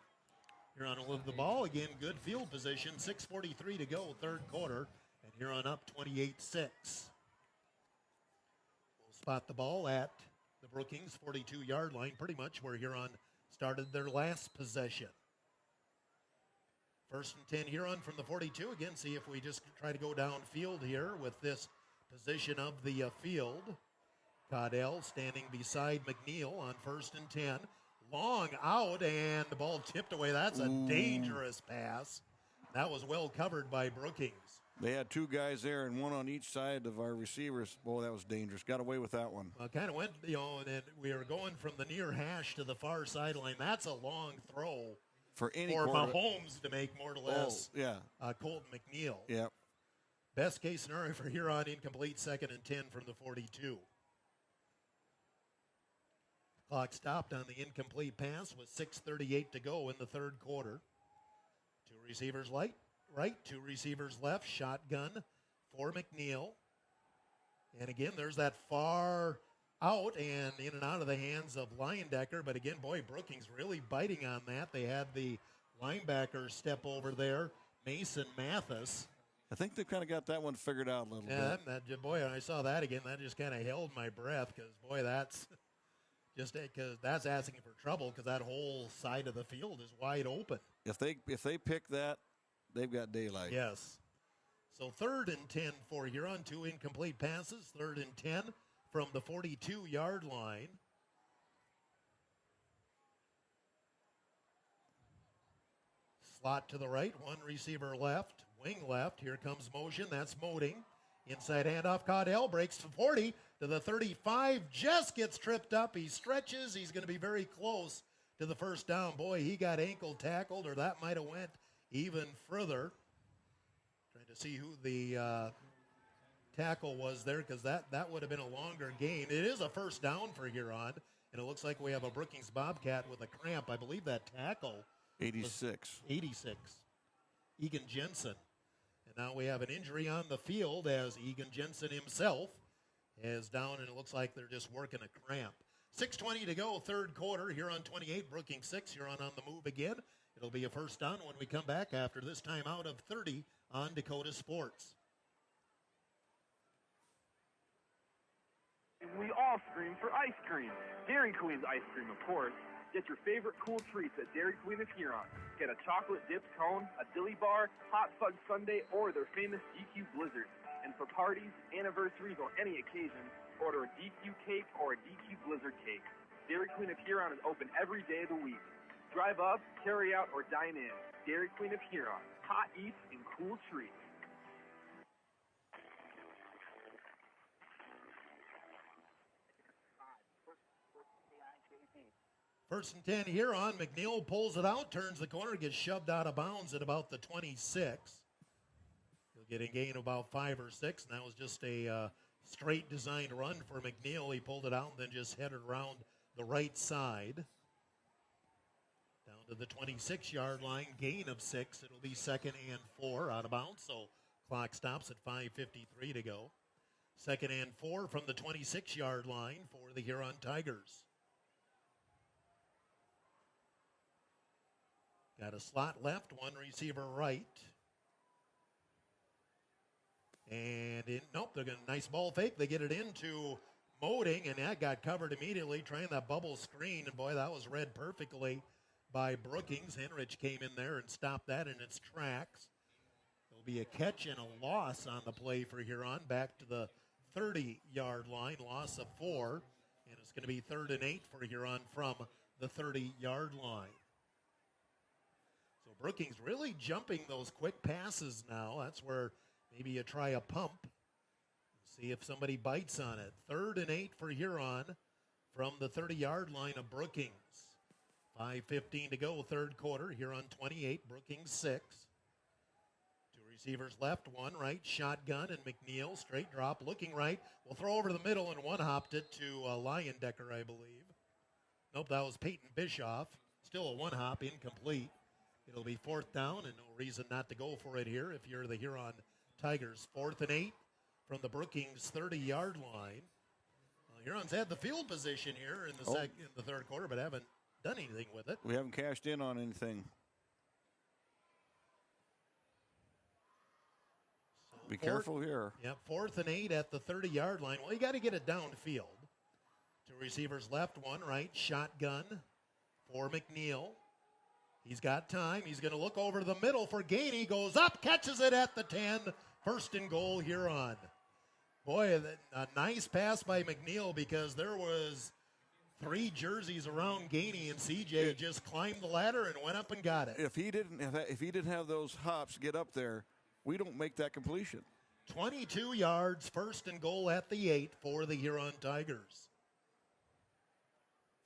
Huron will live the ball. Again, good field position. 6:43 to go, third quarter, and Huron up 28-6. Spot the ball at the Brookings 42-yard line, pretty much where Huron started their last possession. First and 10 Huron from the 42. Again, see if we just try to go downfield here with this position of the field. Caudell standing beside McNeil on first and 10. Long out, and the ball tipped away. That's a dangerous pass. That was well covered by Brookings. They had 2 guys there and 1 on each side of our receivers. Boy, that was dangerous. Got away with that one. Well, kind of went, and we were going from the near hash to the far sideline. That's a long throw for Mahomes to make, more or less. Oh, yeah. Colton McNeil. Yeah. Best case scenario for Huron, incomplete, 2nd and 10 from the 42. Clock stopped on the incomplete pass with 6:38 to go in the third quarter. 2 receivers right, 2 receivers left, shotgun for McNeil. And again, there's that far out and in and out of the hands of Leyendecker. But again, boy, Brookings really biting on that. They had the linebacker step over there, Mason Mathis. I think they've kind of got that one figured out a little bit. Boy, when I saw that again, that just kind of held my breath, because, boy, that's just because that's asking for trouble, because that whole side of the field is wide open. If they pick that, they've got daylight. Yes. So 3rd and 10 for Huron, 2 incomplete passes. 3rd and 10 from the 42-yard line. Slot to the right, 1 receiver left, wing left. Here comes motion. That's Moding. Inside handoff, Caudell breaks to 40 to the 35. Just gets tripped up. He stretches. He's going to be very close to the first down. Boy, he got ankle tackled, or that might have went even further. Trying to see who the tackle was there, because that would have been a longer gain. It is a first down for Huron, and it looks like we have a Brookings Bobcat with a cramp. I believe that tackle 86. Egan Jensen. And now we have an injury on the field, as Egan Jensen himself is down, and it looks like they're just working a cramp. 6:20 to go, third quarter. Huron 28, Brookings 6. Huron on the move again. It'll be a first down when we come back after this timeout of 30 on Dakota Sports. We all scream for ice cream. Dairy Queen's ice cream, of course. Get your favorite cool treats at Dairy Queen of Huron. Get a chocolate dipped cone, a dilly bar, hot fudge sundae, or their famous DQ Blizzard. And for parties, anniversaries, or any occasion, order a DQ cake or a DQ Blizzard cake. Dairy Queen of Huron is open every day of the week. Drive up, carry out, or dine in. Dairy Queen of Huron. Hot eats and cool treats. First and 10 Huron. McNeil pulls it out, turns the corner, gets shoved out of bounds at about the 26. He'll get a gain of about 5 or 6, and that was just a straight designed run for McNeil. He pulled it out and then just headed around the right side. Down to the 26-yard line, gain of 6. It'll be 2nd and 4 out of bounds, so clock stops at 5:53 to go. 2nd and 4 from the 26-yard line for the Huron Tigers. Got a slot left, 1 receiver right. And they're going to nice ball fake. They get it into Moding, and that got covered immediately, trying that bubble screen. And boy, that was read perfectly by Brookings. Henrich came in there and stopped that in its tracks. It'll be a catch and a loss on the play for Huron. Back to the 30-yard line, loss of 4. And it's going to be 3rd and 8 for Huron from the 30-yard line. So Brookings really jumping those quick passes now. That's where maybe you try a pump. See if somebody bites on it. 3rd and 8 for Huron from the 30-yard line of Brookings. 5:15 to go, third quarter. Huron 28, Brookings 6. Two receivers left, one right, shotgun, and McNeil, straight drop, looking right. Will throw over the middle and one-hopped it to Leyendecker, I believe. Nope, that was Peyton Bischoff. Still a one-hop, incomplete. It'll be 4th down, and no reason not to go for it here if you're the Huron Tigers. 4th and 8 from the Brookings 30-yard line. Huron's had the field position here in the third quarter, but haven't done anything with it. We haven't cashed in on anything. So be careful here. Yeah, 4th and 8 at the 30-yard line. Well, you got to get it downfield. Two receivers left, one right, shotgun for McNeil. He's got time. He's going to look over the middle for Gainey. Goes up, catches it at the 10. 1st and goal, Huron. Boy, a nice pass by McNeil because there was 3 jerseys around Gainey, and CJ just climbed the ladder and went up and got it. If he didn't have those hops get up there, we don't make that completion. 22 yards, 1st and goal at the 8 for the Huron Tigers.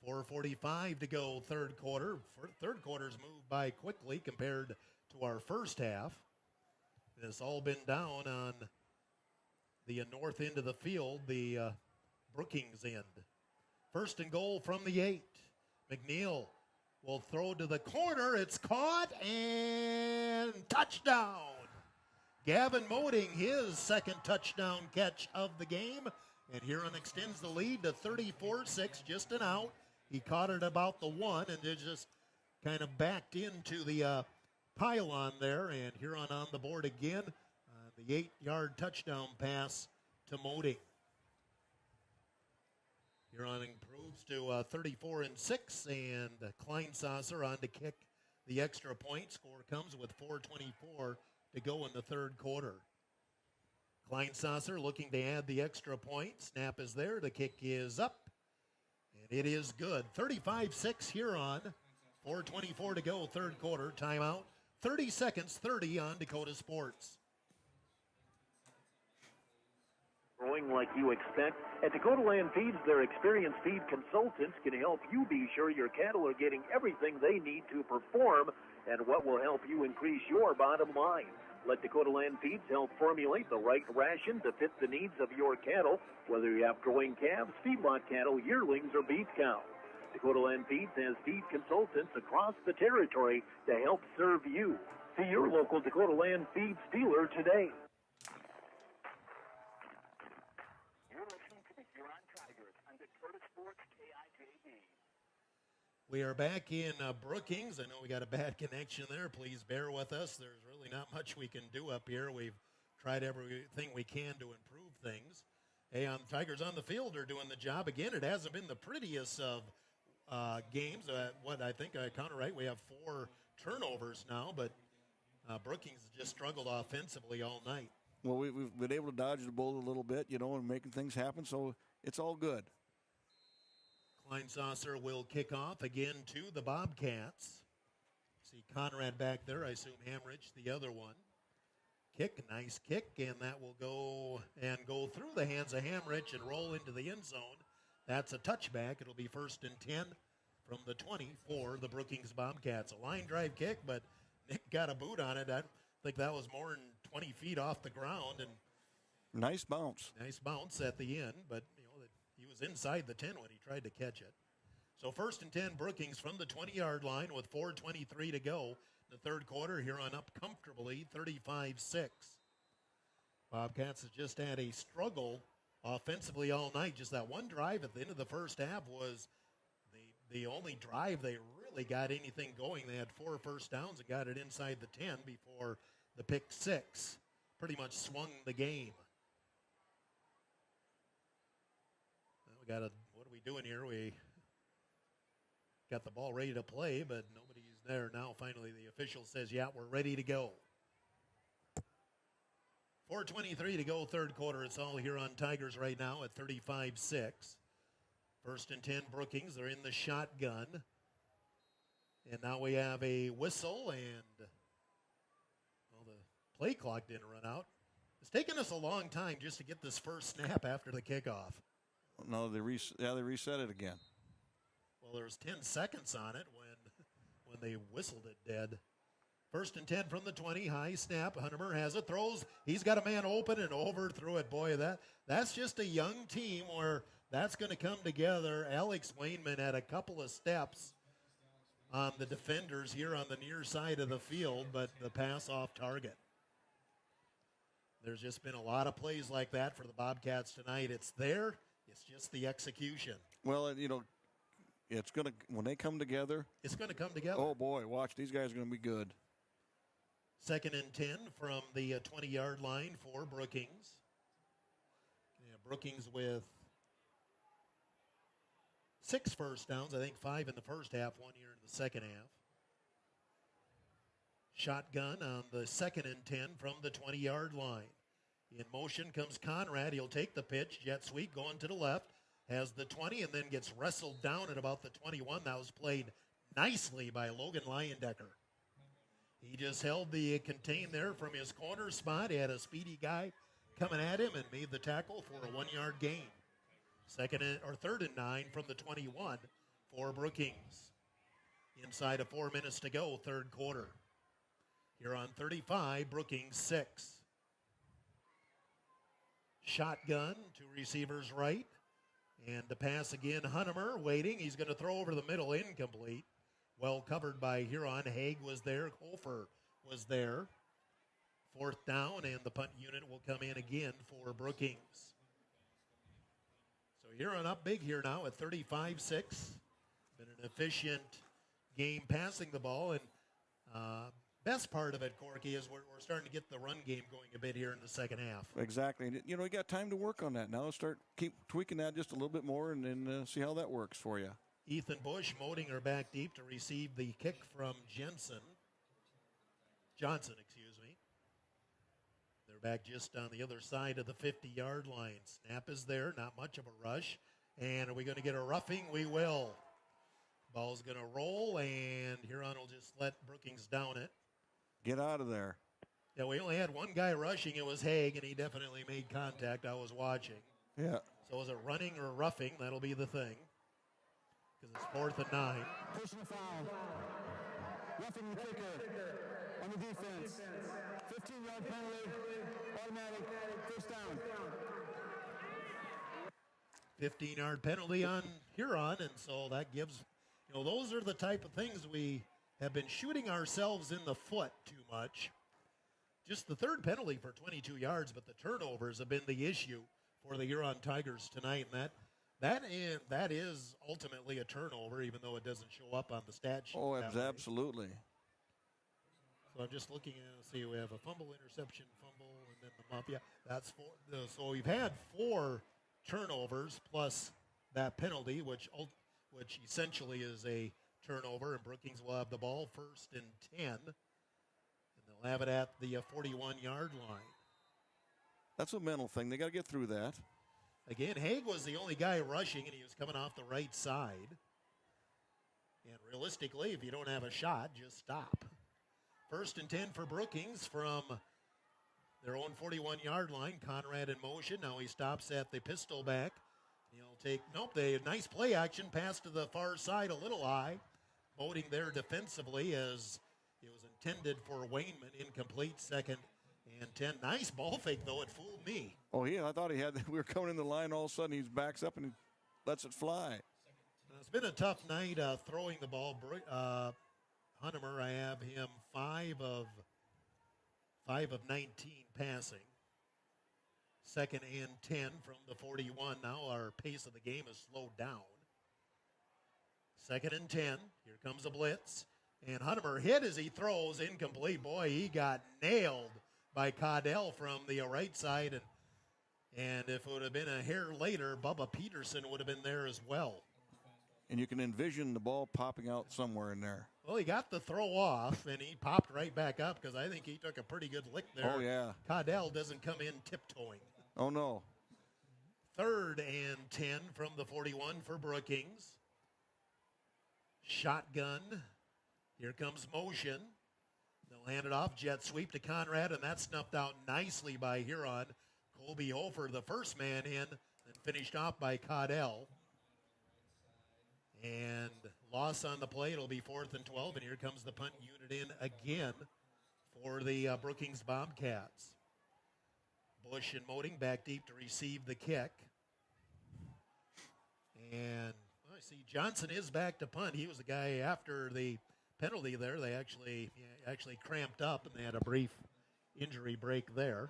4:45 to go, third quarter. Third quarter's moved by quickly compared to our first half. It's all been down on the north end of the field, the Brookings end. 1st and goal from the 8. McNeil will throw to the corner. It's caught and touchdown. Gavin Moding, his 2nd touchdown catch of the game. And Huron extends the lead to 34-6, just an out. He caught it about the 1 and it just kind of backed into the pylon there. And Huron on the board again. The 8-yard touchdown pass to Moding. Huron improves to 34-6, and Kleinsasser on to kick the extra point. Score comes with 4:24 to go in the third quarter. Kleinsasser looking to add the extra point. Snap is there. The kick is up, and it is good. 35-6 Huron. 4:24 to go, third quarter. Timeout. 30 seconds, 30 on Dakota Sports. Growing like you expect? At Dakota Land Feeds, their experienced feed consultants can help you be sure your cattle are getting everything they need to perform and what will help you increase your bottom line. Let Dakota Land Feeds help formulate the right ration to fit the needs of your cattle, whether you have growing calves, feedlot cattle, yearlings, or beef cows. Dakota Land Feeds has feed consultants across the territory to help serve you. See your local Dakota Land Feeds dealer today. We are back in Brookings. I know we got a bad connection there. Please bear with us. There's really not much we can do up here. We've tried everything we can to improve things. Hey, the Tigers on the field are doing the job. Again, it hasn't been the prettiest of games. What I think I counted right, we have 4 turnovers now, but Brookings has just struggled offensively all night. Well, we've been able to dodge the bullet a little bit, and making things happen, so it's all good. Kleinsasser will kick off again to the Bobcats. See Conrad back there. I assume Hamrich, the other one. Kick, nice kick, and that will go through the hands of Hamrich and roll into the end zone. That's a touchback. It'll be 1st and 10 from the 20 for the Brookings Bobcats. A line drive kick, but Nick got a boot on it. I think that was more than 20 feet off the ground. And nice bounce. Nice bounce at the end, but he was inside the 10 when he tried to catch it. So 1st and 10 Brookings from the 20-yard line with 4:23 to go. The third quarter, Huron up comfortably, 35-6. Bobcats has just had a struggle offensively all night. Just that one drive at the end of the first half was the only drive they really got anything going. They had 4 first downs and got it inside the 10 before the pick 6 pretty much swung the game. What are we doing here? We got the ball ready to play, but nobody's there now. Finally, the official says, yeah, we're ready to go. 4:23 to go, third quarter. It's all Huron Tigers right now at 35-6. First and 10, Brookings. They're in the shotgun. And now we have a whistle, and the play clock didn't run out. It's taken us a long time just to get this first snap after the kickoff. No, they reset it again. Well, there was 10 seconds on it when they whistled it dead. First and 10 from the 20, high snap. Huntemer has it, throws. He's got a man open and overthrew it. Boy, that's just a young team where that's going to come together. Alex Wainman had a couple of steps on the defenders here on the near side of the field, but the pass off target. There's just been a lot of plays like that for the Bobcats tonight. It's there. It's just the execution. Well, it's going to, when they come together. It's going to come together. Oh, boy, watch. These guys are going to be good. Second and 10 from the 20-yard line for Brookings. Yeah, Brookings with 6 first downs. I think 5 in the first half, 1 here in the second half. Shotgun on the second and 10 from the 20-yard line. In motion comes Conrad. He'll take the pitch. Jet sweep going to the left. Has the 20 and then gets wrestled down at about the 21. That was played nicely by Logan Leyendecker. He just held the contain there from his corner spot. He had a speedy guy coming at him and made the tackle for a 1-yard gain. Third and 9 from the 21 for Brookings. Inside of 4 minutes to go, third quarter. Here on 35, Brookings 6. Shotgun, 2 receivers right. And the pass again, Huntemer waiting. He's going to throw over the middle, incomplete. Well covered by Huron. Haig was there. Hofer was there. Fourth down, and the punt unit will come in again for Brookings. So Huron up big here now at 35-6. Been an efficient game passing the ball, and best part of it, Corky, is we're starting to get the run game going a bit here in the second half. Exactly. And, you got time to work on that. Now keep tweaking that just a little bit more and then see how that works for you. Ethan Bush, Modinger back deep to receive the kick from Johnson. They're back just on the other side of the 50-yard line. Snap is there, not much of a rush. And are we going to get a roughing? We will. Ball's going to roll, and Huron will just let Brookings down it. Get out of there. Yeah, we only had one guy rushing. It was Haig, and he definitely made contact. I was watching. Yeah. So is it running or roughing? That'll be the thing. Because it's 4th and 9. Personal foul. Roughing the kicker on the defense. 15-yard penalty. Automatic. First down. 15-yard penalty on Huron, and so that gives, those are the type of things we have been shooting ourselves in the foot too much. Just the third penalty for 22 yards, but the turnovers have been the issue for the Huron Tigers tonight, and that is ultimately a turnover, even though it doesn't show up on the stat sheet. Oh, absolutely. So I'm just looking at, see, we have a fumble, interception, fumble, and then the muff. Yeah, that's 4. So we've had 4 turnovers plus that penalty, which essentially is a turnover, and Brookings will have the ball 1st and 10, and they'll have it at the 41-yard line. That's a mental thing. They got to get through that. Again, Haig was the only guy rushing, and he was coming off the right side. And realistically, if you don't have a shot, just stop. 1st and 10 for Brookings from their own 41-yard line. Conrad in motion. Now he stops at the pistol back. He'll take, nice play action. Pass to the far side, a little high. Voting there defensively as it was intended for Wainman. Incomplete, 2nd and 10. Nice ball fake, though. It fooled me. Oh, yeah, I thought we were coming in the line. All of a sudden, he backs up and he lets it fly. It's been a tough night throwing the ball. Huntemer, I have him 5 of 19 passing. 2nd and 10 from the 41. Now our pace of the game is slowed down. 2nd and 10. Here comes a blitz. And Huntemer hit as he throws. Incomplete. Boy, he got nailed by Caudell from the right side. And if it would have been a hair later, Bubba Peterson would have been there as well. and you can envision the ball popping out somewhere in there. Well, he got the throw off, and he popped right back up because I think he took a pretty good lick there. Oh, yeah. Caudell doesn't come in tiptoeing. Oh, no. 3rd and 10 from the 41 for Brookings. Shotgun. Here comes motion. They'll hand it off. Jet sweep to Conrad, and that's snuffed out nicely by Huron. Colby Hofer, the first man in, and finished off by Caudell. And loss on the play. It'll be 4th and 12, and here comes the punt unit in again for the Brookings Bobcats. Bush and Moding back deep to receive the kick. And I see Johnson is back to punt. He was the guy after the penalty there. They actually cramped up, and they had a brief injury break there.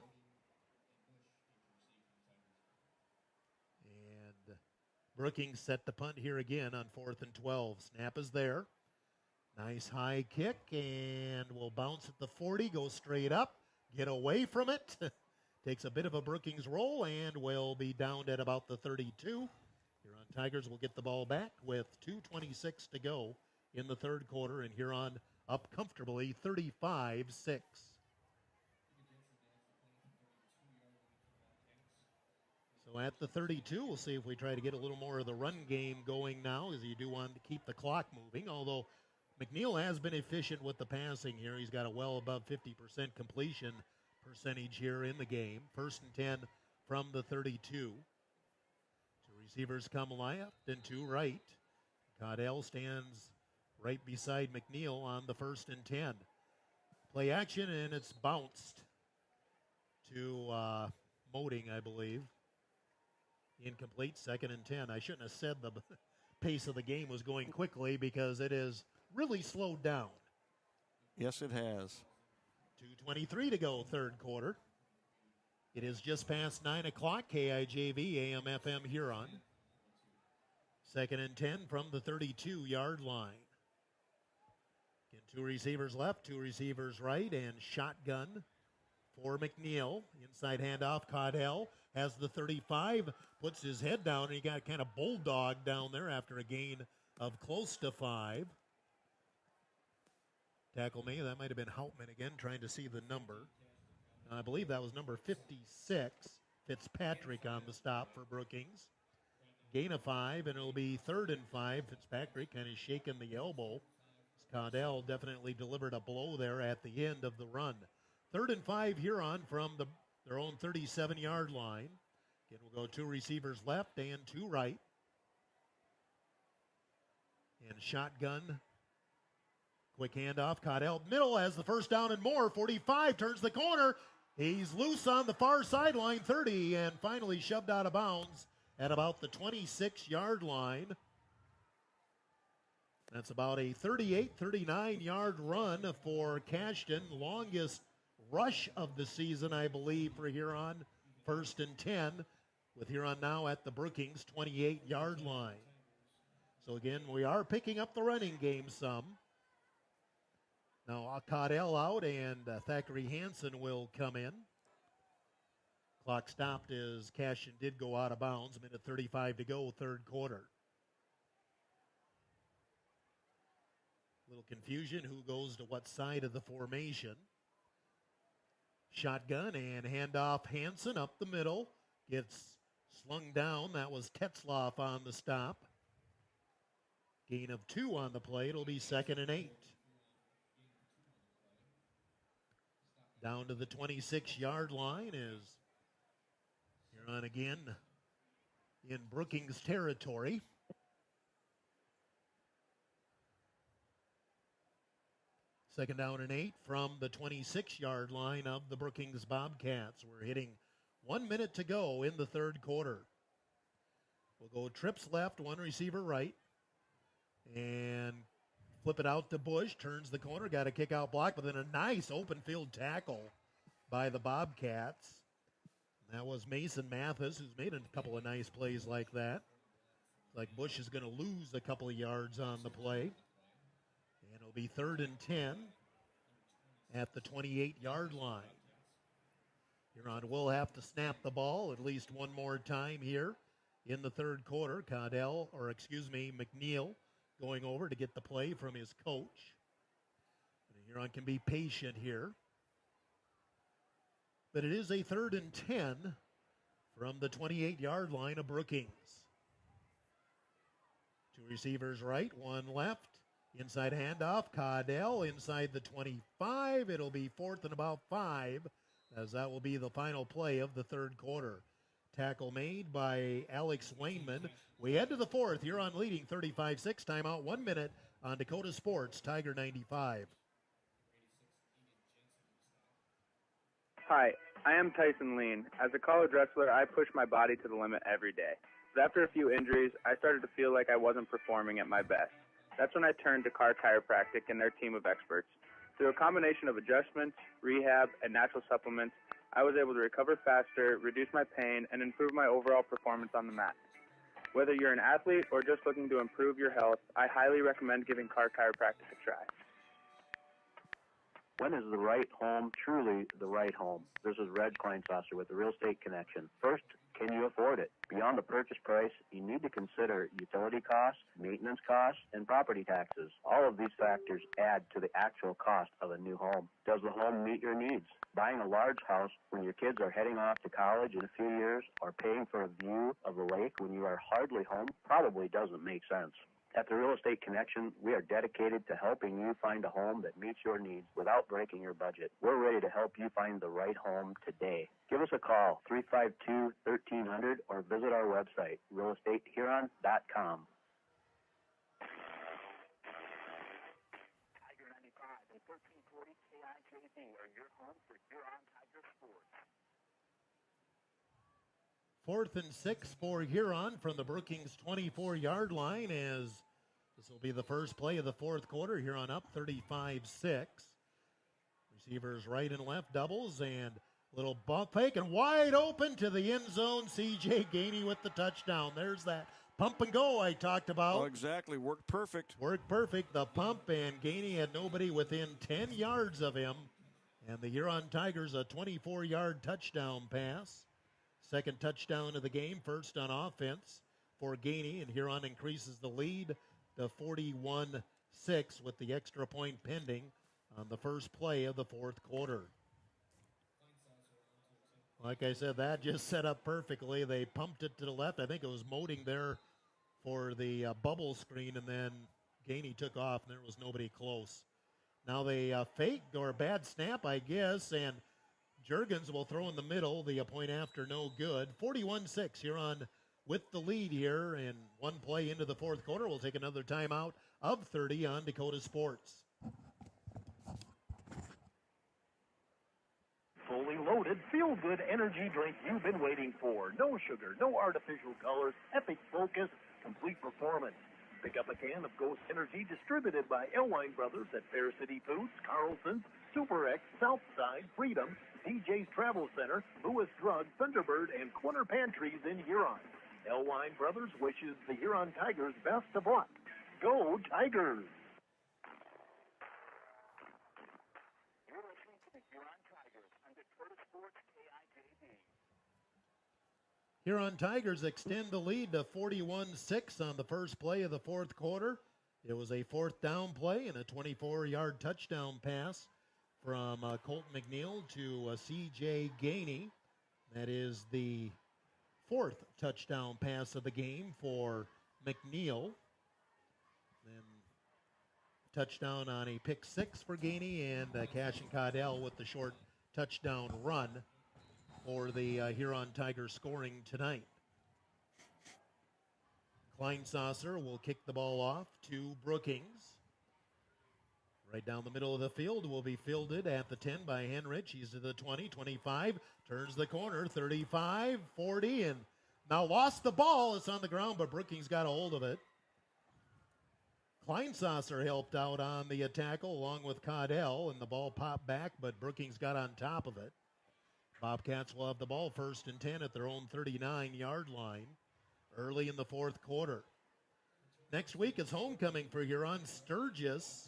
And Brookings set to punt here again on 4th and 12. Snap is there. Nice high kick, and will bounce at the 40, go straight up, get away from it. Takes a bit of a Brookings roll and will be downed at about the 32. Huron Tigers will get the ball back with 2:26 to go in the third quarter, and Huron up comfortably 35-6. So at the 32, we'll see if we try to get a little more of the run game going now, as you do want to keep the clock moving, although McNeil has been efficient with the passing here. He's got a well above 50% completion percentage here in the game. 1st and 10 from the 32. 2 receivers come left and 2 right. Caudell stands right beside McNeil on the 1st and 10. Play action, and it's bounced to Moding, I believe. Incomplete, 2nd and 10. I shouldn't have said the pace of the game was going quickly, because it is really slowed down. Yes, it has. 2:23 to go, third quarter. It is just past 9 o'clock, KIJV, AM, FM, Huron. 2nd and 10 from the 32-yard line. Again, 2 receivers left, 2 receivers right, and shotgun for McNeil. Inside handoff, Caudell has the 35, puts his head down, and he got kind of bulldog down there after a gain of close to 5. Tackle me, that might have been Houtman again, trying to see the number. I believe that was number 56, Fitzpatrick on the stop for Brookings. Gain of 5, and it'll be 3rd and 5. Fitzpatrick kind of shaking the elbow. Caudell definitely delivered a blow there at the end of the run. 3rd and 5 Huron from their own 37-yard line. Again, we'll go 2 receivers left and 2 right. And shotgun. Quick handoff. Caudell middle has the first down and more. 45 turns the corner. He's loose on the far sideline, 30, and finally shoved out of bounds at about the 26-yard line. That's about a 38, 39-yard run for Cashton. Longest rush of the season, I believe, for Huron. 1st and 10, with Huron now at the Brookings 28-yard line. So again, we are picking up the running game some. Now Caudell out, and Thackeray Hansen will come in. Clock stopped as Cashton did go out of bounds. 1:35 to go, third quarter. Little confusion, who goes to what side of the formation. Shotgun and handoff. Hansen up the middle. Gets slung down. That was Tetzloff on the stop. Gain of 2 on the play. It'll be 2nd and 8. Down to the 26-yard line is Huron again in Brookings territory. Second down and 8 from the 26-yard line of the Brookings Bobcats. We're hitting 1 minute to go in the third quarter. We'll go trips left, 1 receiver right. And flip it out to Bush, turns the corner, got a kick out block, but then a nice open field tackle by the Bobcats. That was Mason Mathis, who's made a couple of nice plays like that. Like Bush is going to lose a couple of yards on the play. And it'll be 3rd and 10 at the 28-yard line. Huron will have to snap the ball at least one more time here in the third quarter. McNeil going over to get the play from his coach. And Huron can be patient here. But it is a 3rd and 10 from the 28-yard line of Brookings. 2 receivers right, 1 left. Inside handoff, Caudell inside the 25. It'll be 4th and about 5, as that will be the final play of the third quarter. Tackle made by Alex Wainman. We head to the 4th. Huron leading 35-6. Timeout 1 minute on Dakota Sports, Tiger 95. Hi, I am Tyson Lean. As a college wrestler, I push my body to the limit every day. But after a few injuries, I started to feel like I wasn't performing at my best. That's when I turned to Car Chiropractic and their team of experts. Through a combination of adjustments, rehab, and natural supplements, I was able to recover faster, reduce my pain, and improve my overall performance on the mat. Whether you're an athlete or just looking to improve your health, I highly recommend giving Car Chiropractic a try. When is the right home truly the right home? This is Reg Kleinsasser with the Real Estate Connection. First, can you afford it? Beyond the purchase price, you need to consider utility costs, maintenance costs, and property taxes. All of these factors add to the actual cost of a new home. Does the home meet your needs? Buying a large house when your kids are heading off to college in a few years or paying for a view of the lake when you are hardly home probably doesn't make sense. At the Real Estate Connection, we are dedicated to helping you find a home that meets your needs without breaking your budget. We're ready to help you find the right home today. Give us a call, 352-1300, or visit our website, realestatehuron.com. Tiger 95 and 1340 KIJV are your home for Huron Tiger Sports. 4th and 6 for Huron from the Brookings 24-yard line, as this will be the first play of the fourth quarter. Huron up 35-6. Receivers right and left doubles, and little bump fake and wide open to the end zone. C.J. Gainey with the touchdown. There's that pump and go I talked about. Oh, exactly. Worked perfect. Worked perfect. The pump, and Gainey had nobody within 10 yards of him. And the Huron Tigers a 24-yard touchdown pass. Second touchdown of the game, first on offense for Gainey, and Huron increases the lead to 41-6 with the extra point pending on the first play of the fourth quarter. Like I said, that just set up perfectly. They pumped it to the left. I think it was Moding there for the bubble screen, and then Gainey took off, and there was nobody close. Now they faked, or a bad snap, I guess, and Juergens will throw in the middle. The point after, no good. 41-6, Huron with the lead here, and one play into the fourth quarter. We'll take another timeout of 30 on Dakota Sports. Fully loaded, feel-good energy drink you've been waiting for. No sugar, no artificial colors, epic focus, complete performance. Pick up a can of Ghost Energy distributed by Elwine Brothers at Fair City Foods, Carlson's, Super X, Southside, Freedom, DJ's Travel Center, Lewis Drug, Thunderbird, and Corner Pantries in Huron. Elwine Brothers wishes the Huron Tigers best of luck. Go Tigers! You're listening to the Huron Tigers on Dakota Sports KIJV. Huron Tigers extend the lead to 41-6 on the first play of the fourth quarter. It was a fourth down play and a 24-yard touchdown pass from Colton McNeil to C.J. Gainey. That is the fourth touchdown pass of the game for McNeil. Then touchdown on a pick six for Gainey, and Cash and Caudell with the short touchdown run for the Huron Tigers scoring tonight. Kleinsasser will kick the ball off to Brookings. Right down the middle of the field, will be fielded at the 10 by Henrich. He's to the 20, 25, turns the corner, 35, 40, and now lost the ball. It's on the ground, but Brookings got a hold of it. Kleinsasser helped out on the tackle along with Caudell, and the ball popped back, but Brookings got on top of it. Bobcats will have the ball first and 10 at their own 39-yard line early in the fourth quarter. Next week is homecoming for Huron. Sturgis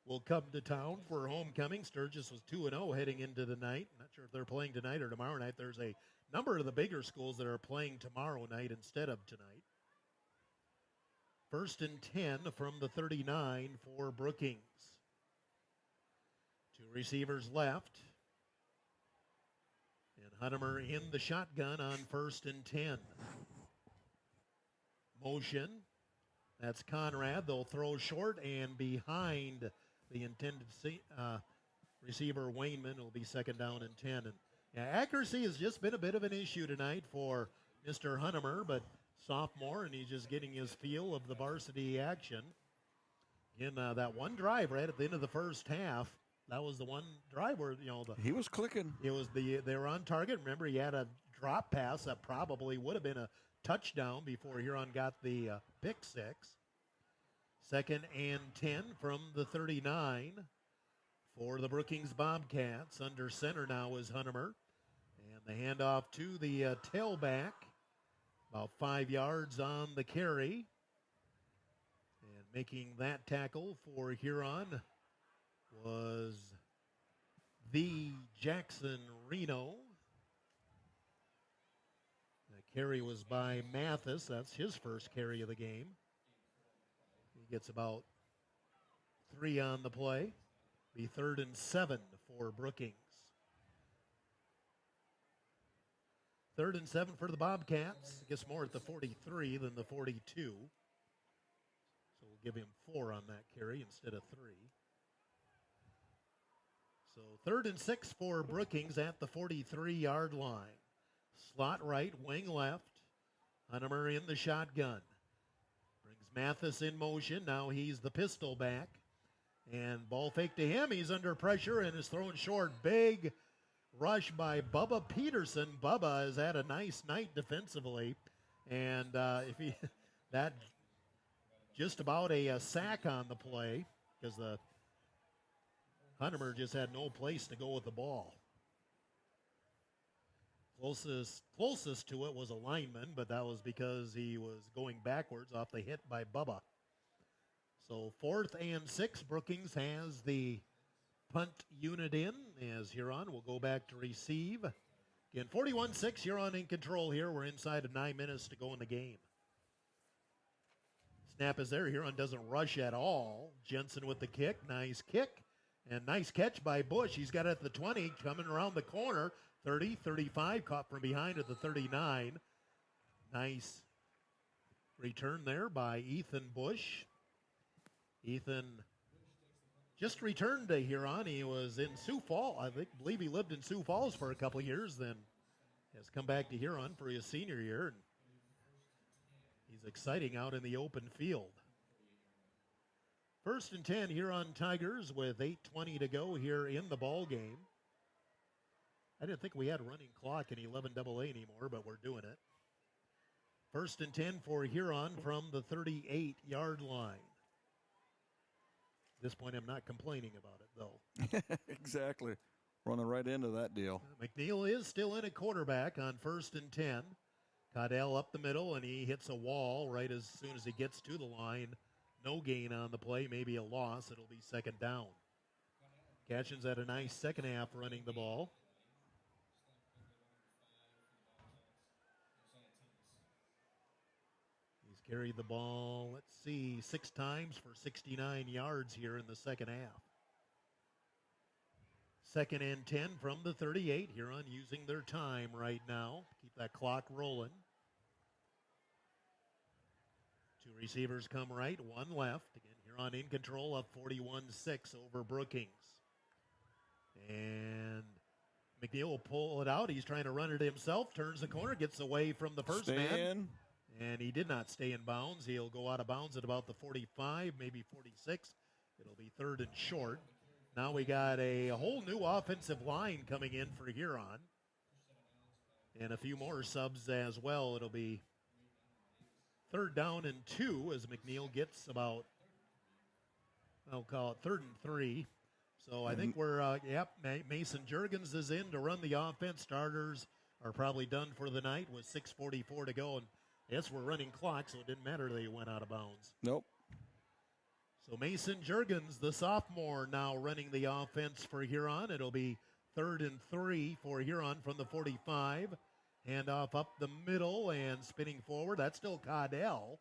will come to town for homecoming. Sturgis was 2-0 heading into the night. Not sure if they're playing tonight or tomorrow night. There's a number of the bigger schools that are playing tomorrow night instead of tonight. 1st and 10 from the 39 for Brookings. 2 receivers left. And Hunnemer in the shotgun on 1st and 10. Motion. That's Conrad. They'll throw short and behind the intended receiver, Wainman. It'll be 2nd down and 10. And accuracy has just been a bit of an issue tonight for Mr. Hunnemer, but sophomore, and he's just getting his feel of the varsity action. In that one drive right at the end of the first half, that was the one drive where, he was clicking. They were on target. Remember, he had a drop pass that probably would have been a touchdown before Huron got the pick six. 2nd and 10 from the 39 for the Brookings Bobcats. Under center now is Hunnemer. And the handoff to the tailback. About 5 yards on the carry. And making that tackle for Huron was the Jackson Reno. The carry was by Mathis. That's his first carry of the game. He gets about 3 on the play. Be 3rd and 7 for Brookings. 3rd and 7 for the Bobcats. Gets more at the 43 than the 42. So we'll give him 4 on that carry instead of 3. So 3rd and 6 for Brookings at the 43-yard line. Slot right, wing left. Hunnemer in the shotgun. Brings Mathis in motion. Now he's the pistol back. And ball fake to him. He's under pressure and is thrown short. Big rush by Bubba Peterson. Bubba has had a nice night defensively. And that just about a sack on the play because the Hunnemer just had no place to go with the ball. Closest to it was a lineman, but that was because he was going backwards off the hit by Bubba. So 4th and 6, Brookings has the punt unit in as Huron will go back to receive. Again, 41-6, Huron in control here. We're inside of 9 minutes to go in the game. Snap is there. Huron doesn't rush at all. Jensen with the kick. Nice kick. And nice catch by Bush. He's got it at the 20, coming around the corner. 30, 35, caught from behind at the 39. Nice return there by Ethan Bush. Ethan just returned to Huron. He was in Sioux Falls. Believe he lived in Sioux Falls for a couple of years, then has come back to Huron for his senior year. And he's exciting out in the open field. 1st and 10, Huron Tigers with 8:20 to go here in the ball game. I didn't think we had a running clock in 11AA anymore, but we're doing it. 1st and 10 for Huron from the 38-yard line. At this point, I'm not complaining about it, though. Exactly. Running right into that deal. McNeil is still in at quarterback on 1st and 10. Caudell up the middle, and he hits a wall right as soon as he gets to the line. No gain on the play, maybe a loss. It'll be 2nd down. Cashin's had a nice second half running the ball. He's carried the ball, 6 times for 69 yards here in the second half. 2nd and 10 from the 38. Huron using their time right now. Keep that clock rolling. 2 receivers come right, 1 left. Again, Huron in control of 41-6 over Brookings. And McNeil will pull it out. He's trying to run it himself. Turns the corner, gets away from the first man. And he did not stay in bounds. He'll go out of bounds at about the 45, maybe 46. It'll be 3rd and short. Now we got a whole new offensive line coming in for Huron. And a few more subs as well. It'll be 3rd down and 2 as McNeil gets about, I'll call it 3rd and 3. So I think we're, Mason Juergens is in to run the offense. Starters are probably done for the night with 6:44 to go. And yes, we're running clock, so it didn't matter that he went out of bounds. Nope. So Mason Juergens, the sophomore, now running the offense for Huron. It'll be 3rd and 3 for Huron from the 45. Handoff up the middle and spinning forward. That's still Caudell.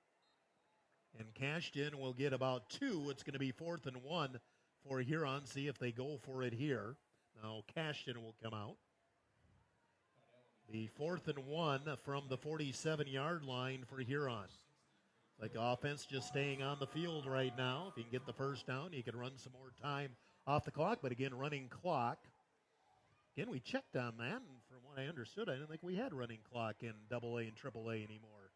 And Cashton will get about 2. It's going to be 4th and 1 for Huron. See if they go for it here. Now Cashton will come out. The 4th and 1 from the 47-yard line for Huron. Like offense just staying on the field right now. If you can get the first down, you can run some more time off the clock. But again, running clock. Again, we checked on that, and from what I understood, I didn't think we had running clock in AA and AAA anymore.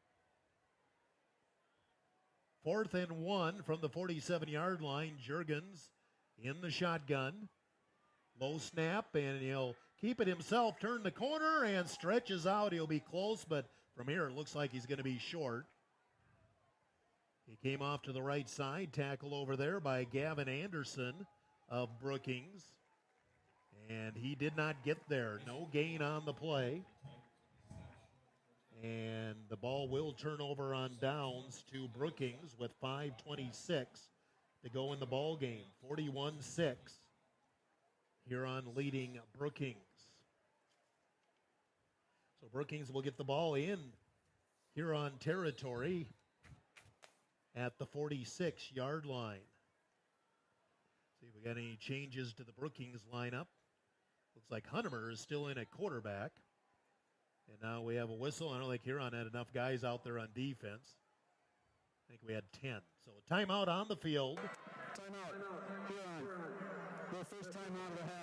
4th and 1 from the 47-yard line. Juergens in the shotgun. Low snap, and he'll keep it himself. Turn the corner and stretches out. He'll be close, but from here it looks like he's going to be short. He came off to the right side. Tackle over there by Gavin Anderson of Brookings. And he did not get there. No gain on the play. And the ball will turn over on downs to Brookings with 5:26 to go in the ball game. 41-6. Huron leading Brookings. So Brookings will get the ball in Huron territory at the 46-yard line. See if we got any changes to the Brookings lineup. Looks like Hunnemer is still in at quarterback. And now we have a whistle. I don't think Huron had enough guys out there on defense. I think we had 10. So a timeout on the field. Timeout. Huron. Their first timeout of the half.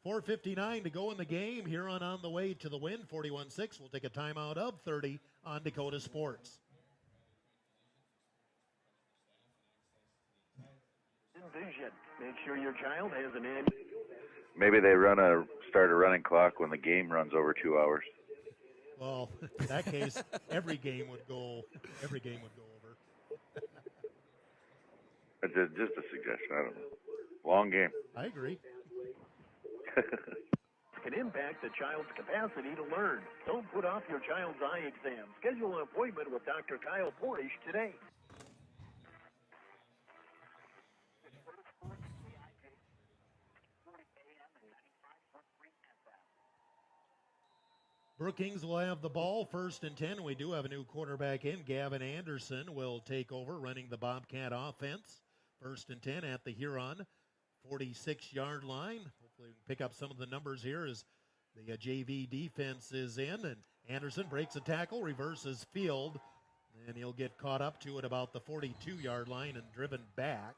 4:59 to go in the game. Huron on the way to the win. 41-6. We'll take a timeout of 30 on Dakota Sports. Envision. Make sure your child has an end. Maybe they start a running clock when the game runs over 2 hours. Well, in that case, every game would go over. It's just a suggestion. I don't know. Long game. I agree. Can impact the child's capacity to learn. Don't put off your child's eye exam. Schedule an appointment with Dr. Kyle Porish today. Brookings will have the ball, 1st and 10. We do have a new quarterback in. Gavin Anderson will take over running the Bobcat offense. 1st and 10 at the Huron 46-yard line. Hopefully we can pick up some of the numbers here as the JV defense is in. And Anderson breaks a tackle, reverses field, and he'll get caught up to it about the 42-yard line and driven back.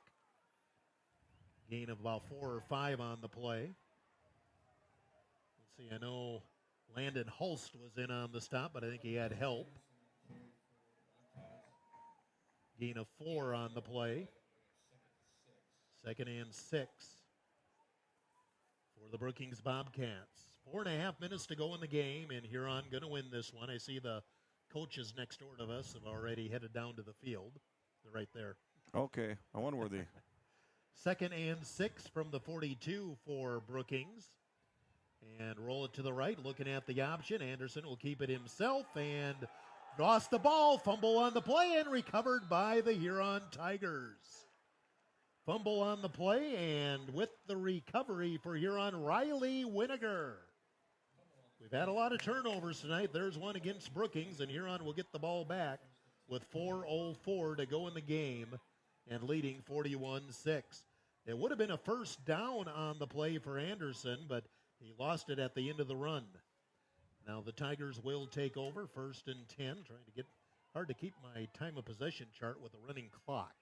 Gain of about 4 or 5 on the play. Let's see, I know Landon Hulst was in on the stop, but I think he had help. Gain of 4 on the play. 2nd and 6 for the Brookings Bobcats. 4.5 minutes to go in the game, and Huron going to win this one. I see the coaches next door to us have already headed down to the field. They're right there. Okay, I wonder where they... 2nd and 6 from the 42 for Brookings. And roll it to the right, looking at the option. Anderson will keep it himself and lost the ball. Fumble on the play and recovered by the Huron Tigers. Fumble on the play, and with the recovery for Huron, Riley Winiger. We've had a lot of turnovers tonight. There's one against Brookings, and Huron will get the ball back with 4:04 to go in the game and leading 41-6. It would have been a first down on the play for Anderson, but he lost it at the end of the run. Now the Tigers will take over, 1st and 10. Trying to get hard to keep my time of possession chart with a running clock.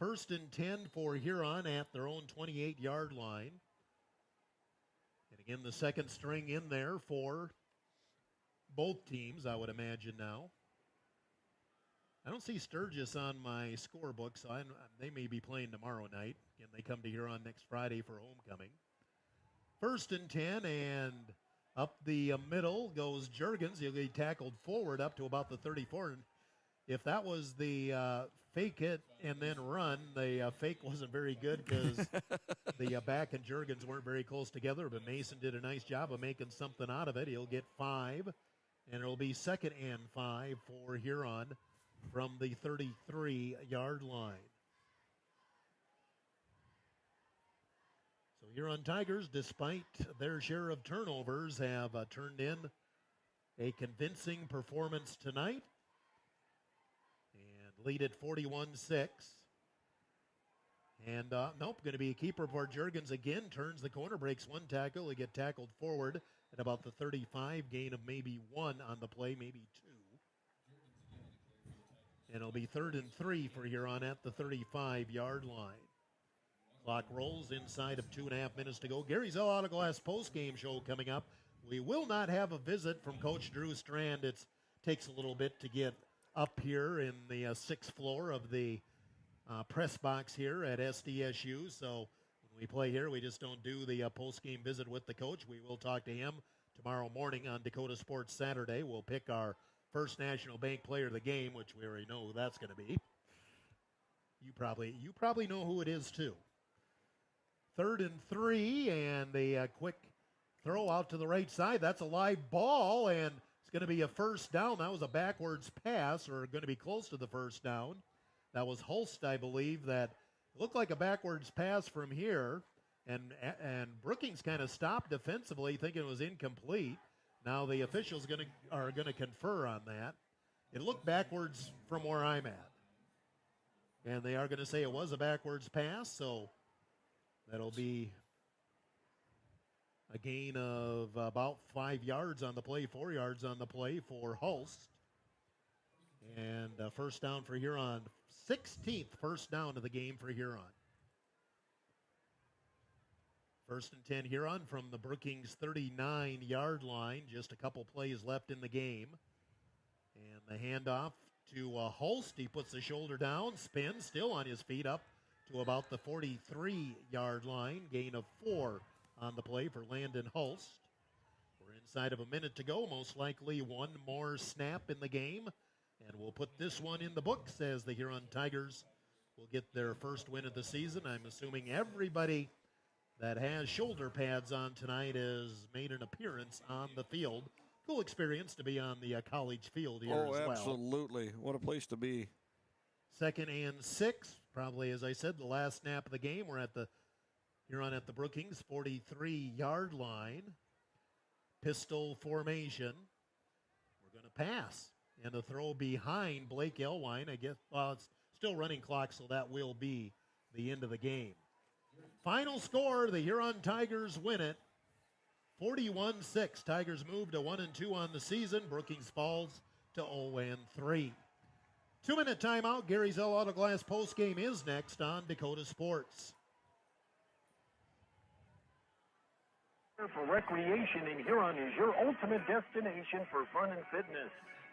1st and 10 for Huron at their own 28-yard line. And again, the second string in there for both teams, I would imagine now. I don't see Sturgis on my scorebook, so they may be playing tomorrow night. Again, they come to Huron next Friday for homecoming. 1st and 10, and up the middle goes Juergens. He'll be tackled forward up to about the 34. And if that was the fake it and then run, the fake wasn't very good because the back and Juergens weren't very close together, but Mason did a nice job of making something out of it. He'll get 5, and it'll be 2nd and 5 for Huron from the 33-yard line. So Huron Tigers, despite their share of turnovers, have turned in a convincing performance tonight and lead at 41-6. And, nope, going to be a keeper for Juergens again. Turns the corner, breaks one tackle. He get tackled forward at about the 35, gain of maybe 1 on the play, maybe 2. And it'll be 3rd and 3 for Huron at the 35-yard line. Clock rolls inside of 2.5 minutes to go. Gary Zell Autoglass post-game show coming up. We will not have a visit from Coach Drew Strand. It takes a little bit to get up here in the 6th floor of the press box here at SDSU. So when we play here, we just don't do the post-game visit with the coach. We will talk to him tomorrow morning on Dakota Sports Saturday. We'll pick our First National Bank player of the game, which we already know who that's going to be. You probably know who it is too. 3rd and 3, and a quick throw out to the right side. That's a live ball, and it's going to be a first down. That was a backwards pass, or going to be close to the first down. That was Holst, I believe, that looked like a backwards pass from here, and Brookings kind of stopped defensively, thinking it was incomplete. Now the officials are going to confer on that. It looked backwards from where I'm at, and they are going to say it was a backwards pass, so that'll be a gain of about 5 yards on the play, 4 yards on the play for Holst. And first down for Huron. 16th first down of the game for Huron. 1st and 10 Huron from the Brookings 39-yard line. Just a couple plays left in the game. And the handoff to Holst. He puts the shoulder down, spins, still on his feet, up to about the 43-yard line. Gain of 4 on the play for Landon Holst. We're inside of a minute to go. Most likely one more snap in the game. And we'll put this one in the books as the Huron Tigers will get their first win of the season. I'm assuming everybody that has shoulder pads on tonight has made an appearance on the field. Cool experience to be on the college field here as well. Oh, absolutely. What a place to be. 2nd and 6. Probably, as I said, the last snap of the game. We're at the Huron at the Brookings 43-yard line. Pistol formation. We're going to pass. And the throw behind Blake Elwine. I guess, it's still running clock, so that will be the end of the game. Final score, the Huron Tigers win it. 41-6. Tigers move to 1-2 on the season. Brookings falls to 0-3. 2-minute timeout. Gary Zell Autoglass postgame is next on Dakota Sports. For recreation in Huron is your ultimate destination for fun and fitness.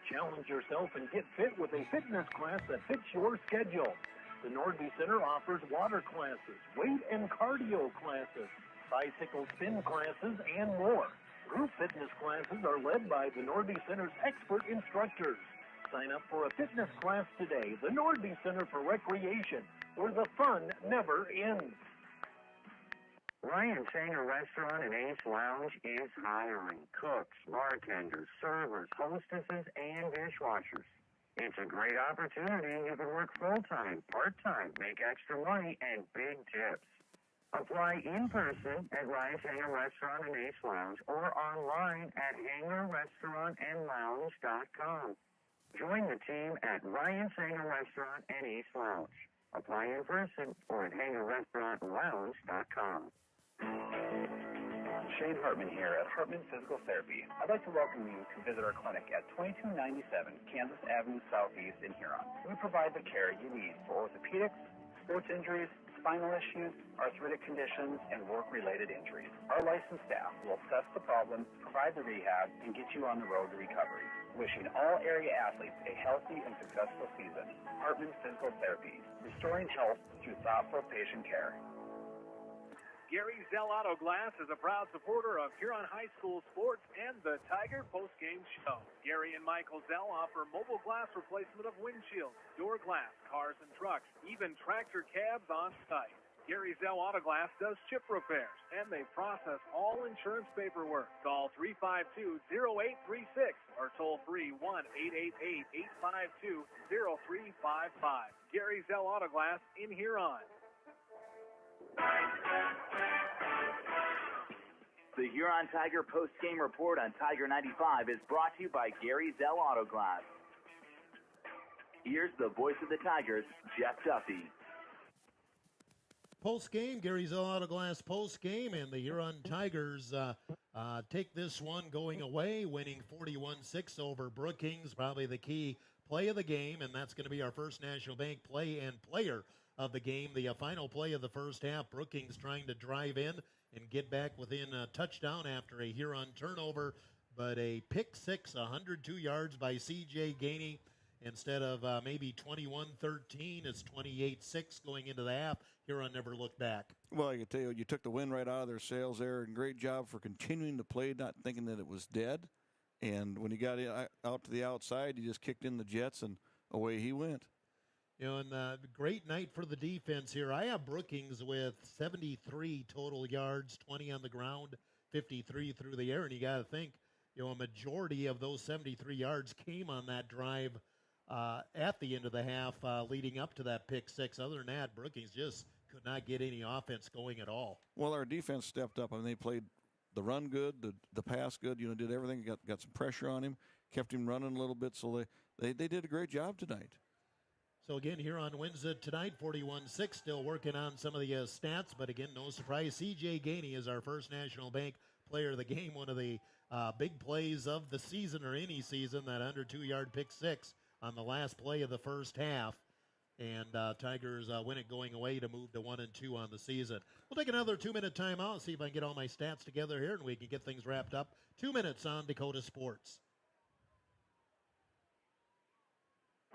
Challenge yourself and get fit with a fitness class that fits your schedule. The Nordby Center offers water classes, weight and cardio classes, bicycle spin classes, and more. Group fitness classes are led by the Nordby Center's expert instructors. Sign up for a fitness class today. The Nordby Center for Recreation, where the fun never ends. Ryan Sanger Restaurant and Ace Lounge is hiring cooks, bartenders, servers, hostesses, and dishwashers. It's a great opportunity. You can work full-time, part-time, make extra money, and big tips. Apply in person at Ryan Sanger Restaurant and Ace Lounge or online at hangerrestaurantandlounge.com. Join the team at Ryan Sanger Restaurant and Ace Lounge. Apply in person or at hangerrestaurantlounge.com. Shane Hartman here at Hartman Physical Therapy. I'd like to welcome you to visit our clinic at 2297 Kansas Avenue Southeast in Huron. We provide the care you need for orthopedics, sports injuries, spinal issues, arthritic conditions, and work-related injuries. Our licensed staff will assess the problem, provide the rehab, and get you on the road to recovery. Wishing all area athletes a healthy and successful season. Hartman Physical Therapy, restoring health through thoughtful patient care. Gary Zell Auto Glass is a proud supporter of Huron High School sports and the Tiger postgame show. Gary and Michael Zell offer mobile glass replacement of windshields, door glass, cars and trucks, even tractor cabs on site. Gary Zell Auto Glass does chip repairs, and they process all insurance paperwork. Call 352-0836 or toll free 1-888-852-0355. Gary Zell Auto Glass in Huron. The Huron Tiger post-game report on Tiger 95 is brought to you by Gary Zell Auto Glass. Here's the voice of the Tigers, Jeff Duffy. Post-game, Gary Zell Auto Glass post-game, and the Huron Tigers take this one going away, winning 41-6 over Brookings, probably the key play of the game, and that's going to be our first National Bank play and player of the game. The final play of the first half, Brookings trying to drive in and get back within a touchdown after a Huron turnover, but a pick six, 102 yards by C.J. Gainey. Instead of maybe 21-13, it's 28-6 going into the half. Huron never looked back. Well, I can tell you, you took the wind right out of their sails there, and great job for continuing to play, not thinking that it was dead. And when he got out to the outside, he just kicked in the jets, and away he went. You know, and great night for the defense here. I have Brookings with 73 total yards, 20 on the ground, 53 through the air. And you got to think, you know, a majority of those 73 yards came on that drive at the end of the half leading up to that pick six. Other than that, Brookings just could not get any offense going at all. Well, our defense stepped up. I mean, they played the run good, the pass good, you know, did everything, got some pressure on him, kept him running a little bit. So they did a great job tonight. So, again, Huron wins it tonight, 41-6, still working on some of the stats. But, again, no surprise, C.J. Gainey is our first National Bank player of the game, one of the big plays of the season or any season, that under 2-yard pick six on the last play of the first half. And Tigers win it going away to move to 1-2 on the season. We'll take another 2-minute timeout, see if I can get all my stats together here, and we can get things wrapped up. 2 minutes on Dakota Sports.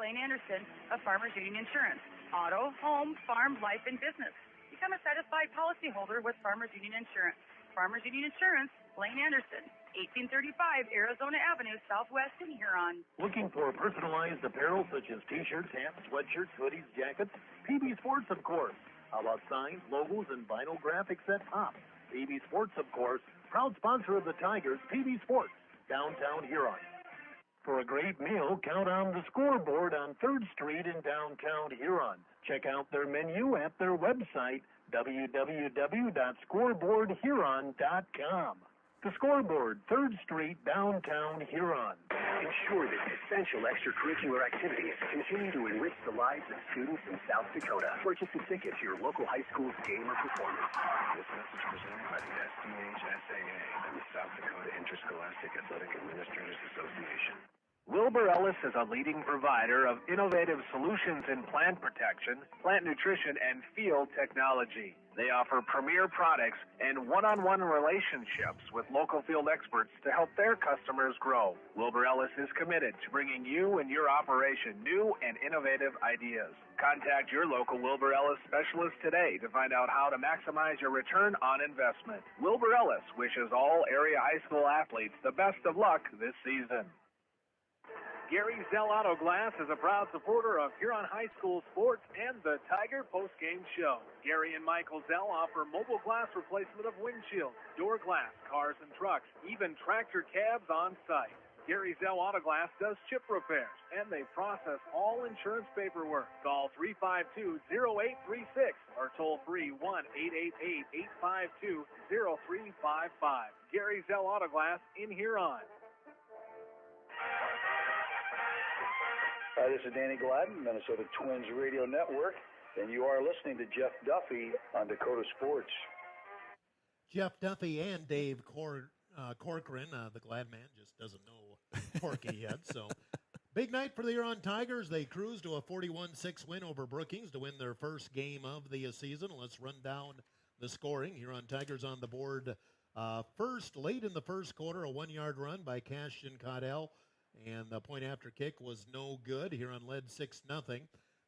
Lane Anderson of Farmers Union Insurance. Auto, home, farm, life, and business. Become a satisfied policyholder with Farmers Union Insurance. Farmers Union Insurance, Lane Anderson, 1835 Arizona Avenue, Southwest in Huron. Looking for personalized apparel such as t-shirts, hats, sweatshirts, hoodies, jackets? PB Sports, of course. How about signs, logos, and vinyl graphics at pop? PB Sports, of course. Proud sponsor of the Tigers, PB Sports, downtown Huron. For a great meal, count on the Scoreboard on 3rd Street in downtown Huron. Check out their menu at their website, www.scoreboardhuron.com. The Scoreboard, 3rd Street, downtown Huron. Ensure that essential extracurricular activities continue to enrich the lives of students in South Dakota. Purchase a ticket to your local high school's game or performance. This message presented by the SDHSAA and the South Dakota Interscholastic Athletic Administrators Association. Wilbur Ellis is a leading provider of innovative solutions in plant protection, plant nutrition, and field technology. They offer premier products and one-on-one relationships with local field experts to help their customers grow. Wilbur Ellis is committed to bringing you and your operation new and innovative ideas. Contact your local Wilbur Ellis specialist today to find out how to maximize your return on investment. Wilbur Ellis wishes all area high school athletes the best of luck this season. Gary Zell Auto Glass is a proud supporter of Huron High School sports and the Tiger postgame show. Gary and Michael Zell offer mobile glass replacement of windshields, door glass, cars and trucks, even tractor cabs on site. Gary Zell Auto Glass does chip repairs, and they process all insurance paperwork. Call 352-0836 or toll free 1-888-852-0355. Gary Zell Auto Glass in Huron. Hi, this is Danny Gladden, Minnesota Twins Radio Network, and you are listening to Jeff Duffy on Dakota Sports. Jeff Duffy and Dave Corcoran, the Glad man just doesn't know Corky yet. So, big night for the Huron Tigers. They cruised to a 41-6 win over Brookings to win their first game of the season. Let's run down the scoring. Huron Tigers on the board first, late in the first quarter, a 1-yard run by Cashton Caudell. And the point after kick was no good. Huron led 6-0.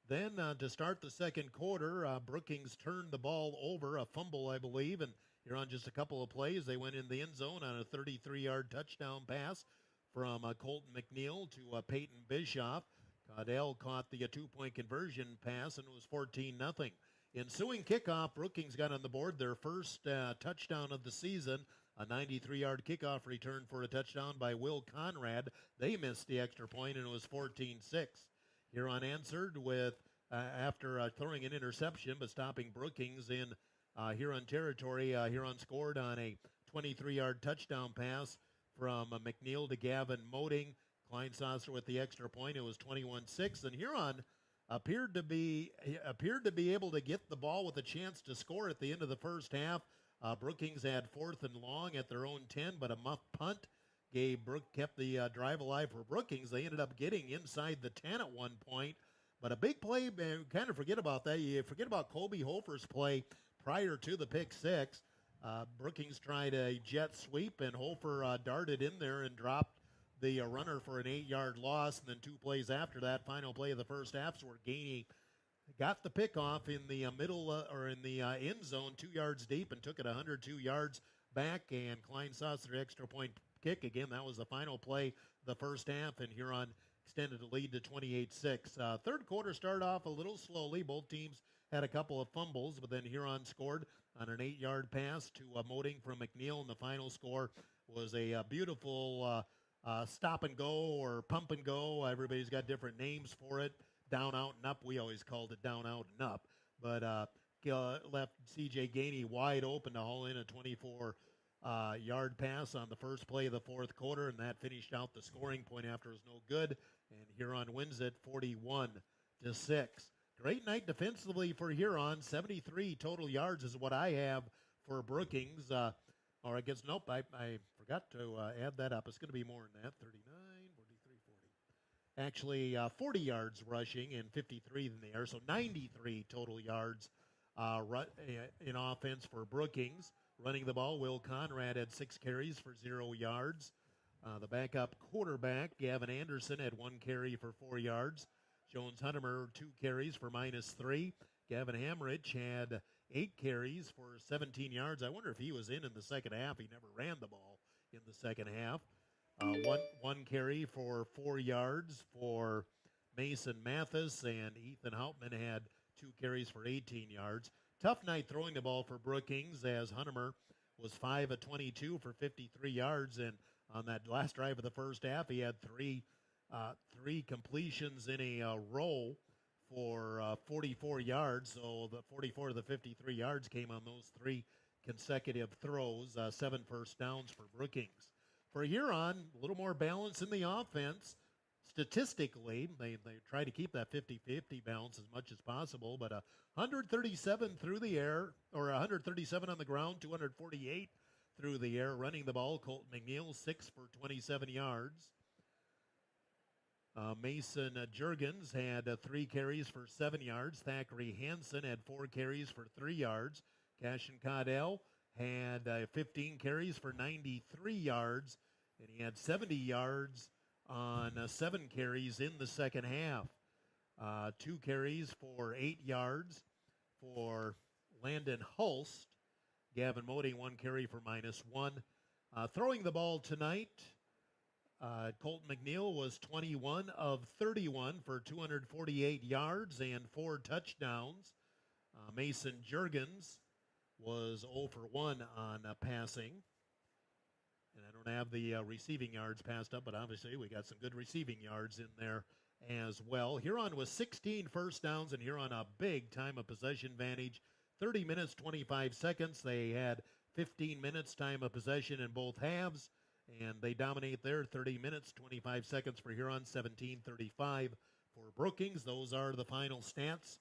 Then to start the second quarter, Brookings turned the ball over, a fumble, I believe, and Huron just a couple of plays. They went in the end zone on a 33-yard touchdown pass from Colton McNeil to Peyton Bischoff. Caudell caught the 2-point conversion pass, and it was 14-0. Ensuing kickoff, Brookings got on the board their first touchdown of the season. A 93-yard kickoff return for a touchdown by Will Conrad. They missed the extra point, and it was 14-6. Huron answered with, after throwing an interception, but stopping Brookings in Huron territory. Huron scored on a 23-yard touchdown pass from McNeil to Gavin Moding. Kleinsasser with the extra point. It was 21-6, and Huron appeared to be able to get the ball with a chance to score at the end of the first half. Brookings had 4th and long at their own 10, but a muff punt kept the drive alive for Brookings. They ended up getting inside the 10 at one point, but a big play, kind of forget about that. You forget about Colby Hofer's play prior to the pick six. Brookings tried a jet sweep, and Hofer darted in there and dropped the runner for an 8-yard loss. And then 2 plays after that, final play of the first half, so Gainey got the pick off in the middle or in the end zone, 2 yards deep, and took it 102 yards back. And Kleinsasser extra point kick. Again, that was the final play the first half, and Huron extended the lead to 28-6. Third quarter started off a little slowly. Both teams had a couple of fumbles, but then Huron scored on an 8-yard pass to Moding from McNeil, and the final score was a beautiful stop and go or pump and go. Everybody's got different names for it. Down, out, and up. We always called it down, out, and up. But left C.J. Gainey wide open to haul in a 24-yard pass on the first play of the fourth quarter, and that finished out the scoring. Point after was no good, and Huron wins it 41-6. Great night defensively for Huron. 73 total yards is what I have for Brookings. Or I guess, nope, I forgot to add that up. It's going to be more than that, 39, 43, 40. Actually, 40 yards rushing and 53 in the air, so 93 total yards in offense for Brookings. Running the ball, Will Conrad had 6 carries for 0 yards. The backup quarterback, Gavin Anderson, had 1 carry for 4 yards. Jones Huntemer, 2 carries for -3. Gavin Hamrich had 8 carries for 17 yards. I wonder if he was in the second half. He never ran the ball in the second half. One carry for 4 yards for Mason Mathis, and Ethan Hauptman had 2 carries for 18 yards. Tough night throwing the ball for Brookings, as Huntemer was 5 of 22 for 53 yards, and on that last drive of the first half, he had three completions in a row for 44 yards. So the 44 of the 53 yards came on those 3 consecutive throws, 7 first downs for Brookings. For Huron, a little more balance in the offense. Statistically, they try to keep that 50-50 balance as much as possible, but 137 through the air, or 137 on the ground, 248 through the air. Running the ball, Colton McNeil, 6 for 27 yards. Mason Jurgens had 3 carries for 7 yards. Thackeray Hansen had 4 carries for 3 yards. Cashin Caudell had 15 carries for 93 yards, and he had 70 yards on 7 carries in the second half. 2 carries for 8 yards for Landon Hulst. Gavin Moding, 1 carry for -1. Throwing the ball tonight, Colton McNeil was 21 of 31 for 248 yards and 4 touchdowns. Mason Jurgens was 0 for 1 on passing. And I don't have the receiving yards passed up, but obviously we got some good receiving yards in there as well. Huron was 16 first downs, and Huron a big time of possession advantage. 30 minutes, 25 seconds. They had 15 minutes time of possession in both halves, and they dominate there. 30 minutes, 25 seconds for Huron, 17:35 for Brookings. Those are the final stats.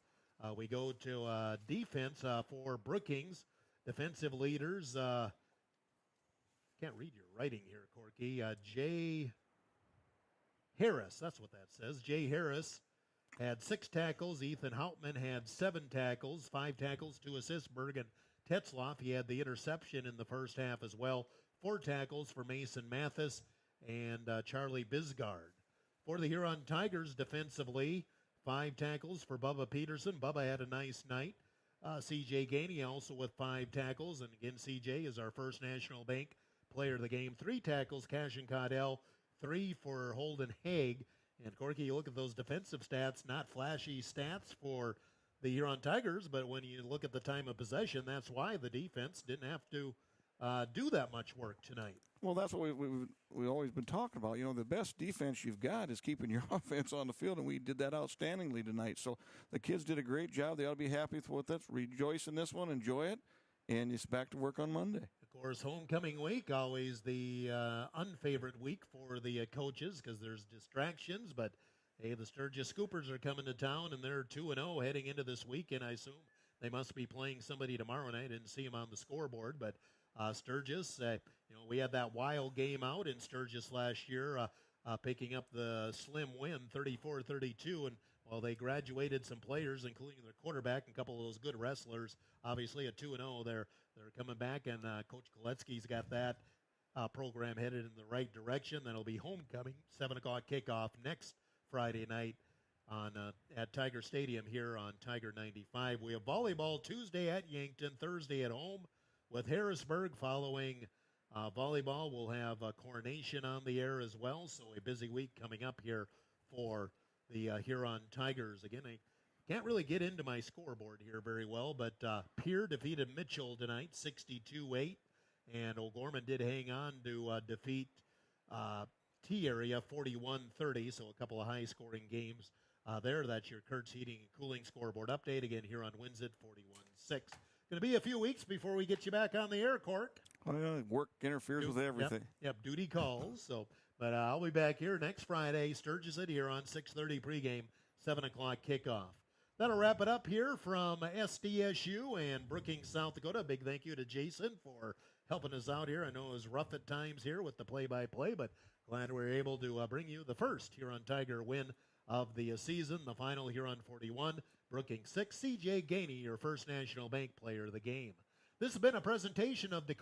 We go to defense for Brookings. Defensive leaders, can't read your writing here, Corky. Jay Harris, that's what that says. Jay Harris had 6 tackles. Ethan Hauptman had 7 tackles, 5 tackles, 2 assists. Bergen Tetzloff, he had the interception in the first half as well. 4 tackles for Mason Mathis and Charlie Bisgard. For the Huron Tigers defensively, 5 tackles for Bubba Peterson. Bubba had a nice night. C.J. Gainey also with 5 tackles. And again, C.J. is our first National Bank player of the game. 3 tackles, Cashin Caudell. 3 for Holden Haig. And Corky, you look at those defensive stats, not flashy stats for the Huron Tigers, but when you look at the time of possession, that's why the defense didn't have to do that much work tonight. Well, that's what we've always been talking about. You know, the best defense you've got is keeping your offense on the field, and we did that outstandingly tonight. So the kids did a great job. They ought to be happy with it. Rejoice in this one, enjoy it, and it's back to work on Monday. course, homecoming week, always the unfavorite week for the coaches because there's distractions. But, hey, the Sturgis Scoopers are coming to town, and they're 2-0 heading into this weekend. I assume they must be playing somebody tomorrow night. I didn't see them on the scoreboard. But Sturgis, we had that wild game out in Sturgis last year, picking up the slim win, 34-32. And while they graduated some players, including their quarterback and a couple of those good wrestlers, obviously at 2-0, they're coming back, and Coach Koletsky's got that program headed in the right direction. That'll be homecoming, 7 o'clock kickoff next Friday night at Tiger Stadium here on Tiger 95. We have volleyball Tuesday at Yankton, Thursday at home with Harrisburg. Following volleyball, we'll have Coronation on the air as well, so a busy week coming up here for the Huron Tigers. Again, I can't really get into my scoreboard here very well, but Pierre defeated Mitchell tonight, 62-8, and O'Gorman did hang on to defeat T-Area 41-30, so a couple of high-scoring games there. That's your Kurtz Heating and Cooling scoreboard update. Again, Huron wins it 41-6. Going to be a few weeks before we get you back on the air, Court. Work interferes with everything. Yep, duty calls. So, but I'll be back here next Friday, Sturgis at Huron, 6:30 pregame, 7 o'clock kickoff. That'll wrap it up here from SDSU and Brookings, South Dakota. Big thank you to Jason for helping us out here. I know it was rough at times here with the play-by-play, but glad we were able to bring you the first Huron Tiger win of the season. The final Huron 41, Brookings 6. C.J. Gainey, your First National Bank player of the game. This has been a presentation of Dakota